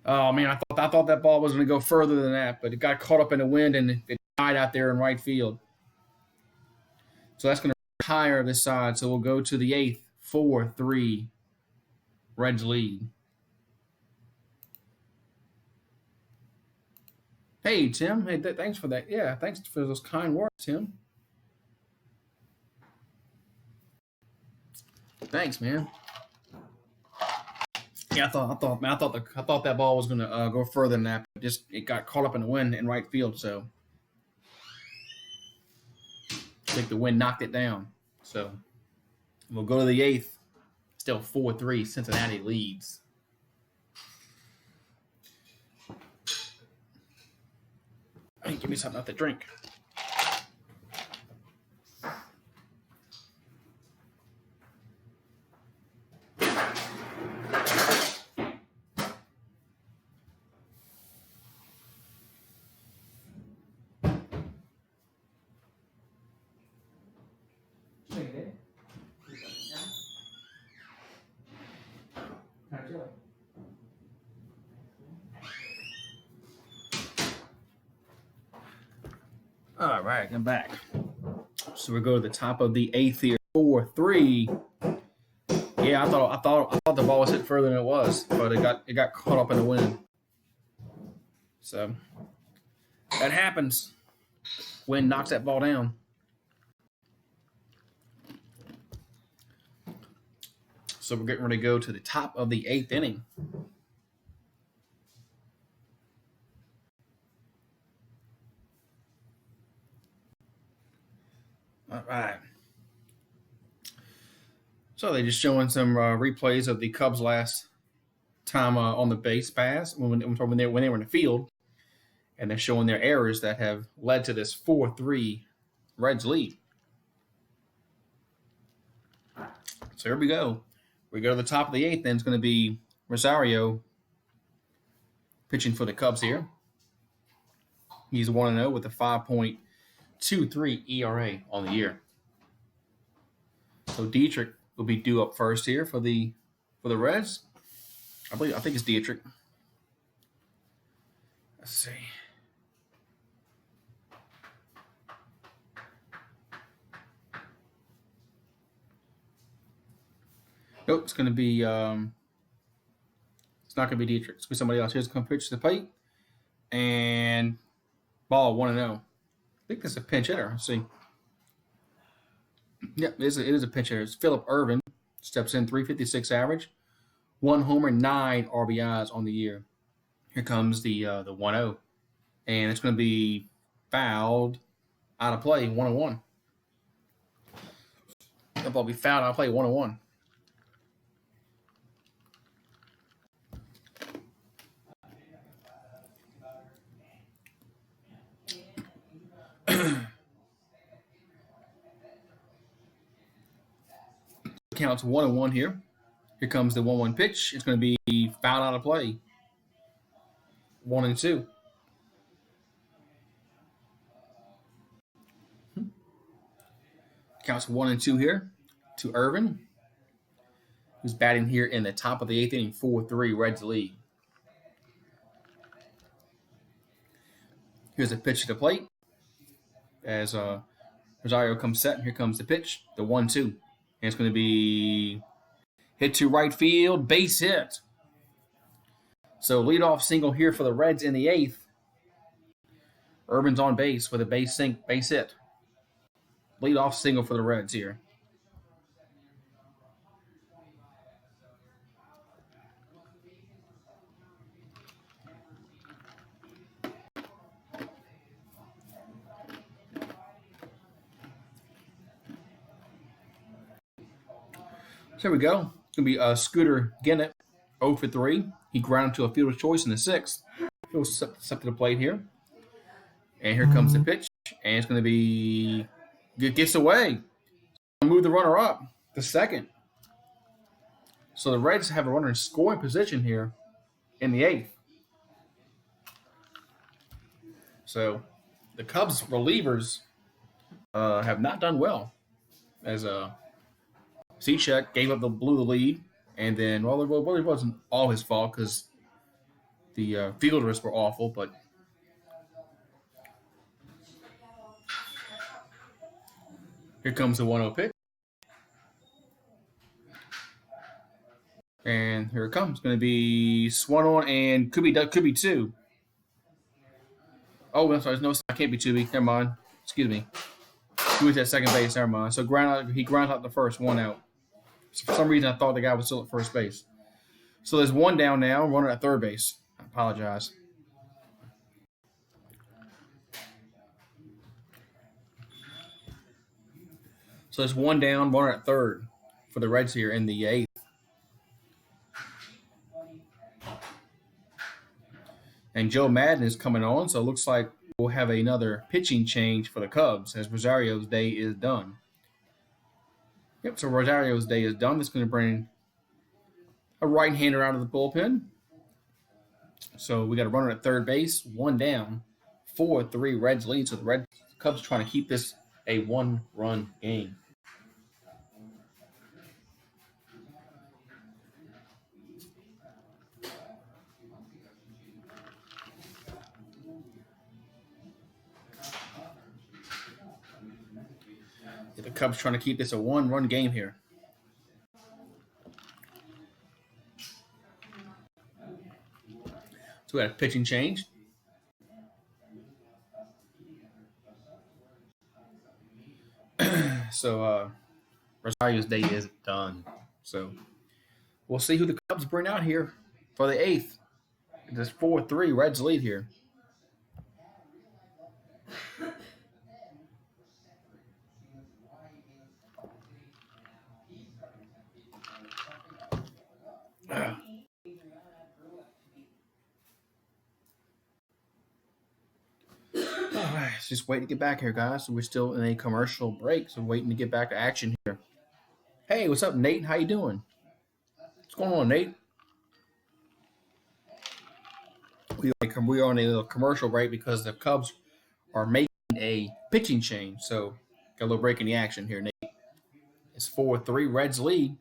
Oh, man, I thought that ball was going to go further than that. But it got caught up in the wind and it died out there in right field. So that's going to retire this side. So we'll go to the 8th. 4-3. Reds lead. Hey, Tim. Hey, thanks for that. Yeah, thanks for those kind words, Tim. Thanks, man. Yeah, I thought that ball was gonna go further than that, but it got caught up in the wind in right field. So I think the wind knocked it down. So we'll go to the 8th. Still 4-3. Cincinnati leads. Hey, give me something out to drink. All right, I'm back. So we go to the top of the 8th here. 4-3. Yeah, I thought the ball was hit further than it was, but it got caught up in the wind. So that happens. Wind knocks that ball down. So we're getting ready to go to the top of the 8th inning. All right. So they're just showing some replays of the Cubs' last time on the base pass when they were in the field, and they're showing their errors that have led to this 4-3 Reds lead. So here we go. We go to the top of the 8th, and it's going to be Rosario pitching for the Cubs here. He's 1-0 with a 5.23 ERA on the year. So Dietrich will be due up first here for the Reds. I think it's Dietrich. Let's see. Nope, it's going to be. It's not going to be Dietrich. It's going to be somebody else. Here's going to pitch to the plate, and ball 1-0. I think that's a pinch hitter. Let's see. Yep, it is a pinch hitter. It's Phillip Ervin. Steps in, 356 average, 1 homer, 9 RBIs on the year. Here comes the 1-0, and it's going to be fouled out of play, 1-1. The ball be fouled. I'll play 1-1. Counts 1-1 here. Here comes the 1-1 pitch. It's going to be fouled out of play. 1-2. Counts 1-2 here to Irvin, who's batting here in the top of the 8th inning. 4-3 Reds lead. Here's a pitch to the plate as Rosario comes set. And here comes the pitch, the 1-2. And it's going to be hit to right field, base hit. So leadoff single here for the Reds in the 8th. Irvin's on base with a base hit. Leadoff single for the Reds here. So here we go. It's going to be Scooter Gennett, 0 for 3. He grounded to a fielder's choice in the 6th. He'll step to the plate here. And here comes the pitch. And it's going to be... Gets away. Move the runner up to second. So the Reds have a runner in scoring position here in the 8th. So the Cubs relievers have not done well, as Cechek blew the lead, and then it wasn't all his fault because the fielders were awful, but here comes the 1-0 pitch. And here it comes. It's going to be swung on and could be 2. Oh, I'm sorry. No, I can't be 2. Never mind. Excuse me. He was at second base. Never mind. So he ground out the first, 1 out. So for some reason, I thought the guy was still at first base. So there's 1 down now, runner at third base. I apologize. So there's 1 down, runner at third for the Reds here in the 8th. And Joe Madden is coming on, so it looks like we'll have another pitching change for the Cubs as Rosario's day is done. Yep, so Rosario's day is done. That's going to bring a right-hander out of the bullpen. So we got a runner at third base, 1 down, 4-3 Reds lead. So the Cubs trying to keep this a 1-run game. The Cubs trying to keep this a 1-run game here. So we got a pitching change. So Rosario's day is done. So we'll see who the Cubs bring out here for the 8th. This 4-3 Reds lead here. Alright, just waiting to get back here, guys. So we're still in a commercial break, so waiting to get back to action here. Hey, what's up, Nate? How you doing? What's going on, Nate? We are on a little commercial break because the Cubs are making a pitching change. So got a little break in the action here, Nate. It's 4-3 Reds lead.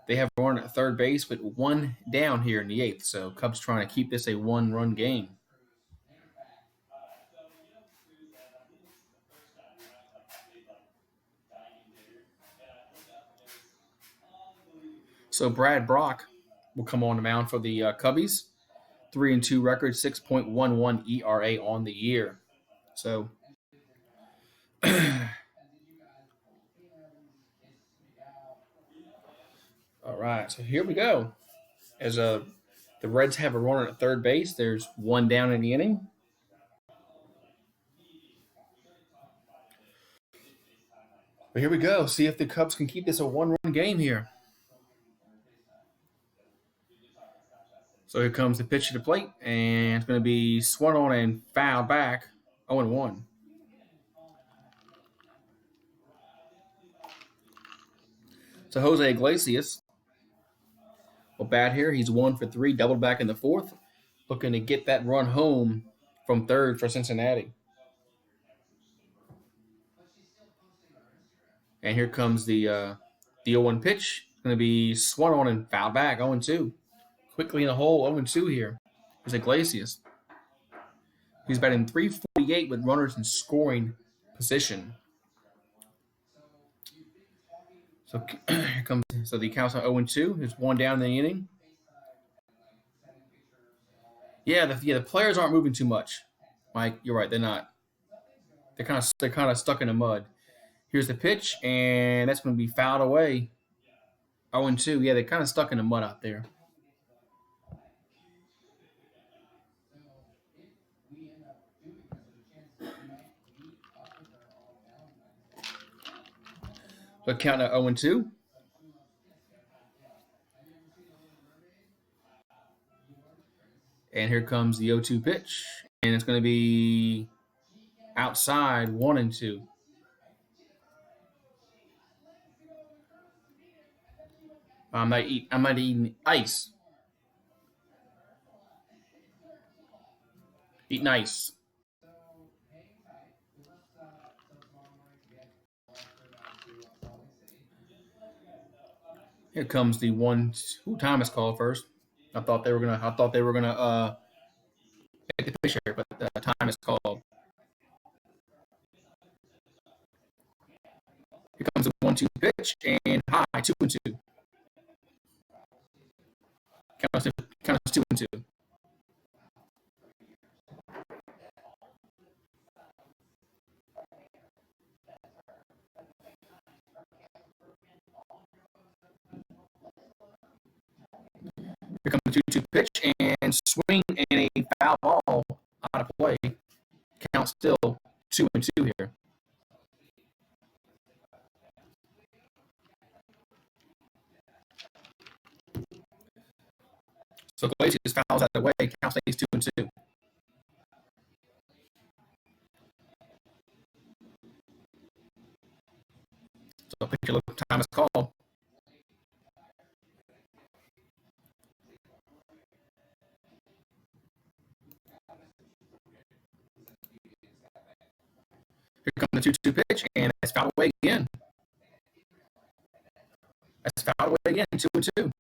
They have a runner at third base with 1 down here in the 8th. So Cubs trying to keep this a 1-run game. So Brad Brock will come on the mound for the Cubbies. 3-2 record, 6.11 ERA on the year. So all right, so here we go. As the Reds have a runner at third base, there's 1 down in the inning. But here we go. See if the Cubs can keep this a one-run game here. So here comes the pitch to the plate, and it's going to be swung on and fouled back. 0-1. So Jose Iglesias will bat here. He's 1 for 3, doubled back in the fourth, looking to get that run home from third for Cincinnati. And here comes the 0-1 pitch. It's going to be swung on and fouled back. 0-2. Quickly in the hole. 0-2 here. Here's Iglesias. He's batting .348 with runners in scoring position. So here comes. So the count's on 0-2. There's one down in the inning. Yeah, the players aren't moving too much. Mike, you're right. They're not. They're kind of stuck in the mud. Here's the pitch, and that's going to be fouled away. 0-2. Yeah, they're kind of stuck in the mud out there. So count at 0-2. And here comes the 0-2 pitch, and it's going to be outside 1-2. I might eat ice. Eating ice. Here comes the 1-2 time is called first. I thought they were gonna take the pitch here, but the time is called. Here comes the 1-2 pitch and high 2-2. Count us 2-2. Here comes the 2-2 pitch and swing and a foul ball out of play. Count still 2-2 here. So Iglesias fouls out of the way. Count stays 2-2. So pitcher look time is called. Here comes the 2-2 pitch, and that's fouled away again. That's fouled away again, 2-2.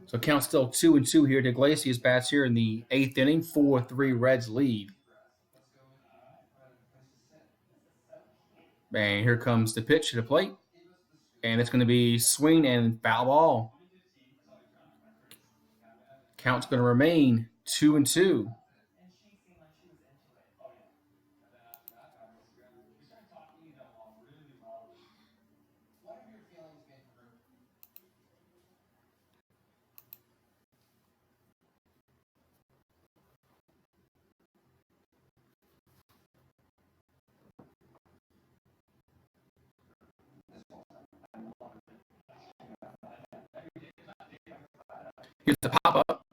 So count still 2-2 here. Iglesias bats here in the 8th inning, 4-3 Reds lead. And here comes the pitch to the plate. And it's going to be swing and foul ball. Count's going to remain 2-2. Here's the pop up,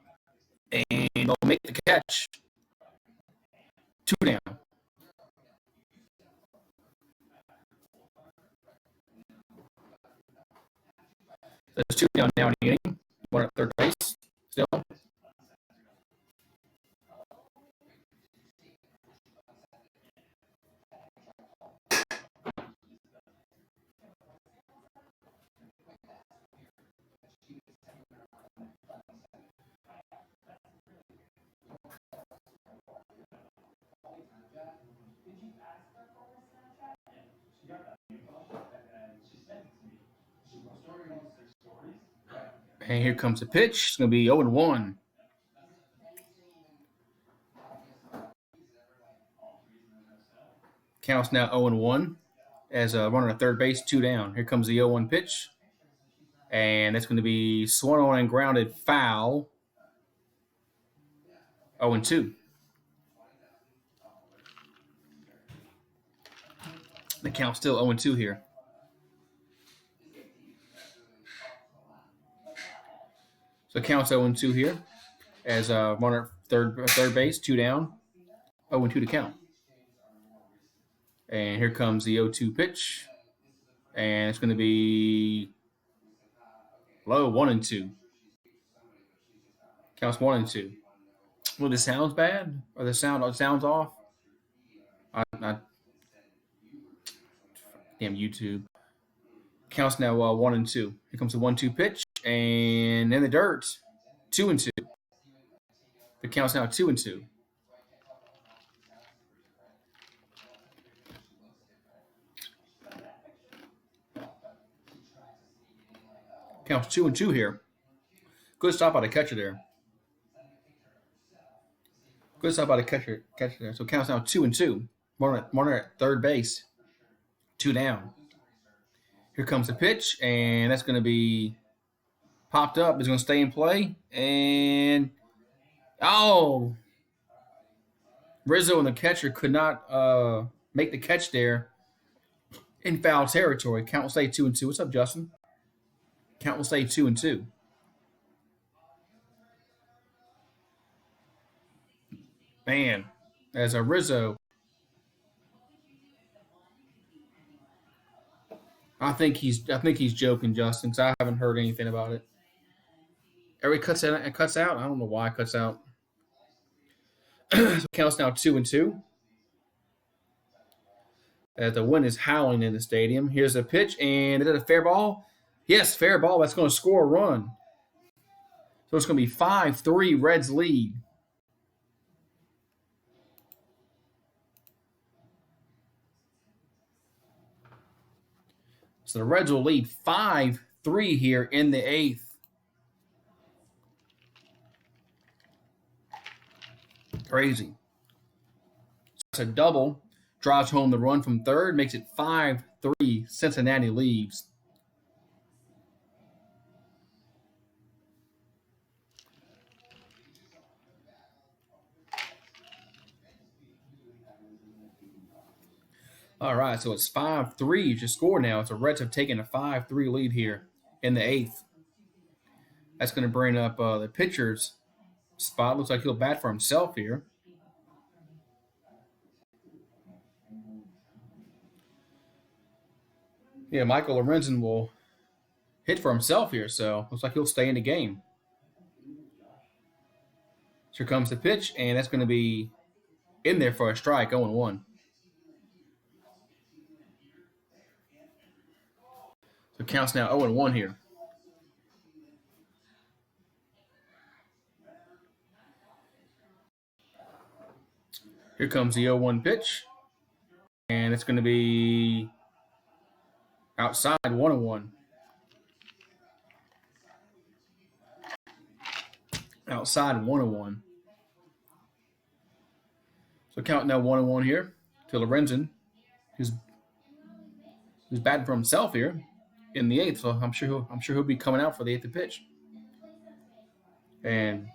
and they'll make the catch. 2 down. There's 2 down now in the inning. One at third base still. And here comes the pitch. It's going to be 0-1. Count's now 0-1. as a runner at third base, 2 down. Here comes the 0-1 pitch, and that's going to be swung on and grounded foul. 0-2. The count's still 0-2 here. So count's 0-2 here as a runner at third base, 2 down. 0-2 to count. And here comes the 0-2 pitch, and it's going to be low, 1-2. Counts 1-2. Well, the sound's bad, or the sound's off. Damn YouTube. Counts now 1-2. Here comes the 1-2 pitch, and in the dirt, 2-2. The count's now 2-2. Counts 2-2 here. Good stop by the catcher there. Good stop by the catcher there. So counts now 2-2. Runner at third base, 2 down. Here comes the pitch, and that's going to be popped up. It's going to stay in play, and Rizzo and the catcher could not make the catch there in foul territory. Count will stay 2-2. What's up, Justin? Count will stay 2-2. Man, as a Rizzo, I think he's joking, Justin, because I haven't heard anything about it. Every cuts out. I don't know why it cuts out. So counts now 2-2. The wind is howling in the stadium. Here's a pitch, and is it a fair ball? Yes, fair ball. That's going to score a run. So it's going to be 5-3 Reds lead. So the Reds will lead 5-3 here in the 8th. Crazy. So it's a double. Drives home the run from third. Makes it 5-3. Cincinnati leaves. All right, so it's 5-3. You just scored now. So the Reds have taken a 5-3 lead here in the 8th. That's going to bring up the pitcher's spot. Looks like he'll bat for himself here. Yeah, Michael Lorenzen will hit for himself here, so looks like he'll stay in the game. Here comes the pitch, and that's going to be in there for a strike, 0-1. So it counts now 0-1 here. Here comes the 0-1 pitch, and it's going to be outside, 1-1. Outside, 1-1. So count now 1-1 here to Lorenzen, who's batting for himself here in the 8th. So I'm sure he'll be coming out for the 8th pitch. And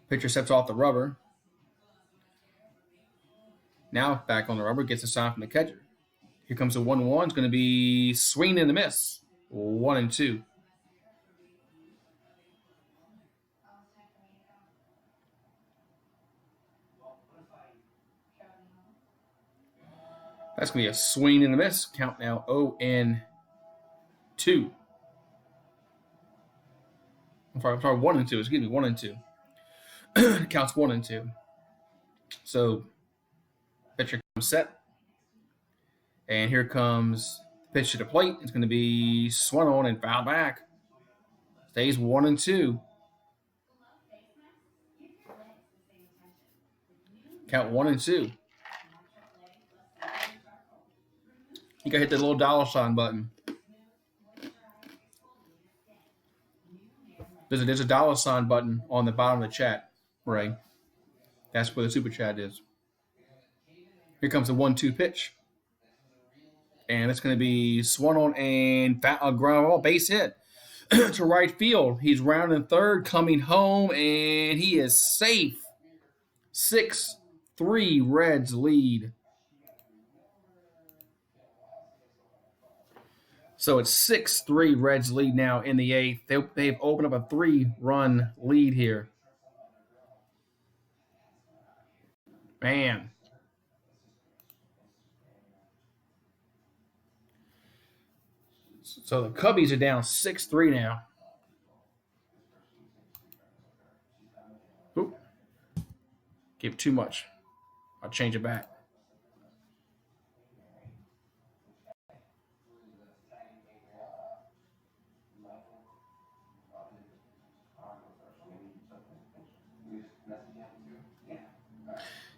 pitcher steps off the rubber. Now back on the rubber, gets a sign from the catcher. Here comes the 1-1. It's going to be swing and a miss. 1-2. That's going to be a swing and a miss. Count now 0-2. I'm sorry, 1-2. Excuse me, 1-2. Counts 1-2. So pitcher comes set. And here comes the pitch to the plate. It's going to be swung on and fouled back. Stays 1-2. Count 1-2. You got to hit the little $ button. There's a $ button on the bottom of the chat, Ray. That's where the super chat is. Here comes the 1-2 pitch. And it's going to be swung on and ground ball, base hit to right field. He's rounding third, coming home, and he is safe. 6-3 Reds lead. So it's 6-3 Reds lead now in the eighth. They've opened up a 3-run lead here. Man. So the Cubbies are down 6-3 now. Oop. Give too much. I'll change it back.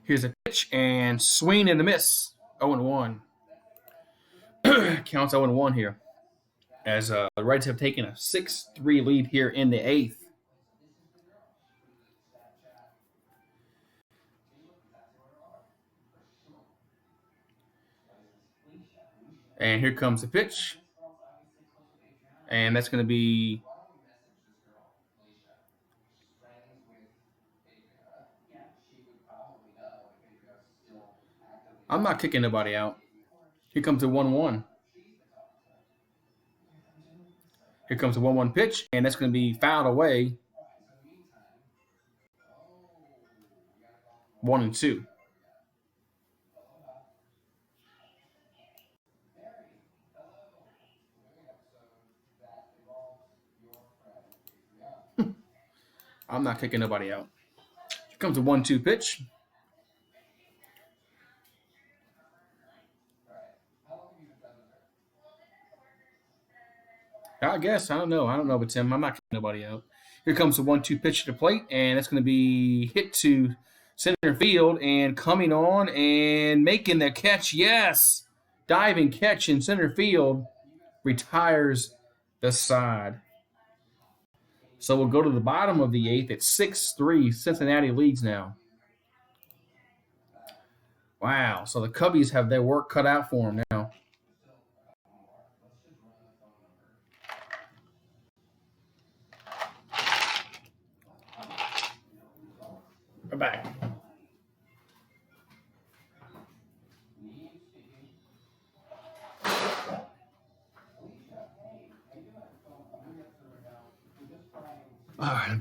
Here's a pitch and swing and a miss. 0-1. Counts 0-1 here. As the Reds have taken a 6-3 lead here in the eighth. And here comes the pitch. And that's going to be I'm not kicking nobody out. Here comes the 1-1. Here comes the 1-1 pitch, and that's going to be fouled away. 1-2. I'm not kicking nobody out. Here comes the 1-2 pitch. I guess. I don't know, but Tim, I'm not kicking nobody out. Here comes the 1-2 pitch to the plate, and that's going to be hit to center field and coming on and making the catch. Yes! Diving catch in center field retires the side. So we'll go to the bottom of the eighth. It's 6-3. Cincinnati leads now. Wow. So the Cubbies have their work cut out for them now. We're back. All right, I'm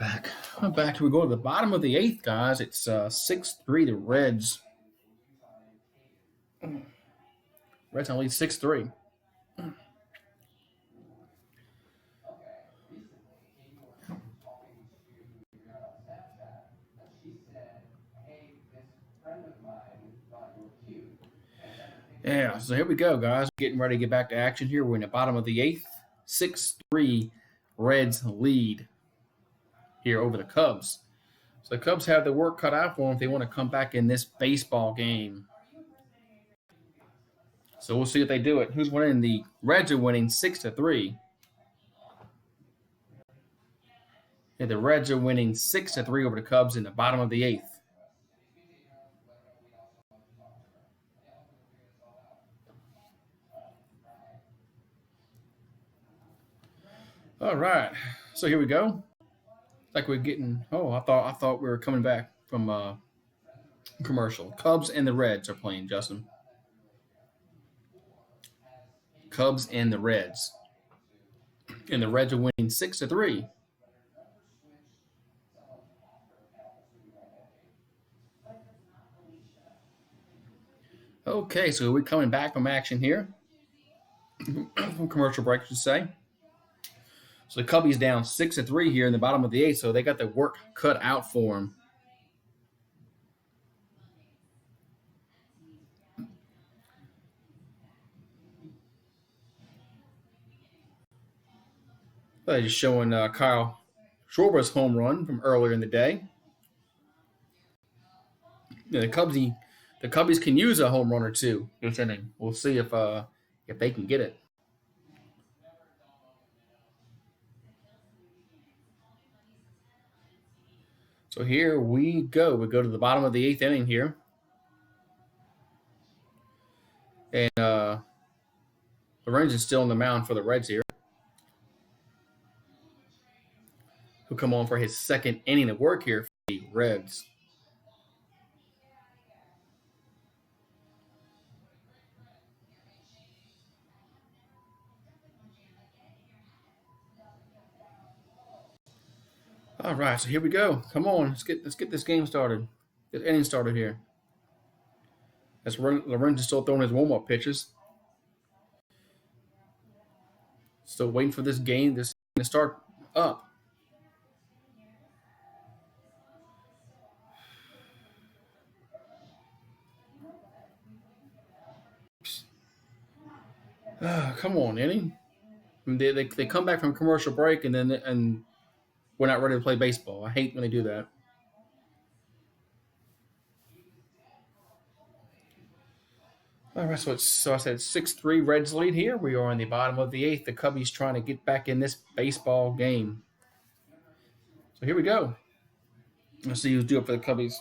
back. We go to the bottom of the eighth, guys. It's 6-3 the Reds. Reds on lead 6-3. Yeah, so here we go, guys. Getting ready to get back to action here. We're in the bottom of the eighth. 6-3 Reds lead here over the Cubs. So the Cubs have their work cut out for them if they want to come back in this baseball game. So we'll see if they do it. Who's winning? The Reds are winning 6-3. Yeah, the Reds are winning 6-3 over the Cubs in the bottom of the eighth. All right, so here we go. Like we're getting. Oh, I thought we were coming back from commercial. Cubs and the Reds are playing, Justin. Cubs and the Reds, and the Reds are winning 6-3. Okay, so we're coming back from action here. From commercial break, I should say. So the Cubbies down 6-3 here in the bottom of the eighth, so they got their work cut out for them. Just showing Kyle Schwarber's home run from earlier in the day. Yeah, the Cubbies can use a home run or two this inning. We'll see if they can get it. So here we go. We go to the bottom of the eighth inning here. And Lorenz is still on the mound for the Reds here. Who come on for his second inning of work here for the Reds. All right, so here we go. Come on, let's get this game started. This inning started here. As Lorenz is still throwing his warm-up pitches. Still waiting for this game to start up. Come on, inning. They come back from commercial break and we're not ready to play baseball. I hate when they do that. All right, so I said 6-3 Reds lead here. We are in the bottom of the eighth. The Cubbies trying to get back in this baseball game. So here we go. Let's see who's due up for the Cubbies.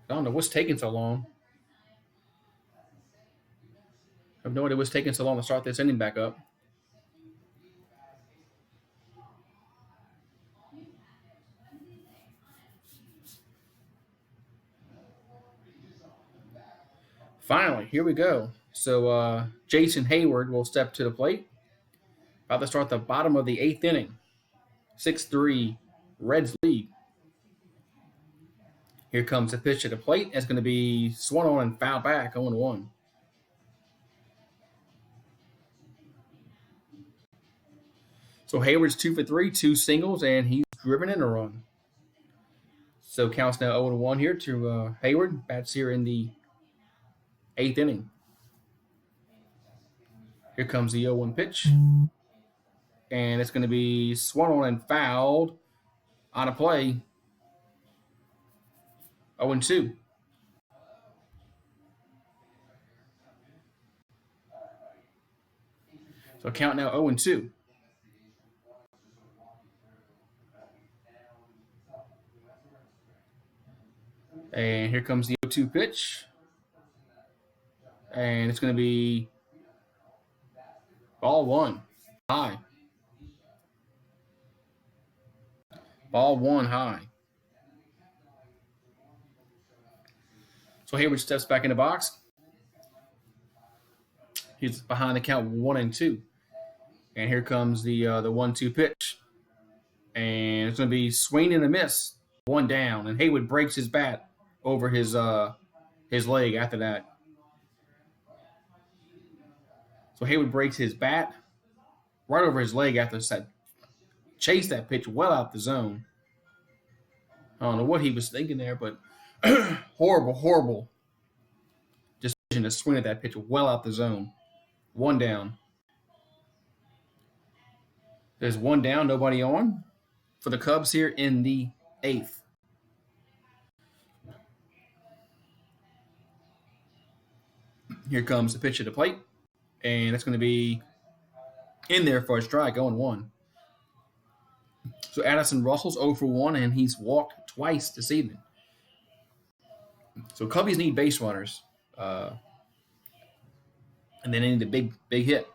I don't know what's taking so long. I have no idea what's taking so long to start this inning back up. Finally, here we go. So Jason Hayward will step to the plate. About to start the bottom of the eighth inning. 6-3 Reds lead. Here comes the pitch to the plate. It's going to be swung on and fouled back, 0-1. So Hayward's 2 for 3, 2 singles, and he's driven in a run. So counts now 0-1 here to Hayward. Bats here in the eighth inning. Here comes the 0-1 pitch. And it's going to be swung on and fouled on a play. 0-2. So count now 0-2. And here comes the 0-2 pitch. And it's going to be ball one, high. Ball one, high. So Hayward steps back in the box. He's behind the count 1-2. And here comes the 1-2 pitch. And it's going to be swing and a miss. One down. And Hayward breaks his bat over his leg after that. So Hayward breaks his bat right over his leg after that. Chased that pitch well out the zone. I don't know what he was thinking there, but horrible decision to swing at that pitch well out the zone. One down. There's one down, nobody on for the Cubs here in the eighth. Here comes the pitch at the plate. And it's going to be in there for a strike, 0-1. So Addison Russell's 0 for 1, and he's walked twice this evening. So Cubbies need base runners. And they need a big hit.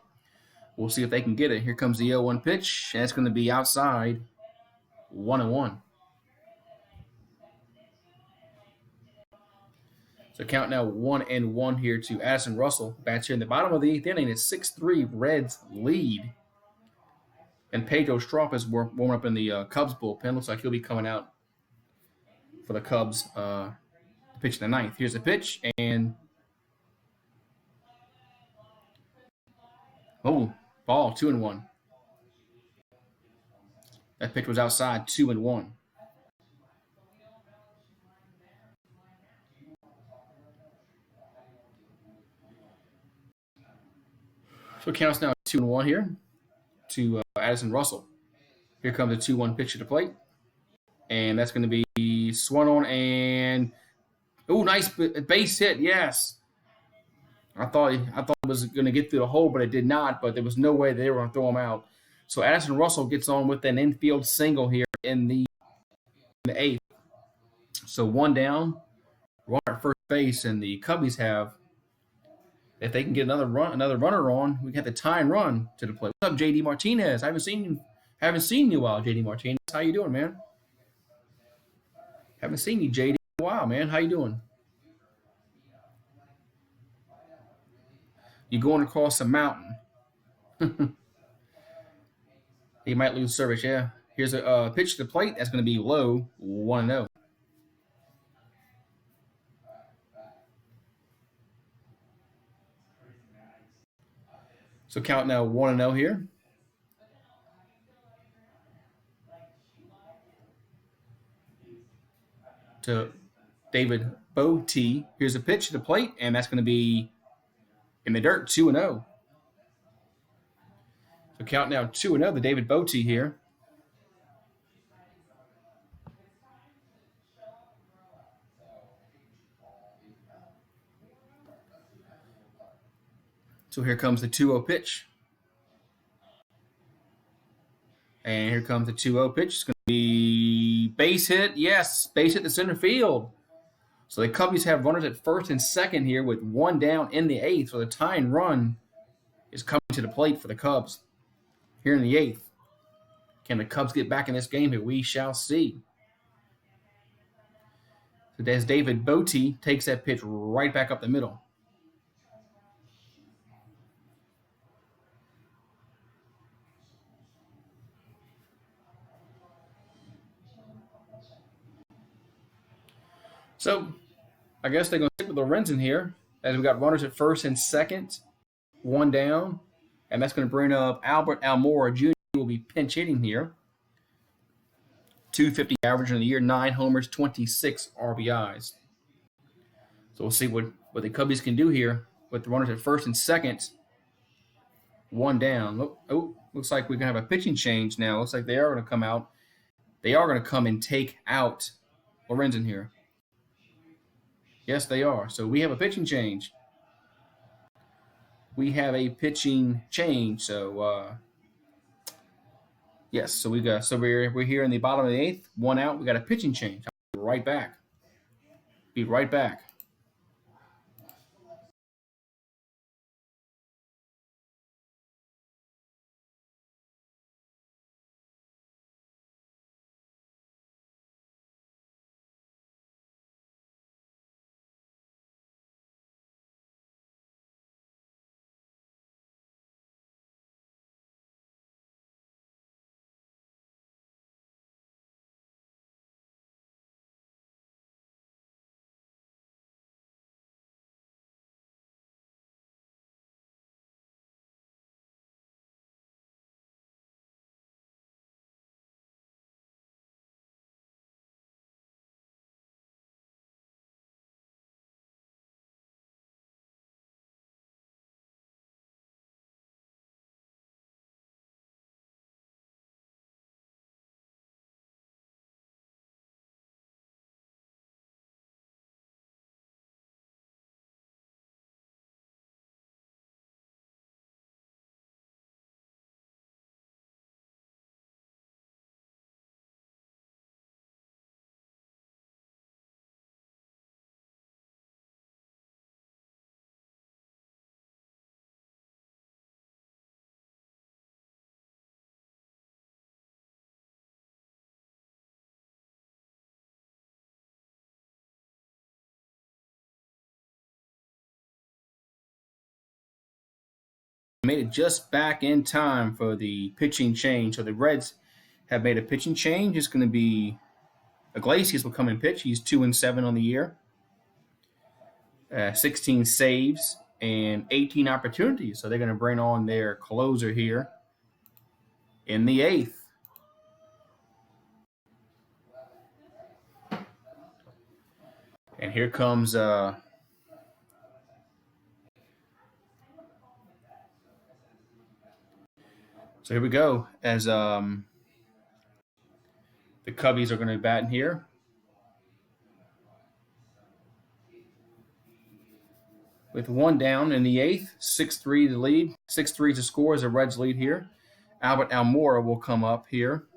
We'll see if they can get it. Here comes the 0-1 pitch, and it's going to be outside, 1-1. So count now 1-1 here to Addison Russell. Bats here in the bottom of the eighth inning. It's 6-3 Reds lead. And Pedro Strop is warming up in the Cubs bullpen. Looks like he'll be coming out for the Cubs to pitch in the ninth. Here's the pitch, and ball 2-1. That pitch was outside, 2-1. So it counts now 2-1 here to Addison Russell. Here comes a 2-1 pitch to the plate. And that's going to be swung on and nice base hit, yes. I thought it was going to get through the hole, but it did not. But there was no way they were going to throw him out. So Addison Russell gets on with an infield single here in the eighth. So one down, runner at first base, and the Cubbies have If they can get another runner on, we can have the tying run to the plate. What's up, JD Martinez? I haven't seen you in a while, JD Martinez. How you doing, man? Haven't seen you, JD, in a while, man. How you doing? You going across a mountain? He might lose service. Yeah. Here's a pitch to the plate. That's going to be low, 1-0. So count now 1-0 here. To David Bote. Here's a pitch to the plate, and that's going to be in the dirt, 2-0. So count now 2-0 to David Bote here. So here comes the 2-0 pitch. And here comes the 2-0 pitch. It's going to be base hit. Yes, base hit to center field. So the Cubbies have runners at first and second here with one down in the eighth. So the tying run is coming to the plate for the Cubs here in the eighth. Can the Cubs get back in this game here? We shall see. So as David Bote takes that pitch right back up the middle. So I guess they're going to stick with Lorenzen here as we got runners at first and second, one down. And that's going to bring up Albert Almora Jr. will be pinch hitting here. 250 average in the year, 9 homers, 26 RBIs. So we'll see what the Cubbies can do here with the runners at first and second, one down. Looks like we're going to have a pitching change now. Looks like they are going to come out. They are going to come and take out Lorenzen here. Yes, they are. So we have a pitching change. So yes. So we're here in the bottom of the eighth. One out. We got a pitching change. I'll be right back. Be right back. Made it just back in time for the pitching change. So the Reds have made a pitching change. It's going to be Iglesias will come and pitch. He's 2-7 on the year, 16 saves and 18 opportunities. So they're going to bring on their closer here in the eighth. And here comes so here we go as the Cubbies are going to be batting here. With one down in the eighth, 6-3 to lead. 6-3 to score as the Reds lead here. Albert Almora will come up here.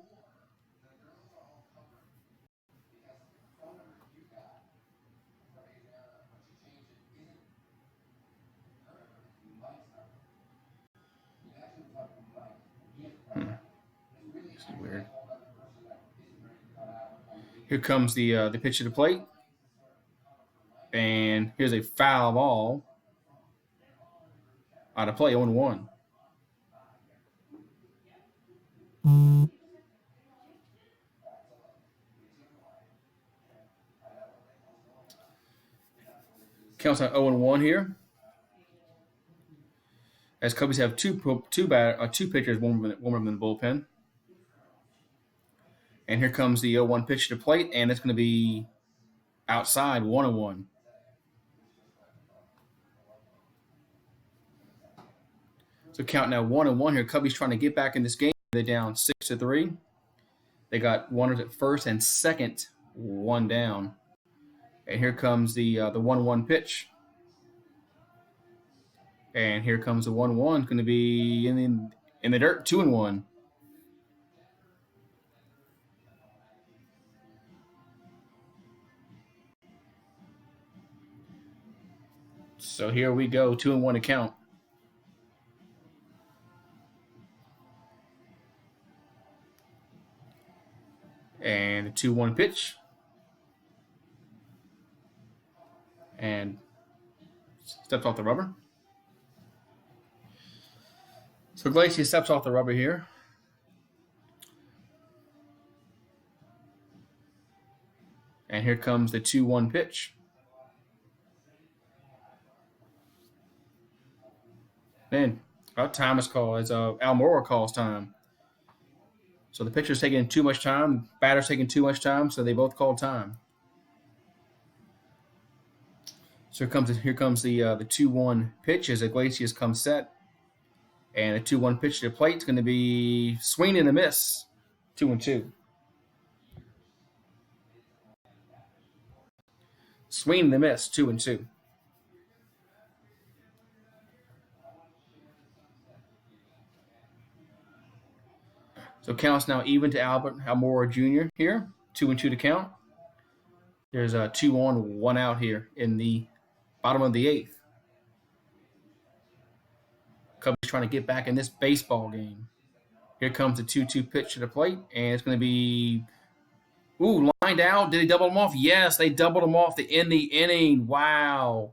Here comes the pitch to the plate, and here's a foul ball out of play, 0-1. Counts on 0-1 here. As Cubbies have two pitchers, one of them in the bullpen. And here comes the 0-1 pitch to the plate, and it's going to be outside, 1-1. So count now 1-1 here. Cubbies trying to get back in this game. They're down 6-3. They got runners at first and second, one down. And here comes the 1-1 pitch. And here comes the 1-1. Going to be in the dirt, 2-1. So here we go, 2-1 to count. And the 2-1 pitch. And steps off the rubber. So Iglesias steps off the rubber here. And here comes the 2-1 pitch. Man, time is called as Almora calls time. So the pitcher's taking too much time, the batter's taking too much time, so they both call time. So here comes the 2-1 pitch as Iglesias comes set. And the 2-1 pitch to the plate is going to be swing and a miss, 2-2. Swing and a miss, 2-2. So counts now even to Albert Almora Jr. here, 2-2 to count. There's a 2 on, 1 out here in the bottom of the 8th. Cubs trying to get back in this baseball game. Here comes the 2-2 pitch to the plate, and it's going to be lined out. Did they double them off? Yes, they doubled them off to end the inning. Wow.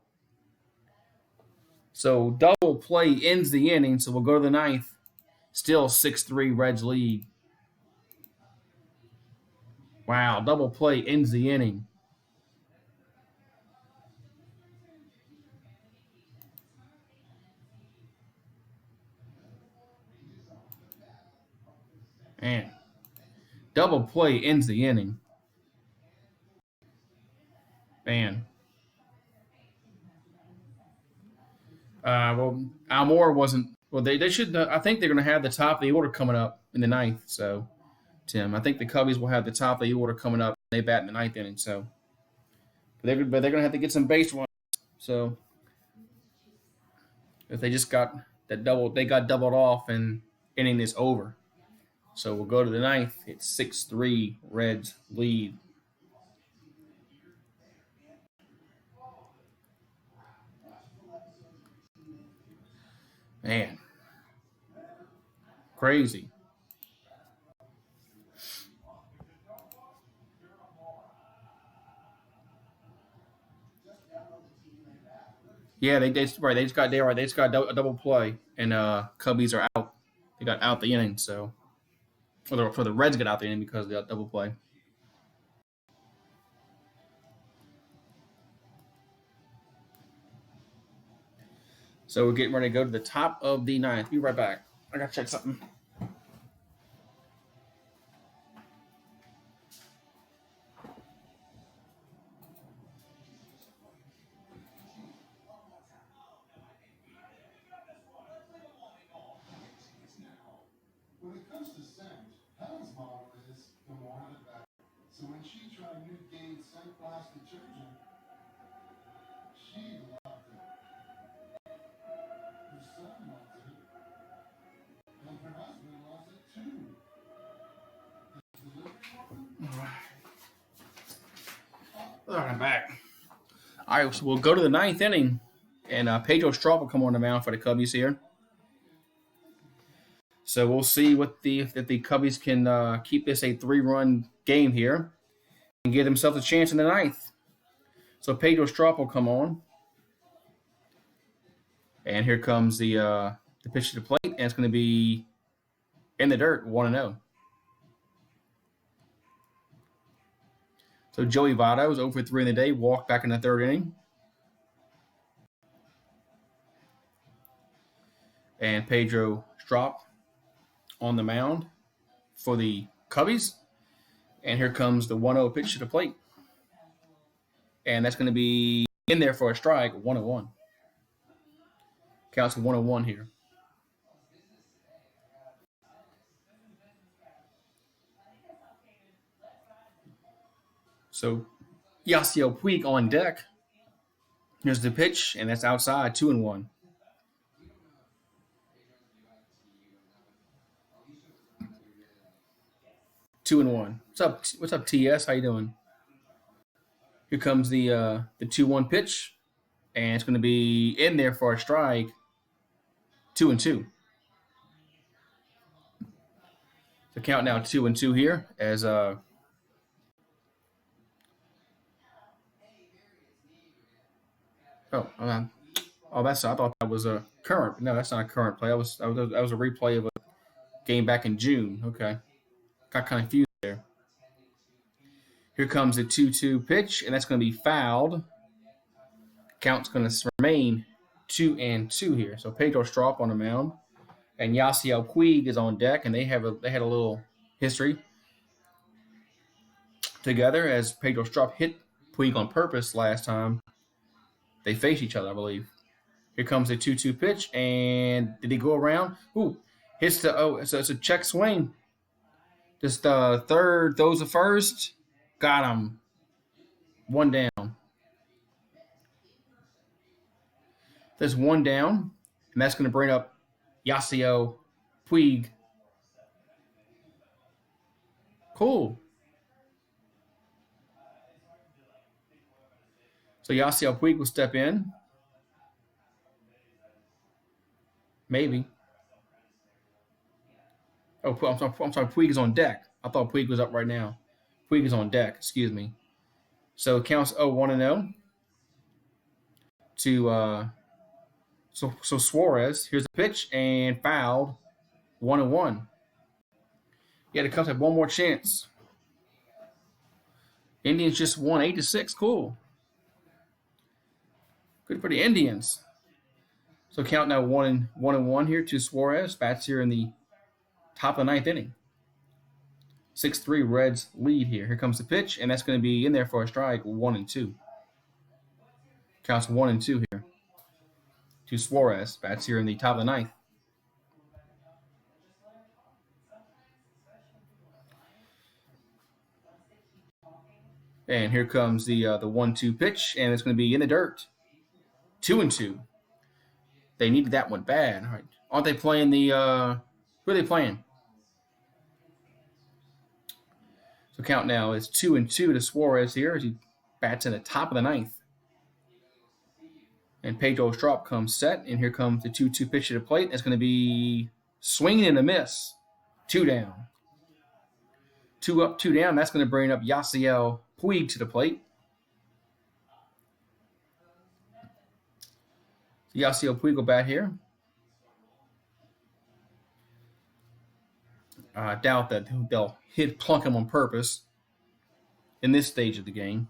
So double play ends the inning, so we'll go to the 9th. Still 6-3 Reds lead. Wow, double play ends the inning. Man, double play ends the inning. Man. Well, Almora wasn't. Well, they should. I think they're going to have the top of the order coming up in the 9th. So, Tim, I think the Cubbies will have the top of the order coming up. They bat in the 9th inning. So, but they're going to have to get some base runs. So, if they just got that double, they got doubled off, and inning is over. So we'll go to the 9th. It's 6-3 Reds lead. Man, crazy. Yeah, they just got a double play, and Cubbies are out. They got out the inning, so for the Reds get out the inning because of the double play. So we're getting ready to go to the top of the 9th. Be right back. I gotta check something. When it comes to scent, Helen's motto is the more the better. So when she tried new Gain Scent Blast detergent, she loved it. Her son loves it. And her husband loves it too. The delivery woman? All right, I'm back. All right, so we'll go to the 9th inning, and Pedro Strop will come on the mound for the Cubbies here. So we'll see if the Cubbies can keep this a 3-run game here. and get himself a chance in the ninth. So Pedro Strop will come on. And here comes the pitch to the plate, and it's going to be in the dirt, 1-0. So Joey Votto was 0 for 3 in the day, walked back in the third inning. And Pedro Strop on the mound for the Cubbies. And here comes the 1-0 pitch to the plate. And that's going to be in there for a strike, 1-1. Counts 1-1 here. So Yasiel Puig on deck. Here's the pitch, and that's outside, 2-1. Two and one. What's up, TS? How you doing? Here comes the 2-1 pitch, and it's going to be in there for a strike. 2-2. So count now 2-2 here as that's I thought that was a current. No, that's not a current play. That was a replay of a game back in June. Okay, got kind of confused there. Here comes the 2-2 pitch, and that's going to be fouled. Count's going to remain 2-2 here. So Pedro Strop on the mound, and Yasiel Puig is on deck, and they had a little history together as Pedro Strop hit Puig on purpose last time they faced each other, I believe. Here comes the 2-2 pitch, and did he go around? Ooh, hits it's a check swing. Just third, throws the first, got him. One down. There's one down, and that's going to bring up Yasiel Puig. Cool. So Yasiel Puig will step in. Maybe. Oh, I'm sorry. Puig is on deck. I thought Puig was up right now. Puig is on deck. Excuse me. So it counts 1-0 to so Suarez. Here's the pitch and fouled. 1-1. Yeah, the Cubs have one more chance. Indians just won 8-6. Cool. Good for the Indians. So count now 1-1 here to Suarez. Bats here in the top of the ninth inning. 6-3 Reds lead here. Here comes the pitch, and that's going to be in there for a strike, 1-2. Counts 1-2 here to Suarez. Bats here in the top of the ninth. And here comes the 1-2 pitch, and it's going to be in the dirt. 2-2. They needed that one bad. All right. Aren't they playing the who are they playing? So count now is 2-2 to Suarez here as he bats in the top of the ninth. And Pedro Strop comes set, and here comes the 2-2 pitch to the plate. It's going to be swinging and a miss. 2 down. 2 up, 2 down. That's going to bring up Yasiel Puig to the plate. So Yasiel Puig will bat here. I doubt that they'll plunk him on purpose in this stage of the game.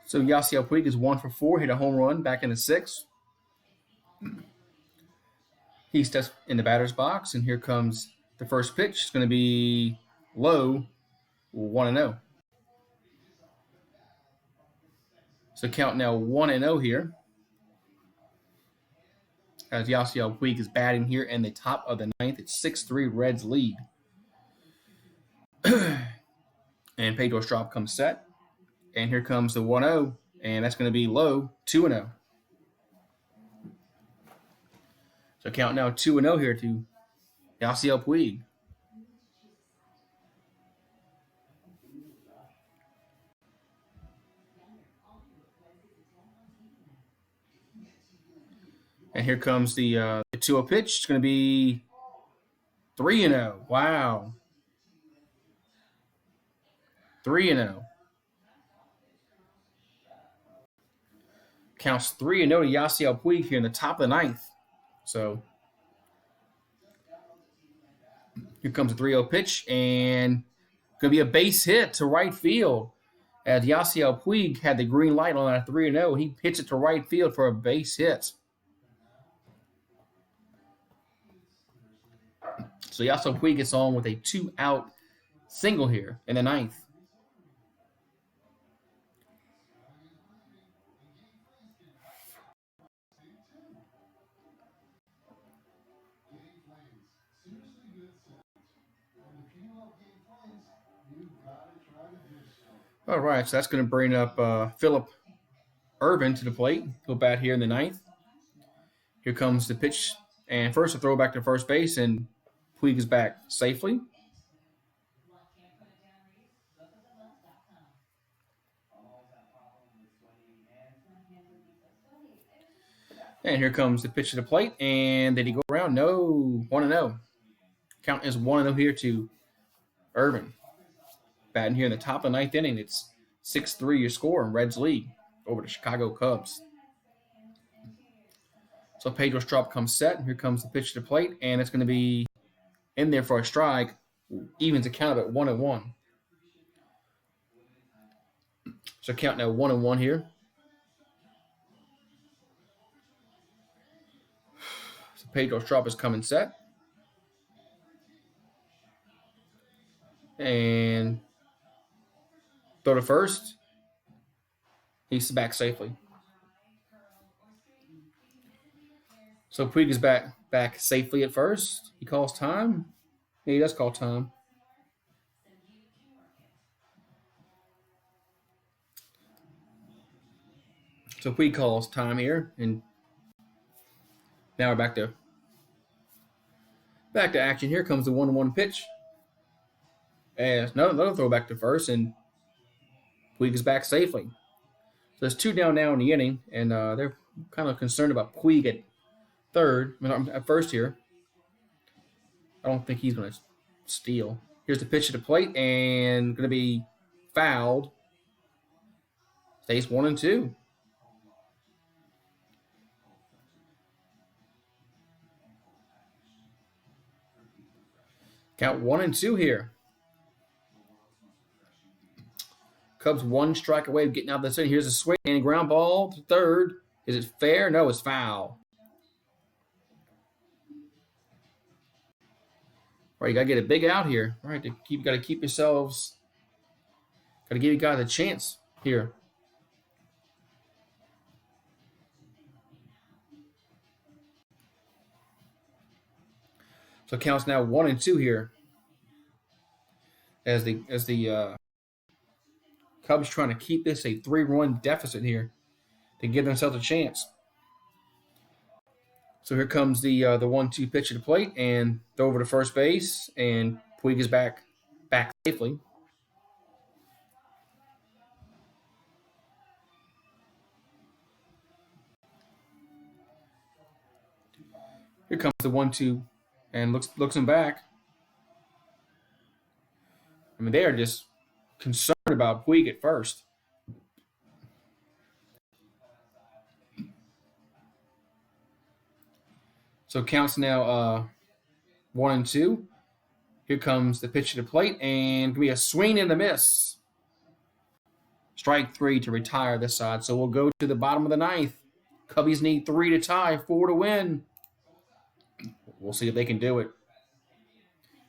So Yasiel Puig is 1 for 4, hit a home run back in the 6th. He steps in the batter's box, and here comes the first pitch. It's going to be low, 1-0. So count now 1-0 here. As Yasiel Puig is batting here in the top of the ninth. It's 6-3 Reds lead. And Pedro Strop comes set. And here comes the 1-0. And that's going to be low, 2-0. So count now 2-0 here to Yasiel Puig. And here comes the 2-0 pitch. It's going to be 3-0. Wow. 3-0. Counts 3-0 to Yasiel Puig here in the top of the ninth. So here comes a 3-0 pitch, and going to be a base hit to right field. As Yasiel Puig had the green light on that 3-0, he hits it to right field for a base hit. So Yasiel Puig gets on with a 2-out single here in the ninth. All right, so that's going to bring up Phillip Ervin to the plate. He'll bat here in the ninth. Here comes the pitch, and first a throw back to first base, and Puig is back safely. And here comes the pitch to the plate, and did he go around? No, 1-0. Count is 1-0 here to Ervin. Batting here in the top of the ninth inning. It's 6-3 your score in Reds lead over the Chicago Cubs. So Pedro Strop comes set. Here comes the pitch to the plate, and it's going to be in there for a strike. Evens the count at 1-1. So count now 1-1 here. So Pedro Strop is coming set. And throw to first. He's back safely. So Puig is back safely at first. He calls time. Yeah, he does call time. So Puig calls time here, and now we're back to action. Here comes the 1-1 pitch. And another throw back to first, and Puig is back safely. So there's 2 down now in the inning, and they're kind of concerned about Puig at at first here. I don't think he's going to steal. Here's the pitch to the plate, and going to be fouled. Stays 1-2. Count 1-2 here. Cubs 1 strike away of getting out of the center. Here's a swing and ground ball to third. Is it fair? No, it's foul. All right, you got to get a big out here. All right, you got to keep yourselves. Got to give you guys a chance here. So it counts now 1-2 here. As the Cubs trying to keep this a 3-run deficit here to give themselves a chance. So here comes the 1-2 pitch to the plate and throw over to first base, and Puig is back safely. Here comes the 1-2 and looks him back. I mean, they are just concerned about Puig at first. So counts now 1-2. Here comes the pitch to the plate, and going to be a swing and a miss. Strike 3 to retire this side. So we'll go to the bottom of the ninth. Cubbies need 3 to tie, 4 to win. We'll see if they can do it.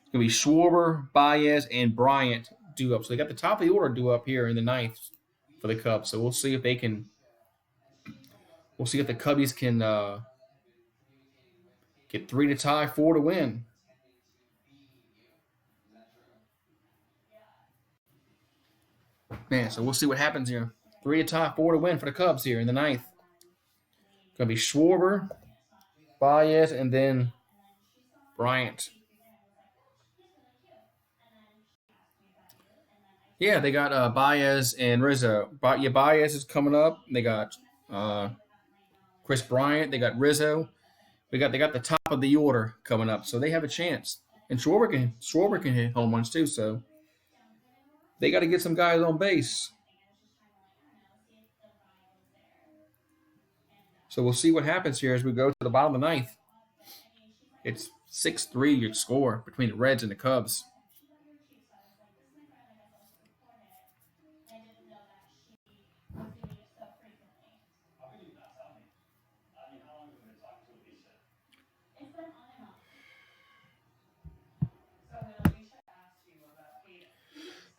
It's going to be Schwarber, Baez, and Bryant due up. So they got the top of the order due up here in the ninth for the Cubs. So we'll see if they can. We'll see if the Cubbies can get 3 to tie, 4 to win. Man, so we'll see what happens here. 3 to tie, 4 to win for the Cubs here in the ninth. Going to be Schwarber, Baez, and then Bryant. Yeah, they got Baez and Rizzo. Baez is coming up. They got Chris Bryant. They got Rizzo. They got the top of the order coming up, so they have a chance. And Schwarber can hit home runs too, so they got to get some guys on base. So we'll see what happens here as we go to the bottom of the ninth. It's 6-3 your score between the Reds and the Cubs.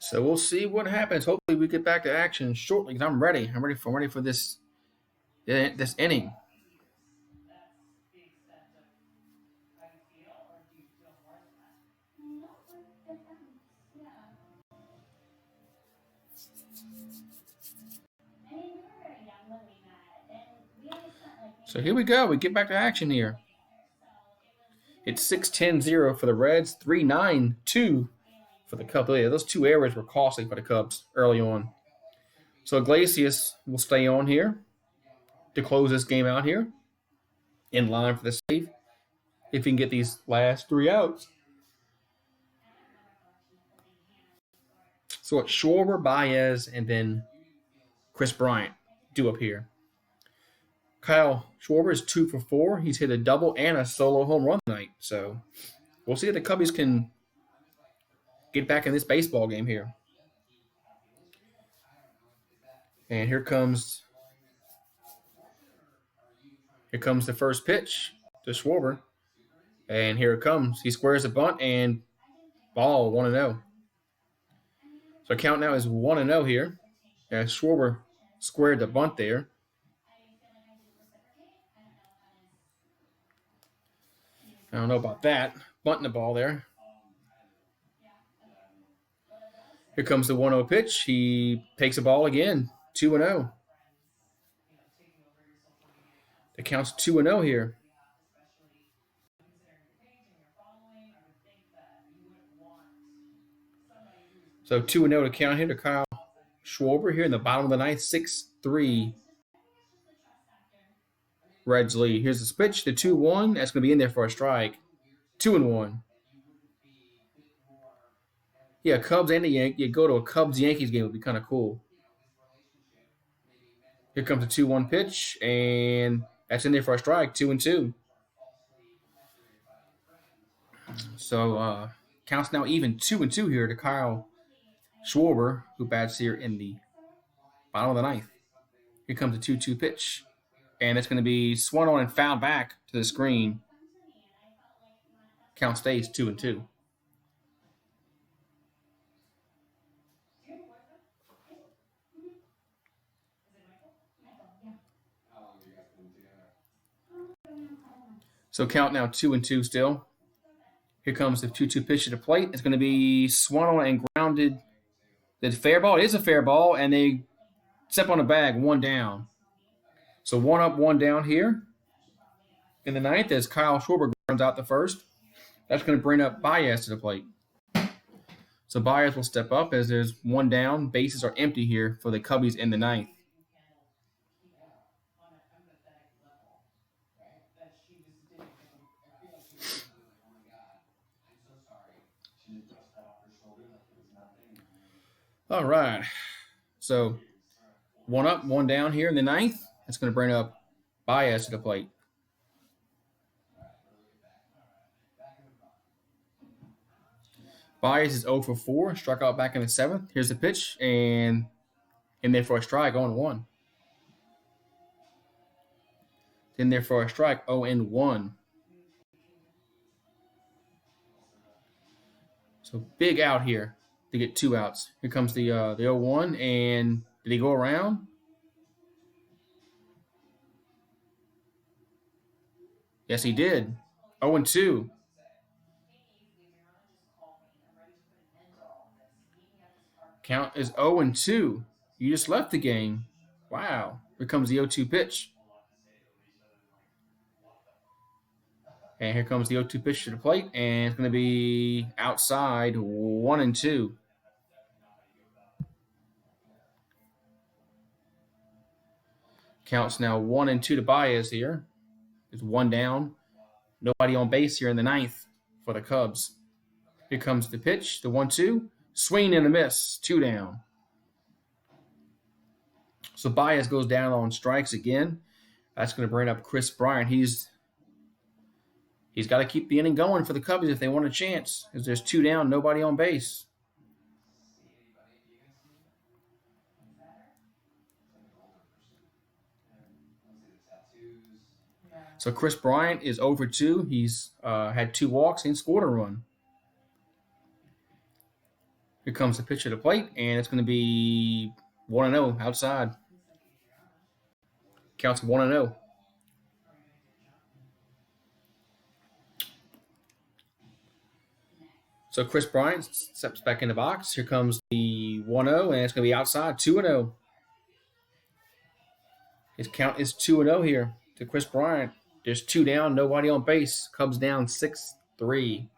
So we'll see what happens. Hopefully we get back to action shortly because I'm ready. I'm ready for this inning. So here we go. We get back to action here. It's 6-10-0 for the Reds, 3-9-2 for the Cubs. Yeah, those two errors were costly for the Cubs early on. So Iglesias will stay on here to close this game out here. In line for the save. If he can get these last 3 outs. So it's Schwarber, Baez, and then Chris Bryant due up here. Kyle Schwarber is 2 for 4. He's hit a double and a solo home run tonight. So we'll see if the Cubbies can get back in this baseball game here. And here comes the first pitch to Schwarber. And here it comes. He squares a bunt and ball 1-0. So count now is 1-0 here. As Schwarber squared the bunt there. I don't know about that. Bunting the ball there. Here comes the 1-0 pitch. He takes the ball again. 2-0. It counts 2-0 here. So 2-0 to count here to Kyle Schwarber here in the bottom of the ninth. 6-3 Reds lead. Here's the pitch, the 2-1. That's going to be in there for a strike. 2-1. Yeah, Cubs and the Yankees. You go to a Cubs-Yankees game would be kind of cool. Here comes the 2-1 pitch, and that's in there for a strike. 2-2. So counts now even 2-2 here to Kyle Schwarber, who bats here in the bottom of the ninth. Here comes the 2-2 pitch. And it's going to be swung on and fouled back to the screen. Count stays 2-2. So count now 2-2 still. Here comes the 2-2 pitch to the plate. It's going to be swung on and grounded. The fair ball. It is a fair ball, and they step on the bag, 1 down. So 1 up, 1 down here in the ninth as Kyle Schwarber grounds out the first. That's going to bring up Baez to the plate. So Baez will step up as there's 1 down. Bases are empty here for the Cubbies in the ninth. All right. So 1 up, 1 down here in the ninth. That's going to bring up Baez to the plate. Baez is 0 for 4. Struck out back in the 7th. Here's the pitch, and in there for a strike, 0-1. In there for a strike, 0-1. So big out here to get 2 outs. Here comes the 0-1, and did he go around? Yes, he did. 0-2. Count is 0-2. You just left the game. Wow. Here comes the 0-2 pitch. And here comes the 0-2 pitch to the plate, and it's going to be outside 1-2. Counts now 1-2 to Baez here. There's 1 down. Nobody on base here in the ninth for the Cubs. Here comes the pitch, the 1-2. Swing and a miss. 2 down. So Baez goes down on strikes again. That's going to bring up Chris Bryant. He's got to keep the inning going for the Cubbies if they want a chance, because there's 2 down, nobody on base. So Chris Bryant is over 2. He's had 2 walks and scored a run. Here comes the pitch at the plate, and it's going to be 1-0 outside. Counts 1-0. So Chris Bryant steps back in the box. Here comes the 1-0, and it's going to be outside, 2-0. His count is 2-0 here to Chris Bryant. There's 2 down, nobody on base. Cubs down 6-3.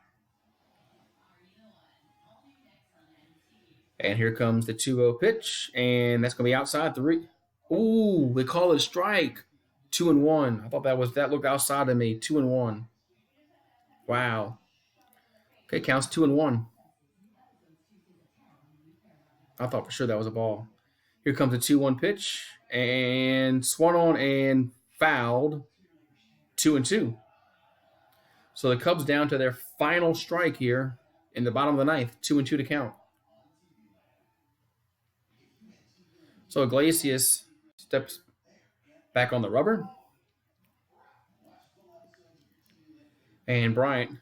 And here comes the 2-0 pitch, and that's going to be outside 3. Ooh, they call it a strike. 2-1. I thought that looked outside to me. 2-1. Wow. Okay, counts 2-1. I thought for sure that was a ball. Here comes the 2-1 pitch, and swung on and fouled. 2-2. So the Cubs down to their final strike here in the bottom of the ninth. 2-2 to count. So Iglesias steps back on the rubber. And Bryant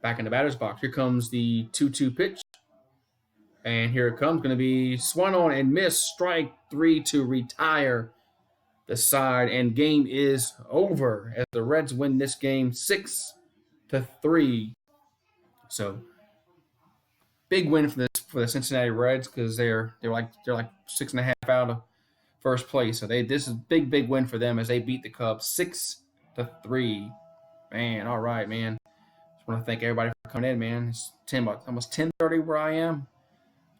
back in the batter's box. Here comes the 2-2 pitch. And here it comes. Going to be swung on and missed. Strike 3 to retire the side. And game is over as the Reds win this game 6-3. So big win for the Cincinnati Reds, because they're like 6.5 out of first place. So this is a big win for them as they beat the Cubs 6-3. Man, all right, man. Just want to thank everybody for coming in, man. It's almost 10:30 where I am.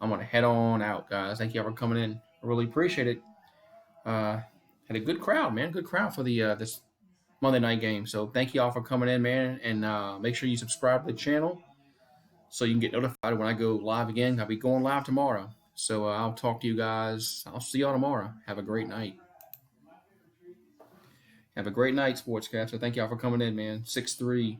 I'm gonna head on out, guys. Thank you all for coming in. I really appreciate it. Had a good crowd, man. Good crowd for the this Monday night game. So thank you all for coming in, man. And make sure you subscribe to the channel so you can get notified when I go live again. I'll be going live tomorrow. So I'll talk to you guys. I'll see y'all tomorrow. Have a great night. Have a great night, Sportscaster. Thank y'all for coming in, man. 6-3.